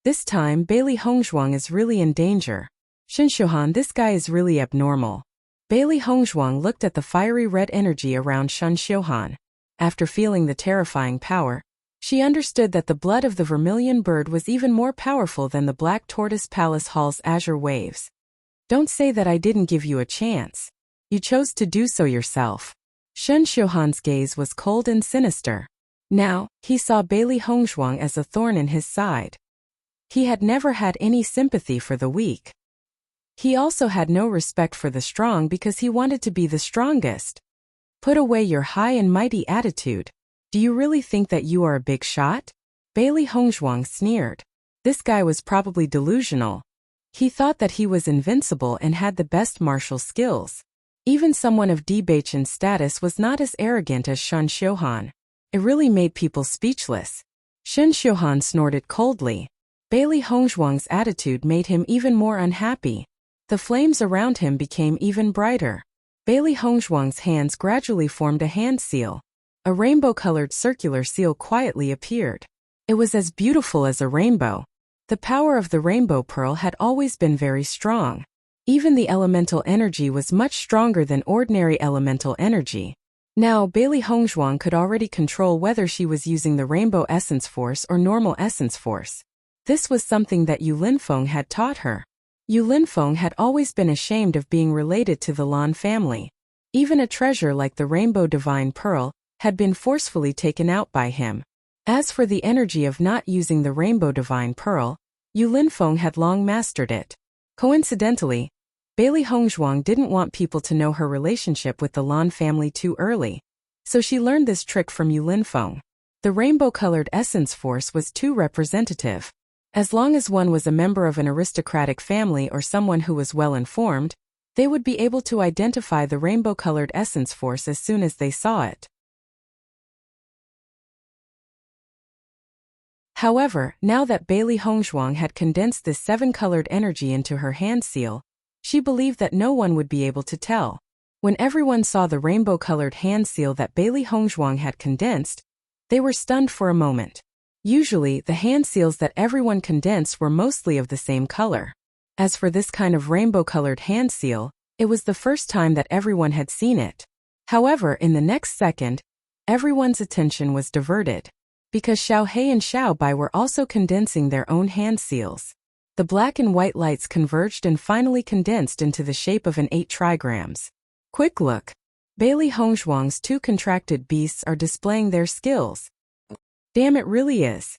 This time Bailey Hongzhuang is really in danger. Shen Xiuhan, this guy is really abnormal. Bailey Hongzhuang looked at the fiery red energy around Shen Xiuhan. After feeling the terrifying power, she understood that the blood of the Vermilion Bird was even more powerful than the Black Tortoise Palace Hall's azure waves. Don't say that I didn't give you a chance. You chose to do so yourself. Shen Xiuhan's gaze was cold and sinister. Now, he saw Bailey Hongzhuang as a thorn in his side. He had never had any sympathy for the weak. He also had no respect for the strong because he wanted to be the strongest. Put away your high and mighty attitude. Do you really think that you are a big shot? Bailey Hongzhuang sneered. This guy was probably delusional. He thought that he was invincible and had the best martial skills. Even someone of D. Baichen's status was not as arrogant as Shen Xiuhan. It really made people speechless. Shen Xiuhan snorted coldly. Bailey Hongzhuang's attitude made him even more unhappy. The flames around him became even brighter. Bailey Hongzhuang's hands gradually formed a hand seal. A rainbow-colored circular seal quietly appeared. It was as beautiful as a rainbow. The power of the rainbow pearl had always been very strong. Even the elemental energy was much stronger than ordinary elemental energy. Now Bailey Hongzhuang could already control whether she was using the rainbow essence force or normal essence force. This was something that Yu Linfeng had taught her. Yu Linfeng had always been ashamed of being related to the Lan family. Even a treasure like the Rainbow Divine Pearl had been forcefully taken out by him. As for the energy of not using the Rainbow Divine Pearl, Yu Linfeng had long mastered it. Coincidentally, Bailey Hongzhuang didn't want people to know her relationship with the Lan family too early, so she learned this trick from Yu Linfeng. The rainbow-colored essence force was too representative. As long as one was a member of an aristocratic family or someone who was well informed, they would be able to identify the rainbow-colored essence force as soon as they saw it. However, now that Bailey Hongzhuang had condensed this 7-colored energy into her hand seal, she believed that no one would be able to tell. When everyone saw the rainbow-colored hand seal that Bailey Hongzhuang had condensed, they were stunned for a moment. Usually, the hand seals that everyone condensed were mostly of the same color. As for this kind of rainbow-colored hand seal, it was the first time that everyone had seen it. However, in the next second, everyone's attention was diverted, because Xiao He and Xiao Bai were also condensing their own hand seals. The black and white lights converged and finally condensed into the shape of an 8 trigrams. Quick look! Bailey Hongzhuang's 2 contracted beasts are displaying their skills. Damn, it really is.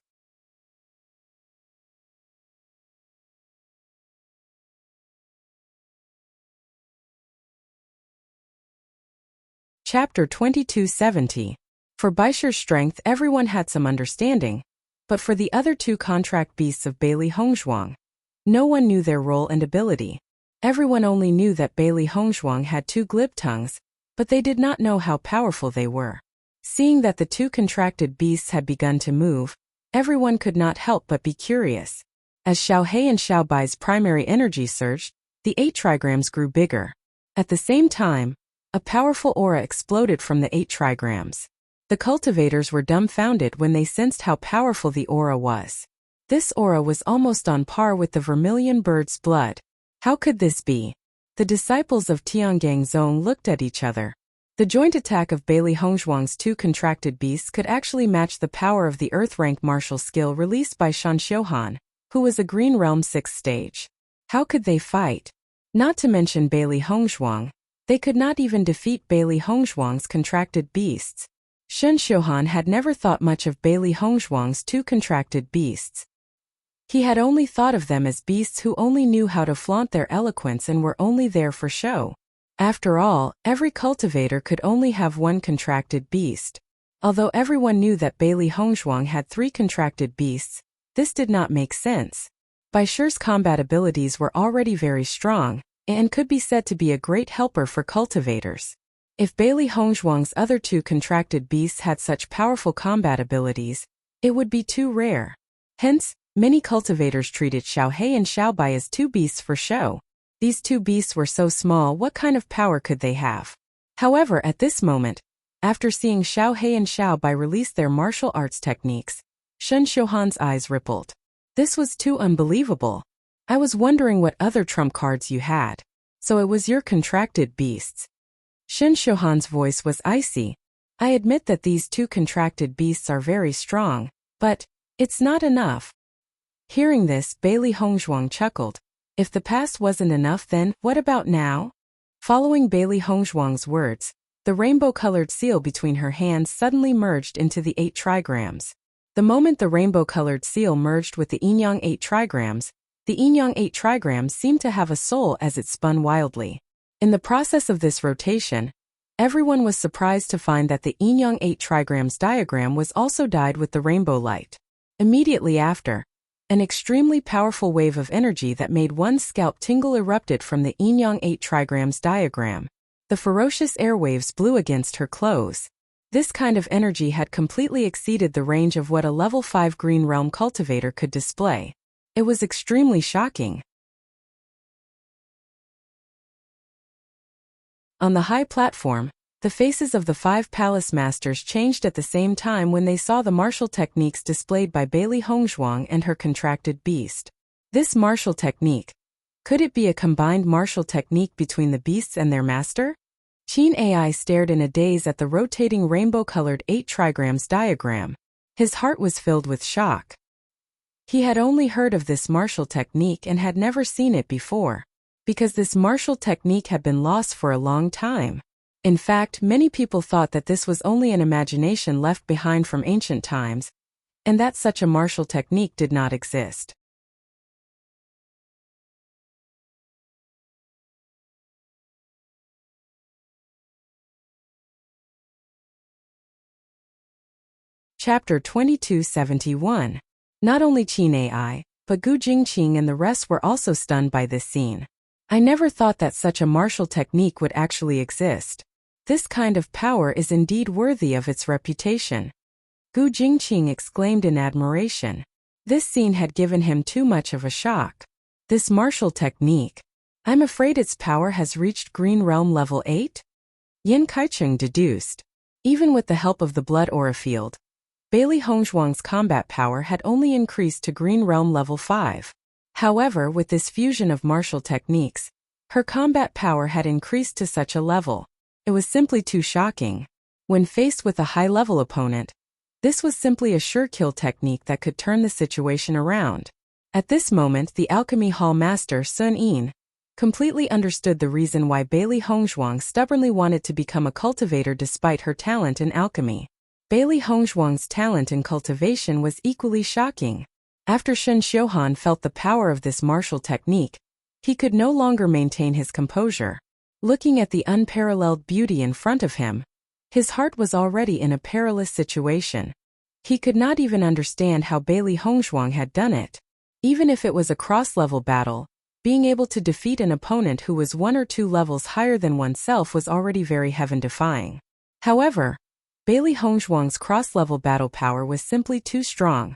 Chapter 2270. For Baisher's strength, everyone had some understanding, but for the other 2 contract beasts of Bailey Hongzhuang, no one knew their role and ability. Everyone only knew that Bailey Hongzhuang had 2 glib tongues, but they did not know how powerful they were. Seeing that the 2 contracted beasts had begun to move, everyone could not help but be curious. As Xiao He and Xiao Bai's primary energy surged, the 8 trigrams grew bigger. At the same time, a powerful aura exploded from the 8 trigrams. The cultivators were dumbfounded when they sensed how powerful the aura was. This aura was almost on par with the vermilion bird's blood. How could this be? The disciples of Tiangang Zone looked at each other. The joint attack of Bailey Hongzhuang's 2 contracted beasts could actually match the power of the Earth-rank martial skill released by Shan Xiuhan, who was a Green Realm 6th stage. How could they fight? Not to mention Bailey Hongzhuang, they could not even defeat Bailey Hongzhuang's contracted beasts. Shan Xiuhan had never thought much of Bailey Hongzhuang's 2 contracted beasts. He had only thought of them as beasts who only knew how to flaunt their eloquence and were only there for show. After all, every cultivator could only have 1 contracted beast. Although everyone knew that Bailey Hongzhuang had 3 contracted beasts, this did not make sense. Baisher's combat abilities were already very strong, and could be said to be a great helper for cultivators. If Bailey Hongzhuang's other 2 contracted beasts had such powerful combat abilities, it would be too rare. Hence, many cultivators treated Xiao He and Xiao Bai as 2 beasts for show. These 2 beasts were so small, what kind of power could they have? However, at this moment, after seeing Xiao He and Xiao Bai release their martial arts techniques, Shan Xiuhan's eyes rippled. This was too unbelievable. I was wondering what other trump cards you had. So it was your contracted beasts. Shan Xiuhan's voice was icy. I admit that these 2 contracted beasts are very strong, but it's not enough. Hearing this, Bailey Hongzhuang chuckled. If the past wasn't enough, then what about now? Following Bailey Hongzhuang's words, the rainbow-colored seal between her hands suddenly merged into the 8 trigrams. The moment the rainbow-colored seal merged with the Yin-Yang 8 trigrams, the Yin-Yang 8 trigrams seemed to have a soul as it spun wildly. In the process of this rotation, everyone was surprised to find that the Yin-Yang 8 trigrams diagram was also dyed with the rainbow light. Immediately after, an extremely powerful wave of energy that made one's scalp tingle erupted from the Yin-Yang 8 trigrams diagram. The ferocious airwaves blew against her clothes. This kind of energy had completely exceeded the range of what a level 5 Green Realm cultivator could display. It was extremely shocking. On the high platform, the faces of the 5 palace masters changed at the same time when they saw the martial techniques displayed by Bailey Hongzhuang and her contracted beast. This martial technique, could it be a combined martial technique between the beasts and their master? Qin Ai stared in a daze at the rotating rainbow-colored 8 trigrams diagram. His heart was filled with shock. He had only heard of this martial technique and had never seen it before, because this martial technique had been lost for a long time. In fact, many people thought that this was only an imagination left behind from ancient times, and that such a martial technique did not exist. Chapter 2271. Not only Qin Ai, But Gu Jingqing and the rest were also stunned by this scene. I never thought that such a martial technique would actually exist. This kind of power is indeed worthy of its reputation. Gu Jingqing exclaimed in admiration. This scene had given him too much of a shock. This martial technique. I'm afraid its power has reached Green Realm level 8? Yin Kaicheng deduced. Even with the help of the blood aura field, Bailey Hongzhuang's combat power had only increased to Green Realm level 5. However, with this fusion of martial techniques, her combat power had increased to such a level. It was simply too shocking. When faced with a high-level opponent, this was simply a sure-kill technique that could turn the situation around. At this moment, the Alchemy Hall Master Sun Yin completely understood the reason why Bailey Hongzhuang stubbornly wanted to become a cultivator despite her talent in alchemy. Bailey Hongzhuang's talent in cultivation was equally shocking. After Shen Xiuhan felt the power of this martial technique, he could no longer maintain his composure. Looking at the unparalleled beauty in front of him, his heart was already in a perilous situation. He could not even understand how Bailey Hongzhuang had done it. Even if it was a cross-level battle, being able to defeat an opponent who was 1 or 2 levels higher than oneself was already very heaven-defying. However, Bailey Hongzhuang's cross-level battle power was simply too strong.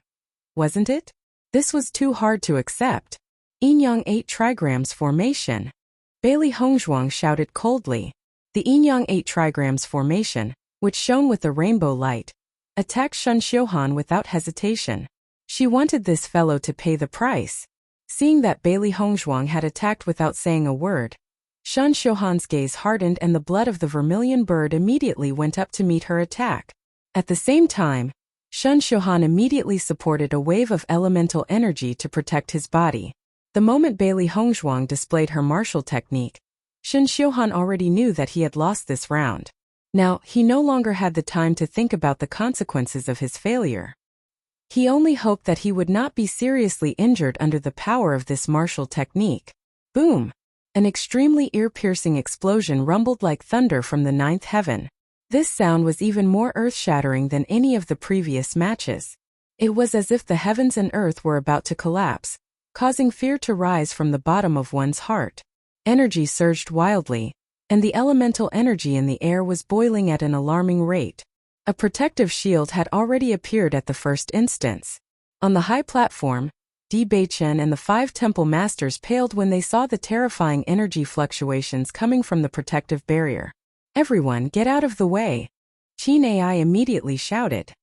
Wasn't it? This was too hard to accept. Yin-Yang 8 trigrams formation. Bailey Hongzhuang shouted coldly. The Yin-Yang 8 trigrams formation, which shone with the rainbow light, attacked Shen Xiuhan without hesitation. She wanted this fellow to pay the price. Seeing that Bailey Hongzhuang had attacked without saying a word, Shen Xiuhan's gaze hardened and the blood of the vermilion bird immediately went up to meet her attack. At the same time, Shen Xiuhan immediately supported a wave of elemental energy to protect his body. The moment Bailey Hongzhuang displayed her martial technique, Shen Xiuhan already knew that he had lost this round. Now, he no longer had the time to think about the consequences of his failure. He only hoped that he would not be seriously injured under the power of this martial technique. Boom! An extremely ear-piercing explosion rumbled like thunder from the 9th heaven. This sound was even more earth-shattering than any of the previous matches. It was as if the heavens and earth were about to collapse, causing fear to rise from the bottom of one's heart. Energy surged wildly, and the elemental energy in the air was boiling at an alarming rate. A protective shield had already appeared at the first instance. On the high platform, Di Beichen and the 5 temple masters paled when they saw the terrifying energy fluctuations coming from the protective barrier. Everyone, get out of the way! Qin Ai immediately shouted.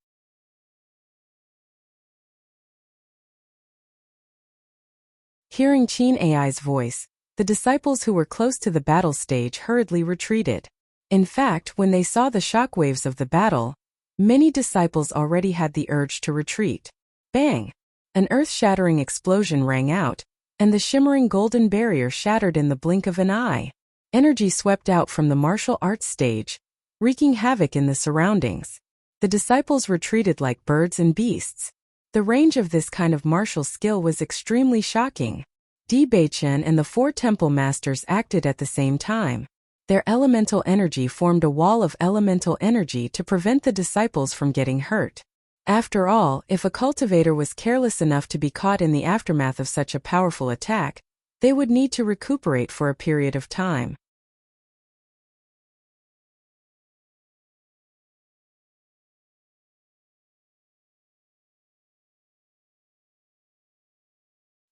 Hearing Qin Ai's voice, the disciples who were close to the battle stage hurriedly retreated. In fact, when they saw the shockwaves of the battle, many disciples already had the urge to retreat. Bang! An earth-shattering explosion rang out, and the shimmering golden barrier shattered in the blink of an eye. Energy swept out from the martial arts stage, wreaking havoc in the surroundings. The disciples retreated like birds and beasts. The range of this kind of martial skill was extremely shocking. Di Beichen and the 4 temple masters acted at the same time. Their elemental energy formed a wall of elemental energy to prevent the disciples from getting hurt. After all, if a cultivator was careless enough to be caught in the aftermath of such a powerful attack, they would need to recuperate for a period of time.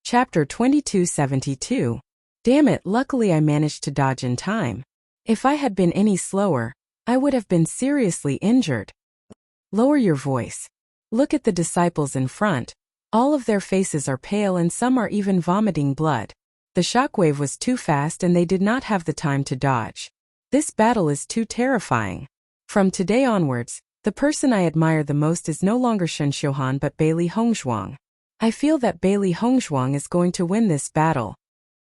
Chapter 2272. Damn it, luckily I managed to dodge in time. If I had been any slower, I would have been seriously injured. Lower your voice. Look at the disciples in front. All of their faces are pale and some are even vomiting blood. The shockwave was too fast and they did not have the time to dodge. This battle is too terrifying. From today onwards, the person I admire the most is no longer Shen Xiuhan but Bailey Hongzhuang. I feel that Bailey Hongzhuang is going to win this battle.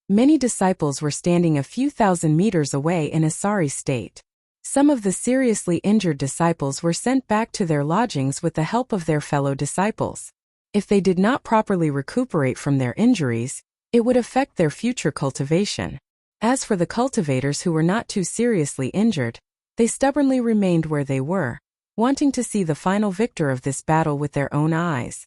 Many disciples were standing a few thousand meters away in a sorry state. Some of the seriously injured disciples were sent back to their lodgings with the help of their fellow disciples. If they did not properly recuperate from their injuries, it would affect their future cultivation. As for the cultivators who were not too seriously injured, they stubbornly remained where they were, wanting to see the final victor of this battle with their own eyes.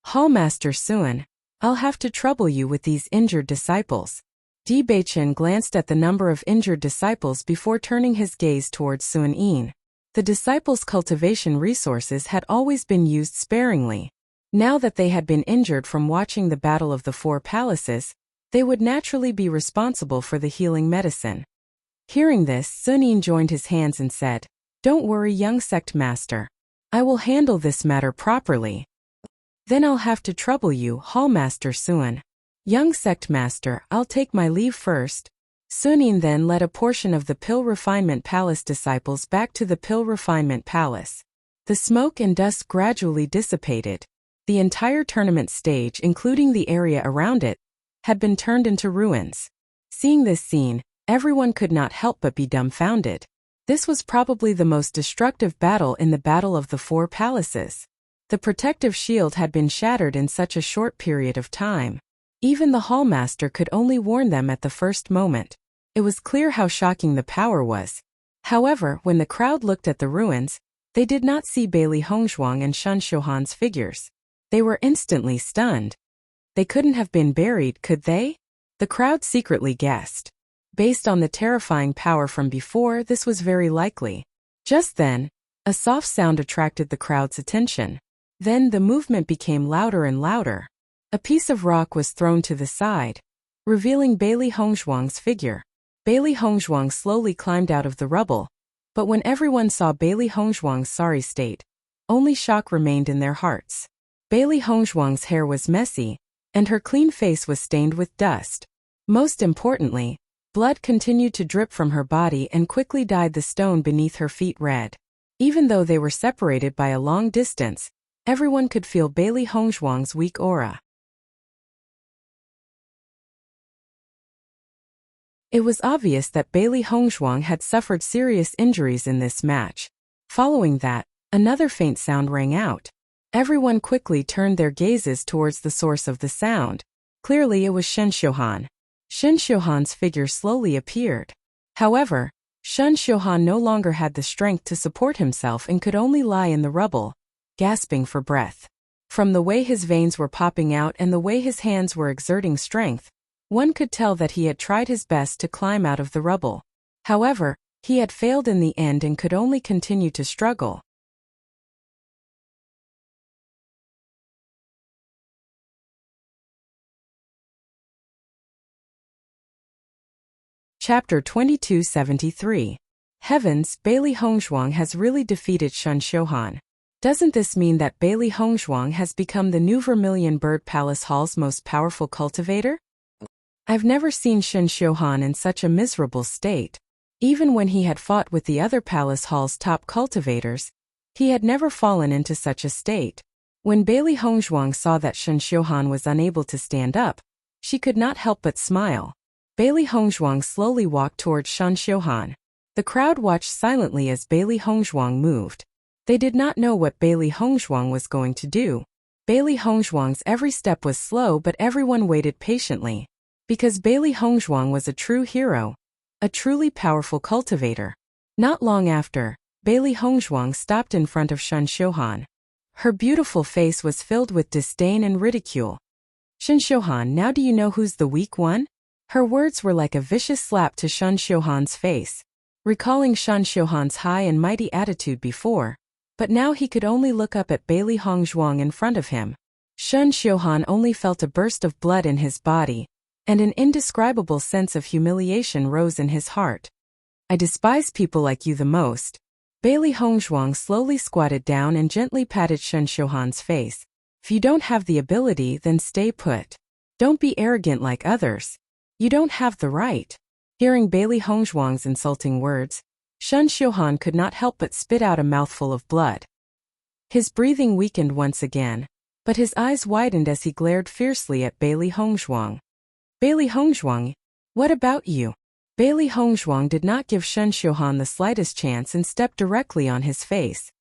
Hallmaster Sun, I'll have to trouble you with these injured disciples. Di Baichen glanced at the number of injured disciples before turning his gaze towards Sun Yin. The disciples' cultivation resources had always been used sparingly. Now that they had been injured from watching the Battle of the Four Palaces, they would naturally be responsible for the healing medicine. Hearing this, Sun Yin joined his hands and said, "Don't worry, young sect master. I will handle this matter properly. Then I'll have to trouble you, Hall Master Sun. Young sect master, I'll take my leave first." Sun Yin then led a portion of the Pill Refinement Palace disciples back to the Pill Refinement Palace. The smoke and dust gradually dissipated. The entire tournament stage, including the area around it, had been turned into ruins. Seeing this scene, everyone could not help but be dumbfounded. This was probably the most destructive battle in the Battle of the Four Palaces. The protective shield had been shattered in such a short period of time. Even the Hallmaster could only warn them at the first moment. It was clear how shocking the power was. However, when the crowd looked at the ruins, they did not see Bailey Hongzhuang and Shun Xiuhan's figures. They were instantly stunned. They couldn't have been buried, could they? The crowd secretly guessed. Based on the terrifying power from before, this was very likely. Just then, a soft sound attracted the crowd's attention. Then the movement became louder and louder. A piece of rock was thrown to the side, revealing Bailey Hongzhuang's figure. Bailey Hongzhuang slowly climbed out of the rubble, but when everyone saw Bailey Hongzhuang's sorry state, only shock remained in their hearts. Bailey Hongzhuang's hair was messy, and her clean face was stained with dust. Most importantly, blood continued to drip from her body and quickly dyed the stone beneath her feet red. Even though they were separated by a long distance, everyone could feel Bailey Hongzhuang's weak aura. It was obvious that Bailey Hongzhuang had suffered serious injuries in this match. Following that, another faint sound rang out. Everyone quickly turned their gazes towards the source of the sound. Clearly it was Shun Xiuhan. Shun Xiuhan's figure slowly appeared. However, Shun Xiuhan no longer had the strength to support himself and could only lie in the rubble, gasping for breath. From the way his veins were popping out and the way his hands were exerting strength, one could tell that he had tried his best to climb out of the rubble. However, he had failed in the end and could only continue to struggle. Chapter 2273. Heavens, Bailey Hongzhuang has really defeated Shun Xiuhan. Doesn't this mean that Bailey Hongzhuang has become the new Vermilion Bird Palace Hall's most powerful cultivator? I've never seen Shun Xiuhan in such a miserable state. Even when he had fought with the other Palace Hall's top cultivators, he had never fallen into such a state. When Bailey Hongzhuang saw that Shun Xiuhan was unable to stand up, she could not help but smile. Bailey Hongzhuang slowly walked towards Shun Xiuhan. The crowd watched silently as Bailey Hongzhuang moved. They did not know what Bailey Hongzhuang was going to do. Bailey Hongzhuang's every step was slow, but everyone waited patiently. Because Bailey Hongzhuang was a true hero, a truly powerful cultivator. Not long after, Bailey Hongzhuang stopped in front of Shun Xiuhan. Her beautiful face was filled with disdain and ridicule. "Shun Xiuhan, now do you know who's the weak one?" Her words were like a vicious slap to Shun Xiuhan's face. Recalling Shun Xiuhan's high and mighty attitude before, but now he could only look up at Bailey Hongzhuang in front of him. Shun Xiuhan only felt a burst of blood in his body, and an indescribable sense of humiliation rose in his heart. "I despise people like you the most." Bailey Hongzhuang slowly squatted down and gently patted Shun Xiuhan's face. "If you don't have the ability, then stay put. Don't be arrogant like others. You don't have the right." Hearing Bailey Hongzhuang's insulting words, Shun Xiuhan could not help but spit out a mouthful of blood. His breathing weakened once again, but his eyes widened as he glared fiercely at Bailey Hongzhuang. "Bailey Hongzhuang, what about you?" Bailey Hongzhuang did not give Shun Xiuhan the slightest chance and stepped directly on his face.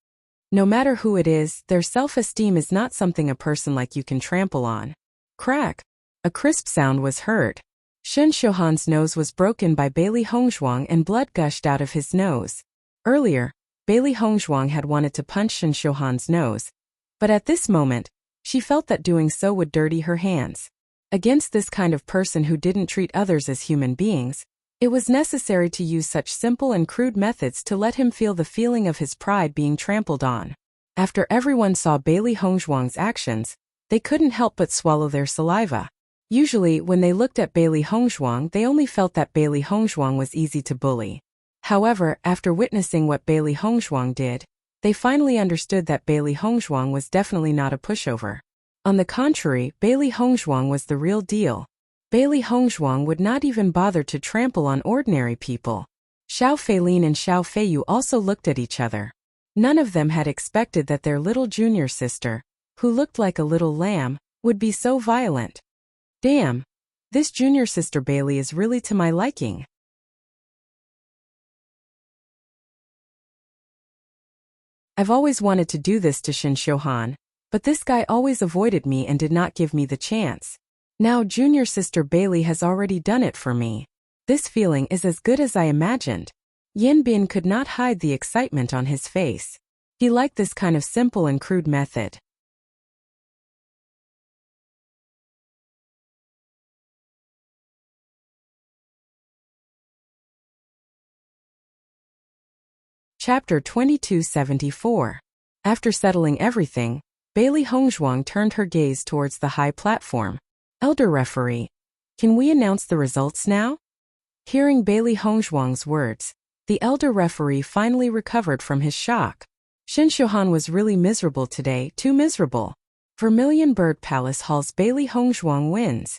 "No matter who it is, their self-esteem is not something a person like you can trample on." Crack! A crisp sound was heard. Shun Xiuhan's nose was broken by Bailey Hongzhuang and blood gushed out of his nose. Earlier, Bailey Hongzhuang had wanted to punch Shun Xiuhan's nose, but at this moment, She felt that doing so would dirty her hands. Against this kind of person who didn't treat others as human beings, it was necessary to use such simple and crude methods to let him feel the feeling of his pride being trampled on. After everyone saw Bailey Hongzhuang's actions, they couldn't help but swallow their saliva. Usually, when they looked at Bailey Hongzhuang, they only felt that Bailey Hongzhuang was easy to bully. However, after witnessing what Bailey Hongzhuang did, they finally understood that Bailey Hongzhuang was definitely not a pushover. On the contrary, Bailey Hongzhuang was the real deal. Bailey Hongzhuang would not even bother to trample on ordinary people. Xiao Feilin and Xiao Feiyu also looked at each other. None of them had expected that their little junior sister, who looked like a little lamb, would be so violent. Damn, this junior sister Bailey is really to my liking. I've always wanted to do this to Shin Shohan, but this guy always avoided me and did not give me the chance. Now junior sister Bailey has already done it for me. This feeling is as good as I imagined. Yin Bin could not hide the excitement on his face. He liked this kind of simple and crude method. Chapter 2274. After settling everything, Bailey Hongzhuang turned her gaze towards the high platform. Elder referee, can we announce the results now? Hearing Bailey Hongzhuang's words, the elder referee finally recovered from his shock. Shin Shohan was really miserable today, too miserable. Vermilion Bird Palace Hall's Bailey Hongzhuang wins.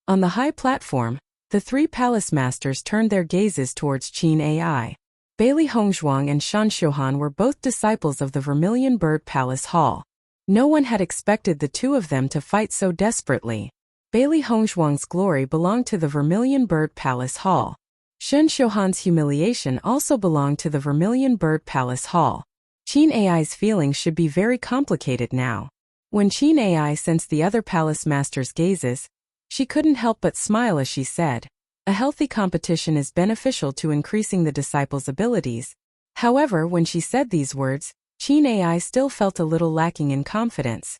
On the high platform, the three palace masters turned their gazes towards Qin Ai. Bailey Hongzhuang and Shan Shohan were both disciples of the Vermilion Bird Palace Hall. No one had expected the two of them to fight so desperately. Bailey Hongzhuang's glory belonged to the Vermilion Bird Palace Hall. Shan Shohan's humiliation also belonged to the Vermilion Bird Palace Hall. Qin Ai's feelings should be very complicated now. When Qin Ai sensed the other palace master's gazes, she couldn't help but smile as she said, "A healthy competition is beneficial to increasing the disciples' abilities." However, when she said these words, Qin Ai still felt a little lacking in confidence.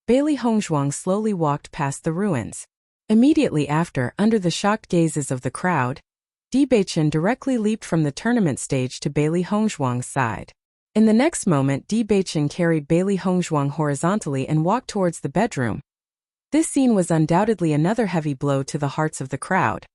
Bailey Hongzhuang slowly walked past the ruins. Immediately after, under the shocked gazes of the crowd, Di Beichen directly leaped from the tournament stage to Bailey Hongzhuang's side. In the next moment, Di Beichen carried Bailey Hongzhuang horizontally and walked towards the bedroom. This scene was undoubtedly another heavy blow to the hearts of the crowd.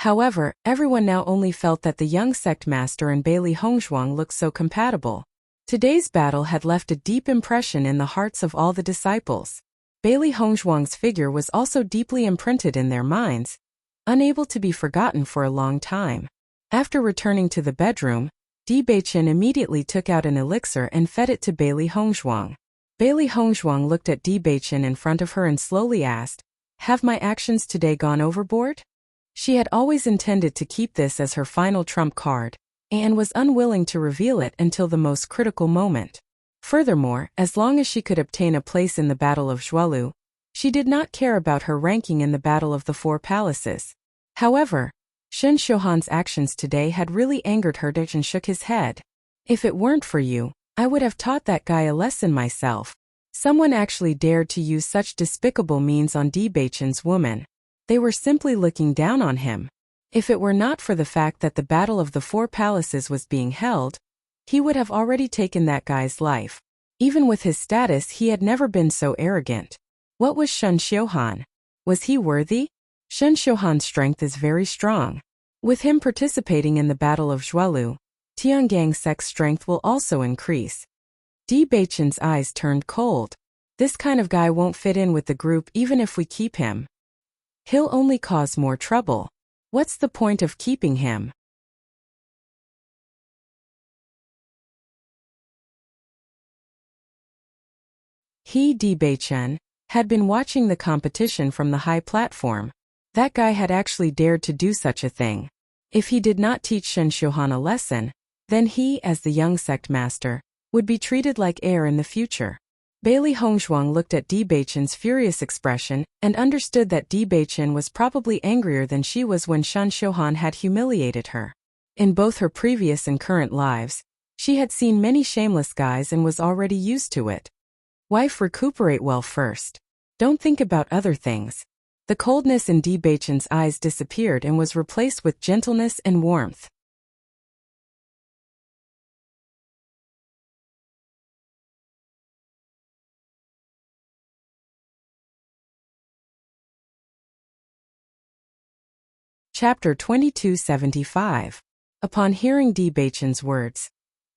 However, everyone now only felt that the young sect master and Bailey Hongzhuang looked so compatible. Today's battle had left a deep impression in the hearts of all the disciples. Bailey Hongzhuang's figure was also deeply imprinted in their minds, unable to be forgotten for a long time. After returning to the bedroom, Di Beichen immediately took out an elixir and fed it to Bailey Hongzhuang. Bailey Hongzhuang looked at Di Beichen in front of her and slowly asked, "Have my actions today gone overboard?" She had always intended to keep this as her final trump card, and was unwilling to reveal it until the most critical moment. Furthermore, as long as she could obtain a place in the Battle of Zhualu, she did not care about her ranking in the Battle of the Four Palaces. However, Shen Shohan's actions today had really angered her and shook his head. "If it weren't for you, I would have taught that guy a lesson myself." Someone actually dared to use such despicable means on Di Beichen's woman. They were simply looking down on him. If it were not for the fact that the Battle of the Four Palaces was being held, he would have already taken that guy's life. Even with his status, he had never been so arrogant. What was Shen Shohan? Was he worthy? Shen Shohan's strength is very strong. With him participating in the Battle of Zhualu, Tianggang sect's strength will also increase. Di Beichen's eyes turned cold. This kind of guy won't fit in with the group even if we keep him. He'll only cause more trouble. What's the point of keeping him? He, Di Beichen, had been watching the competition from the high platform. That guy had actually dared to do such a thing. If he did not teach Shen Shohan a lesson, then he, as the young sect master, would be treated like heir in the future. Bailey Hongzhuang looked at Di Beichen's furious expression and understood that Di Beichen was probably angrier than she was when Shen Shohan had humiliated her. In both her previous and current lives, she had seen many shameless guys and was already used to it. Wife, recuperate well first. Don't think about other things. The coldness in Di Beichen's eyes disappeared and was replaced with gentleness and warmth. Chapter 2275. Upon hearing Di Beichen's words,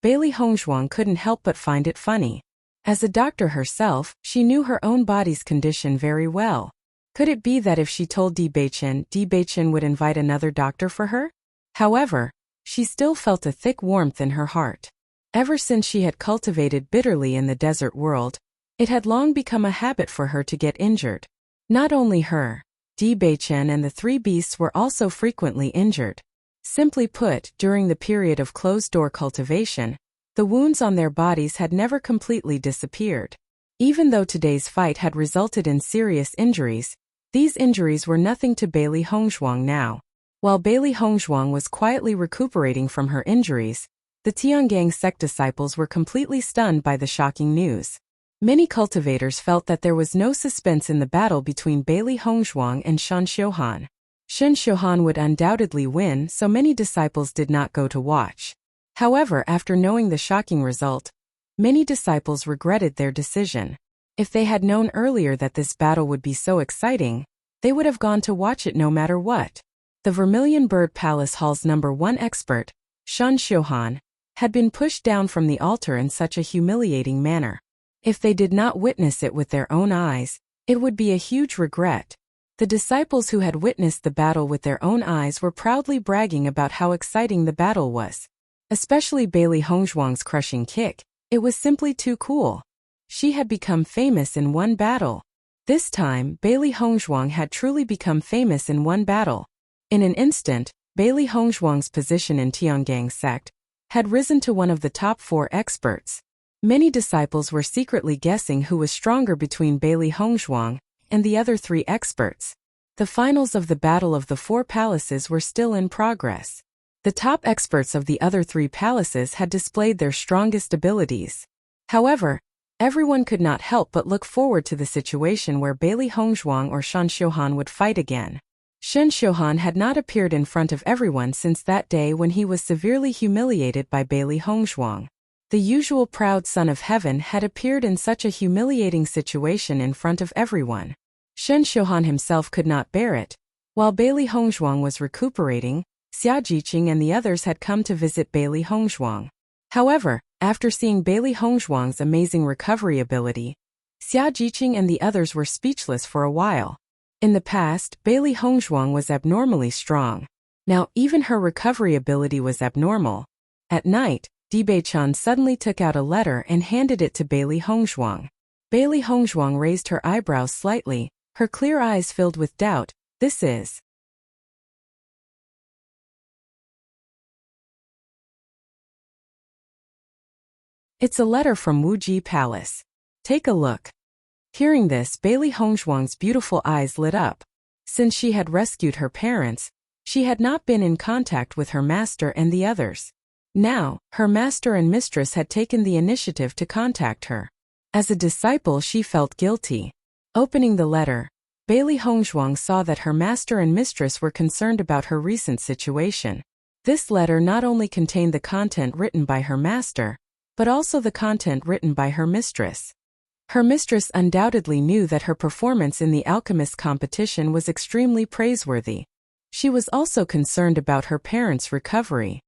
Bailey Hongzhuang couldn't help but find it funny. As a doctor herself, she knew her own body's condition very well. Could it be that if she told Di Beichen would invite another doctor for her? However, she still felt a thick warmth in her heart. Ever since she had cultivated bitterly in the desert world, it had long become a habit for her to get injured. Not only her, Di Beichen and the three beasts were also frequently injured. Simply put, during the period of closed-door cultivation, the wounds on their bodies had never completely disappeared. Even though today's fight had resulted in serious injuries, these injuries were nothing to Bailey Hongzhuang now. While Bailey Hongzhuang was quietly recuperating from her injuries, the Tiangang sect disciples were completely stunned by the shocking news. Many cultivators felt that there was no suspense in the battle between Bailey Hongzhuang and Shan Xiuhan. Shan Xiuhan would undoubtedly win, so many disciples did not go to watch. However, after knowing the shocking result, many disciples regretted their decision. If they had known earlier that this battle would be so exciting, they would have gone to watch it no matter what. The Vermilion Bird Palace Hall's #1 expert, Shan Xiuhan, had been pushed down from the altar in such a humiliating manner. If they did not witness it with their own eyes, it would be a huge regret. The disciples who had witnessed the battle with their own eyes were proudly bragging about how exciting the battle was. Especially Bailey Hongzhuang's crushing kick, it was simply too cool. She had become famous in one battle. This time, Bailey Hongzhuang had truly become famous in one battle. In an instant, Bailey Hongzhuang's position in Tiangang sect had risen to one of the top 4 experts. Many disciples were secretly guessing who was stronger between Bailey Hongzhuang and the other 3 experts. The finals of the Battle of the 4 Palaces were still in progress. The top experts of the other 3 palaces had displayed their strongest abilities. However, everyone could not help but look forward to the situation where Bailey Hongzhuang or Shan Xiuhan would fight again. Shan Xiuhan had not appeared in front of everyone since that day when he was severely humiliated by Bailey Hongzhuang. The usual proud son of heaven had appeared in such a humiliating situation in front of everyone. Shan Xiuhan himself could not bear it. While Bailey Hongzhuang was recuperating, Xia Jiqing and the others had come to visit Bailey Hongzhuang. However, after seeing Bailey Hongzhuang's amazing recovery ability, Xia Jiqing and the others were speechless for a while. In the past, Bailey Hongzhuang was abnormally strong. Now even her recovery ability was abnormal. At night, Di Beichen suddenly took out a letter and handed it to Bailey Hongzhuang. Bailey Hongzhuang raised her eyebrows slightly, her clear eyes filled with doubt. This is... It's a letter from Wuji Palace. Take a look. Hearing this, Bailey Hongzhuang's beautiful eyes lit up. Since she had rescued her parents, she had not been in contact with her master and the others. Now, her master and mistress had taken the initiative to contact her. As a disciple, she felt guilty. Opening the letter, Bailey Hongzhuang saw that her master and mistress were concerned about her recent situation. This letter not only contained the content written by her master, but also the content written by her mistress. Her mistress undoubtedly knew that her performance in the alchemist competition was extremely praiseworthy. She was also concerned about her parents' recovery.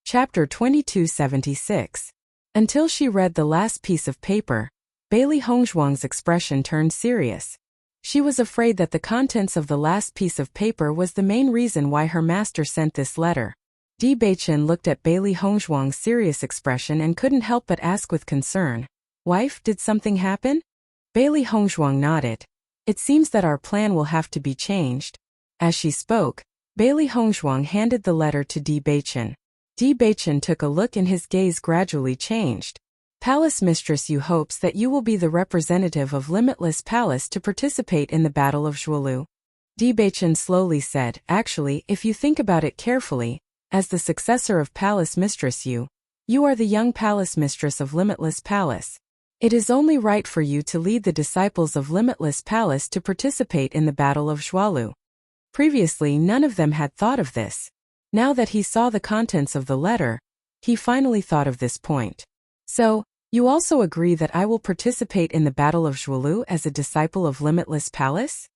Chapter 2276. Until she read the last piece of paper, Bailey Hongzhuang's expression turned serious. She was afraid that the contents of the last piece of paper was the main reason why her master sent this letter. Di Beichen looked at Bailey Hongzhuang's serious expression and couldn't help but ask with concern, "Wife, did something happen?" Bailey Hongzhuang nodded. "It seems that our plan will have to be changed." As she spoke, Bailey Hongzhuang handed the letter to Di Beichen. Di Beichen took a look and his gaze gradually changed. "Palace Mistress Yu hopes that you will be the representative of Limitless Palace to participate in the Battle of Zhuolu." Beichen slowly said, actually, if you think about it carefully, as the successor of Palace Mistress you are the young Palace Mistress of Limitless Palace. It is only right for you to lead the disciples of Limitless Palace to participate in the Battle of Zhualu. Previously none of them had thought of this. Now that he saw the contents of the letter, he finally thought of this point. So, you also agree that I will participate in the Battle of Zhualu as a disciple of Limitless Palace?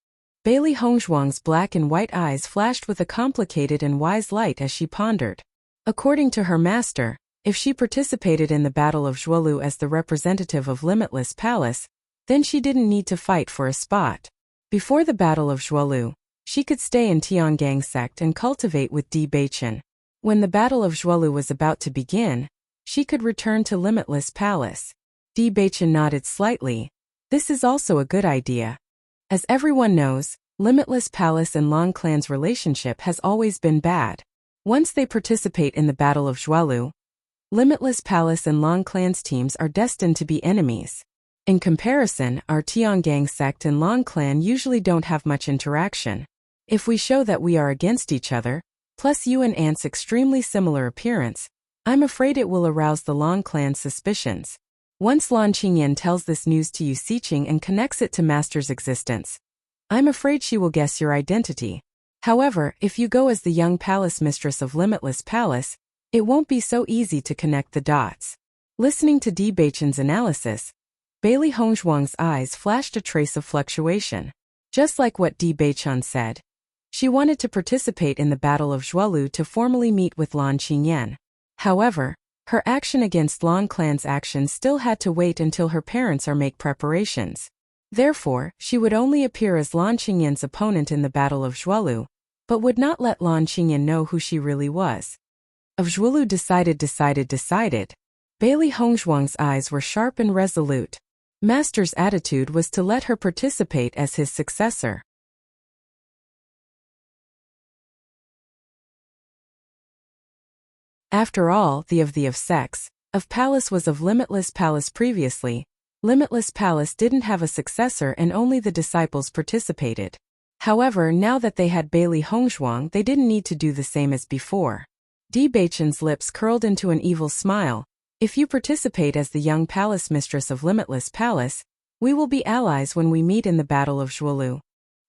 Bailey Hongzhuang's black and white eyes flashed with a complicated and wise light as she pondered. According to her master, if she participated in the Battle of Zhualu as the representative of Limitless Palace, then she didn't need to fight for a spot. Before the Battle of Zhualu, she could stay in Tiangang sect and cultivate with Beichen. When the Battle of Zhualu was about to begin, she could return to Limitless Palace. Beichen nodded slightly. This is also a good idea. As everyone knows, Limitless Palace and Long Clan's relationship has always been bad. Once they participate in the Battle of Zhualu, Limitless Palace and Long Clan's teams are destined to be enemies. In comparison, our Tiangang sect and Long Clan usually don't have much interaction. If we show that we are against each other, plus you and Ant's extremely similar appearance, I'm afraid it will arouse the Long Clan's suspicions. Once Lan Qingyan tells this news to Yu Siqing and connects it to Master's existence, I'm afraid she will guess your identity. However, if you go as the young Palace Mistress of Limitless Palace, it won't be so easy to connect the dots. Listening to Beichen's analysis, Bailey Hongzhuang's eyes flashed a trace of fluctuation. Just like what Beichen said, she wanted to participate in the Battle of Zhualu to formally meet with Lan Qingyan. However, her action against Long Clan's actions still had to wait until her parents make preparations. Therefore, she would only appear as Lan Qingyan's opponent in the Battle of Zhualu, but would not let Lan Qingyan know who she really was. Of Zhualu decided. Bailey Hongzhuang's eyes were sharp and resolute. Master's attitude was to let her participate as his successor. After all, the of sex, of Palace was of Limitless Palace previously. Limitless Palace didn't have a successor and only the disciples participated. However, now that they had Bailey Hongzhuang, they didn't need to do the same as before. Beichen's lips curled into an evil smile. If you participate as the young Palace Mistress of Limitless Palace, we will be allies when we meet in the Battle of Zhualu.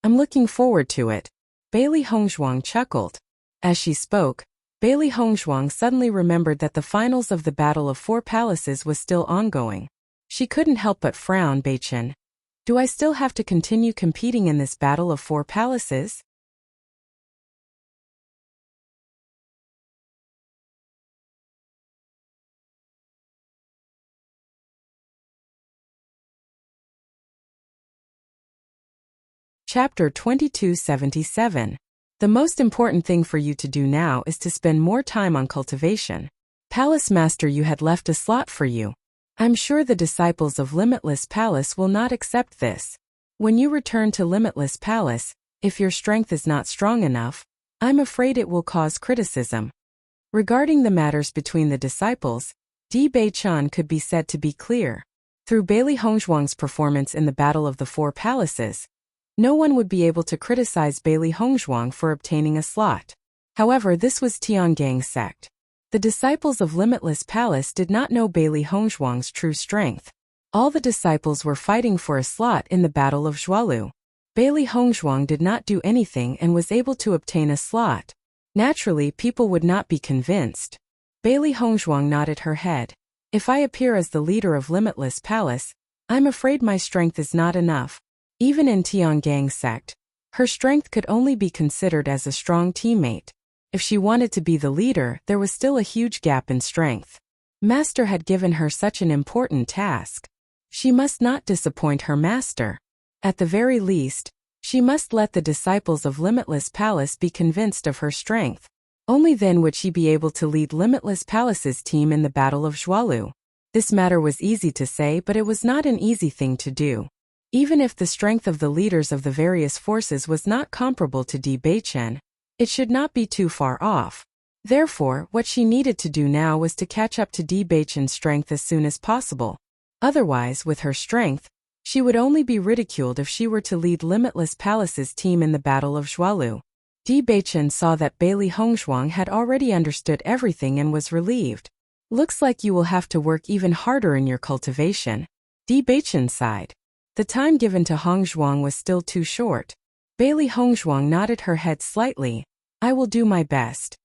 I'm looking forward to it. Bailey Hongzhuang chuckled. As she spoke, Bailey Hongzhuang suddenly remembered that the finals of the Battle of Four Palaces was still ongoing. She couldn't help but frown. Beichen, do I still have to continue competing in this Battle of Four Palaces? Chapter 2277. The most important thing for you to do now is to spend more time on cultivation. Palace Master, you had left a slot for you. I'm sure the disciples of Limitless Palace will not accept this. When you return to Limitless Palace, if your strength is not strong enough, I'm afraid it will cause criticism. Regarding the matters between the disciples, Beichen could be said to be clear. Through Bailey Hongzhuang's performance in the Battle of the Four Palaces, no one would be able to criticize Bailey Hongzhuang for obtaining a slot. However, this was Tiangang sect. The disciples of Limitless Palace did not know Bailey Hongzhuang's true strength. All the disciples were fighting for a slot in the Battle of Zhualu. Bailey Hongzhuang did not do anything and was able to obtain a slot. Naturally, people would not be convinced. Bailey Hongzhuang nodded her head. If I appear as the leader of Limitless Palace, I'm afraid my strength is not enough. Even in Tiangang sect, her strength could only be considered as a strong teammate. If she wanted to be the leader, there was still a huge gap in strength. Master had given her such an important task. She must not disappoint her master. At the very least, she must let the disciples of Limitless Palace be convinced of her strength. Only then would she be able to lead Limitless Palace's team in the Battle of Zhualu. This matter was easy to say, but it was not an easy thing to do. Even if the strength of the leaders of the various forces was not comparable to Beichen, it should not be too far off. Therefore, what she needed to do now was to catch up to Beichen's strength as soon as possible. Otherwise, with her strength, She would only be ridiculed if she were to lead Limitless Palace's team in the Battle of Zhualu. Di Beichen saw that Bailey Hongzhuang had already understood everything and was relieved. Looks like you will have to work even harder in your cultivation. Di Beichen sighed. The time given to Hongzhuang was still too short. Bailey Hongzhuang nodded her head slightly. I will do my best.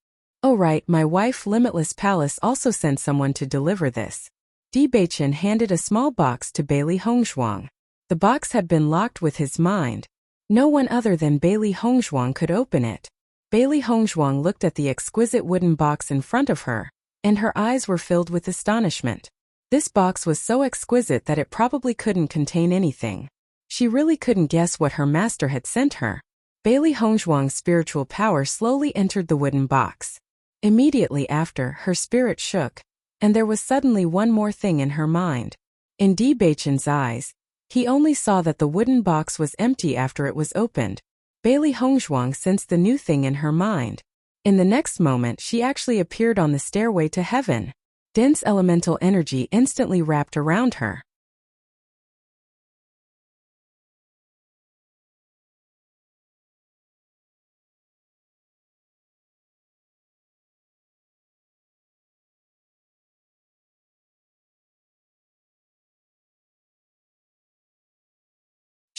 Oh right, my wife Limitless Palace also sent someone to deliver this. Di Beichen handed a small box to Bailey Hongzhuang. The box had been locked with his mind. No one other than Bailey Hongzhuang could open it. Bailey Hongzhuang looked at the exquisite wooden box in front of her, and her eyes were filled with astonishment. This box was so exquisite that it probably couldn't contain anything. She really couldn't guess what her master had sent her. Bailey Hongzhuang's spiritual power slowly entered the wooden box. Immediately after, her spirit shook, and there was suddenly one more thing in her mind. In Di Beichen's eyes, he only saw that the wooden box was empty after it was opened. Bailey Hongzhuang sensed the new thing in her mind. In the next moment, she actually appeared on the stairway to heaven. Dense elemental energy instantly wrapped around her.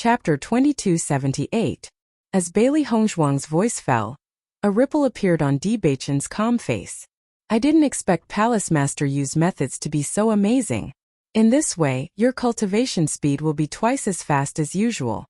Chapter 2278. As Bailey Hongzhuang's voice fell, a ripple appeared on Di Beichen's calm face. I didn't expect Palace Master Yu's methods to be so amazing. In this way, your cultivation speed will be twice as fast as usual.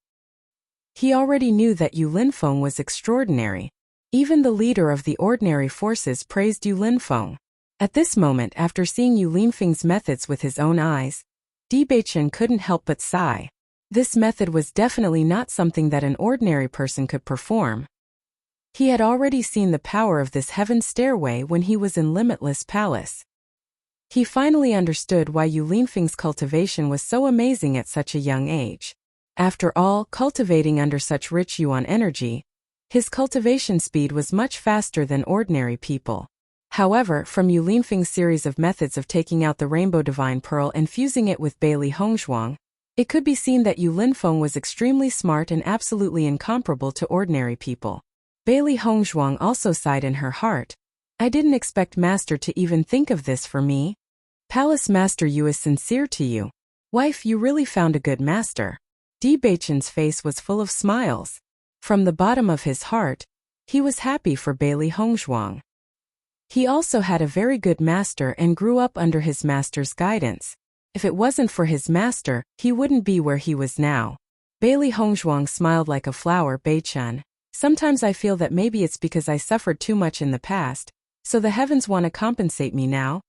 He already knew that Yu Linfeng was extraordinary. Even the leader of the ordinary forces praised Yu Linfeng. At this moment, after seeing Yu Linfeng's methods with his own eyes, Di Beichen couldn't help but sigh. This method was definitely not something that an ordinary person could perform. He had already seen the power of this heaven stairway when he was in Limitless Palace. He finally understood why Yu Linfeng's cultivation was so amazing at such a young age. After all, cultivating under such rich yuan energy, his cultivation speed was much faster than ordinary people. However, from Yu Linfeng's series of methods of taking out the Rainbow Divine Pearl and fusing it with Bailey Hongzhuang, it could be seen that Yu Linfeng was extremely smart and absolutely incomparable to ordinary people. Bailey Hongzhuang also sighed in her heart. I didn't expect Master to even think of this for me. Palace Master Yu is sincere to you. Wife, you really found a good master. Di Beichen's face was full of smiles. From the bottom of his heart, he was happy for Bailey Hongzhuang. He also had a very good master and grew up under his master's guidance. If it wasn't for his master, he wouldn't be where he was now. Bailey Hongzhuang smiled like a flower. Beichen, sometimes I feel that maybe it's because I suffered too much in the past, so the heavens want to compensate me now.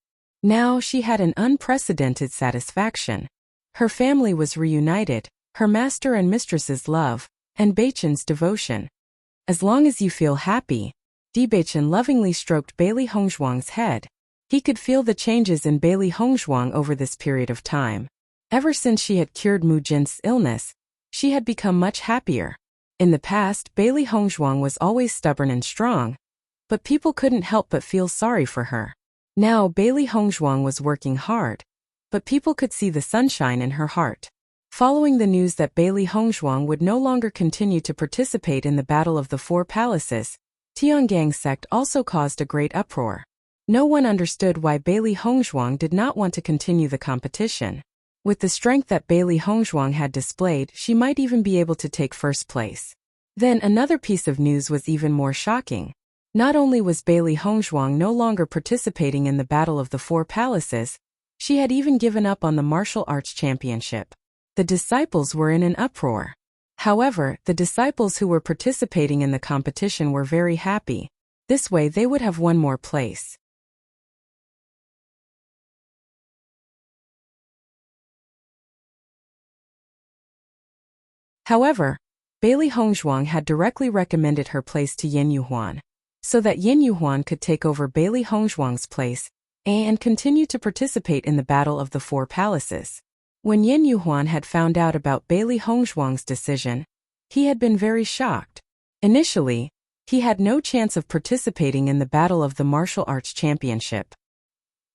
Now she had an unprecedented satisfaction. Her family was reunited, her master and mistress's love, and Beichen's devotion. As long as you feel happy. Di Beichen lovingly stroked Bailey Hongzhuang's head. He could feel the changes in Bailey Hongzhuang over this period of time. Ever since she had cured Mu Jin's illness, she had become much happier. In the past, Bailey Hongzhuang was always stubborn and strong, but people couldn't help but feel sorry for her. Now Bailey Hongzhuang was working hard, but people could see the sunshine in her heart. Following the news that Bailey Hongzhuang would no longer continue to participate in the Battle of the Four Palaces, Tiangang sect also caused a great uproar. No one understood why Bailey Hongzhuang did not want to continue the competition. With the strength that Bailey Hongzhuang had displayed, she might even be able to take first place. Then another piece of news was even more shocking. Not only was Bailey Hongzhuang no longer participating in the Battle of the Four Palaces, she had even given up on the martial arts championship. The disciples were in an uproar. However, the disciples who were participating in the competition were very happy. This way they would have one more place. However, Bailey Hongzhuang had directly recommended her place to Yin Yuhuan, so that Yin Yuhuan could take over Bailey Hongzhuang's place and continue to participate in the Battle of the Four Palaces. When Yin Yuhuan had found out about Bailey Hongzhuang's decision, he had been very shocked. Initially, he had no chance of participating in the Battle of the Martial Arts Championship.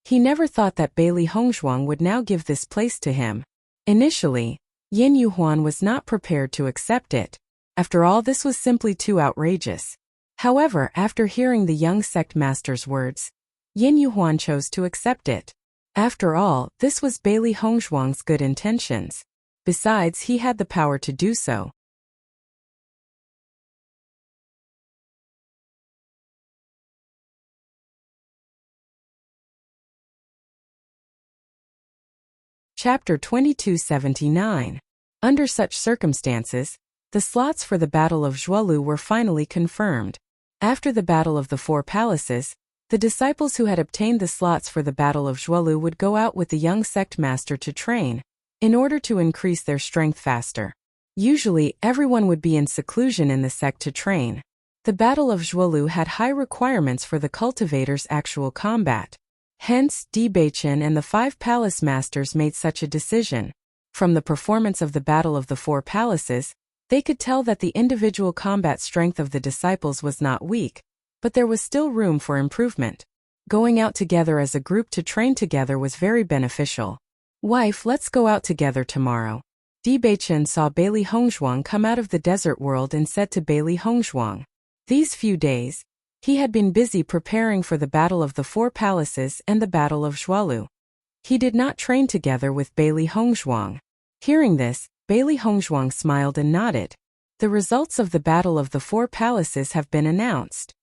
He never thought that Bailey Hongzhuang would now give this place to him. Initially, Yin Yuhuan was not prepared to accept it. After all, this was simply too outrageous. However, after hearing the young sect master's words, Yin Yuhuan chose to accept it. After all, this was Bailey Hongzhuang's good intentions. Besides, he had the power to do so. Chapter 2279. Under such circumstances, the slots for the Battle of Zhuolu were finally confirmed. After the Battle of the Four Palaces, the disciples who had obtained the slots for the Battle of Zhuolu would go out with the young sect master to train, in order to increase their strength faster. Usually, everyone would be in seclusion in the sect to train. The Battle of Zhuolu had high requirements for the cultivators' actual combat. Hence, Di Beichen and the 5 palace masters made such a decision. From the performance of the Battle of the Four Palaces, they could tell that the individual combat strength of the disciples was not weak, but there was still room for improvement. Going out together as a group to train together was very beneficial. "Wife, let's go out together tomorrow." Di Beichen saw Bailey Hongzhuang come out of the desert world and said to Bailey Hongzhuang. These few days, he had been busy preparing for the Battle of the Four Palaces and the Battle of Zhuolu. He did not train together with Bailey Hongzhuang. Hearing this, Bailey Hongzhuang smiled and nodded. "The results of the Battle of the Four Palaces have been announced."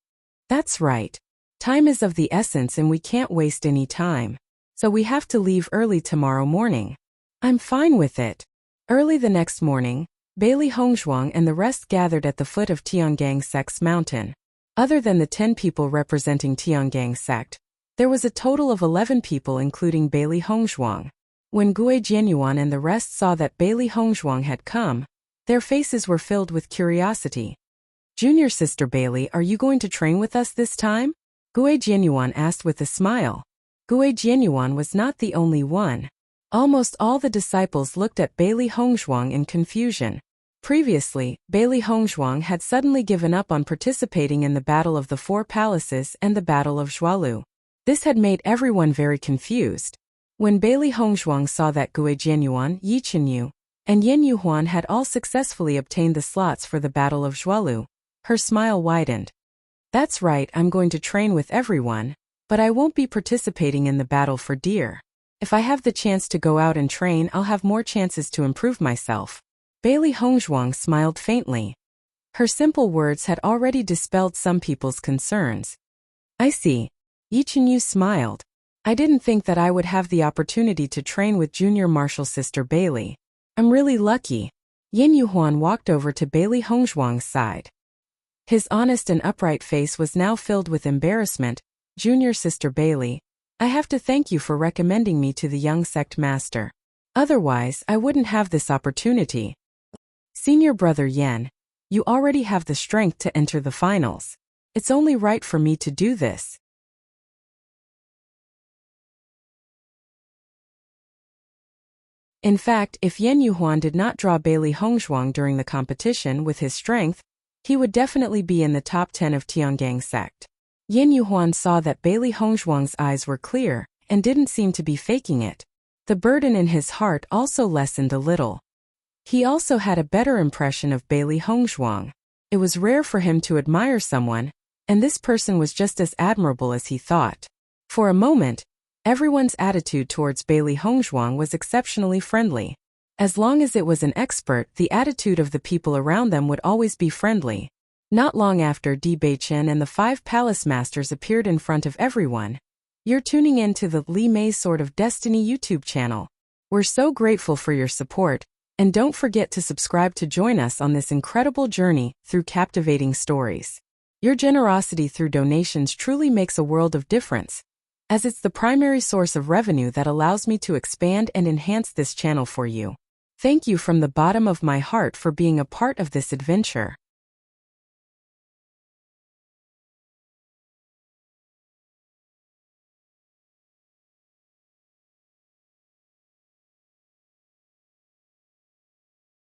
"That's right. Time is of the essence and we can't waste any time. So we have to leave early tomorrow morning." "I'm fine with it." Early the next morning, Bailey Hongzhuang and the rest gathered at the foot of Tiangang Sect's mountain. Other than the 10 people representing Tiangang Sect, there was a total of 11 people including Bailey Hongzhuang. When Gui Jianyuan and the rest saw that Bailey Hongzhuang had come, their faces were filled with curiosity. "Junior sister Bailey, are you going to train with us this time?" Gui Jianyuan asked with a smile. Gui Jianyuan was not the only one. Almost all the disciples looked at Bailey Hongzhuang in confusion. Previously, Bailey Hongzhuang had suddenly given up on participating in the Battle of the Four Palaces and the Battle of Zhuolu. This had made everyone very confused. When Bailey Hongzhuang saw that Gui Jianyuan, Yi Chenyu, and Yin Yuhuan had all successfully obtained the slots for the Battle of Zhuolu, her smile widened. "That's right, I'm going to train with everyone, but I won't be participating in the battle for deer. If I have the chance to go out and train, I'll have more chances to improve myself." Bailey Hongzhuang smiled faintly. Her simple words had already dispelled some people's concerns. "I see." Yi Chenyu smiled. "I didn't think that I would have the opportunity to train with junior martial sister Bailey. I'm really lucky." Yin Yuhuan walked over to Bailey Hongzhuang's side. His honest and upright face was now filled with embarrassment. "Junior sister Bailey, I have to thank you for recommending me to the young sect master. Otherwise, I wouldn't have this opportunity. Senior brother Yan, you already have the strength to enter the finals. It's only right for me to do this." In fact, if Yin Yuhuan did not draw Bailey Hongzhuang during the competition with his strength, he would definitely be in the top 10 of Tiangang Sect. Yin Yuhuan saw that Bailey Hongzhuang's eyes were clear and didn't seem to be faking it. The burden in his heart also lessened a little. He also had a better impression of Bailey Hongzhuang. It was rare for him to admire someone, and this person was just as admirable as he thought. For a moment, everyone's attitude towards Bailey Hongzhuang was exceptionally friendly. As long as it was an expert, the attitude of the people around them would always be friendly. Not long after, Di Beichen and the 5 palace masters appeared in front of everyone. "You're tuning in to the Li Mei Sword of Destiny YouTube channel. We're so grateful for your support, and don't forget to subscribe to join us on this incredible journey through captivating stories. Your generosity through donations truly makes a world of difference, as it's the primary source of revenue that allows me to expand and enhance this channel for you. Thank you from the bottom of my heart for being a part of this adventure."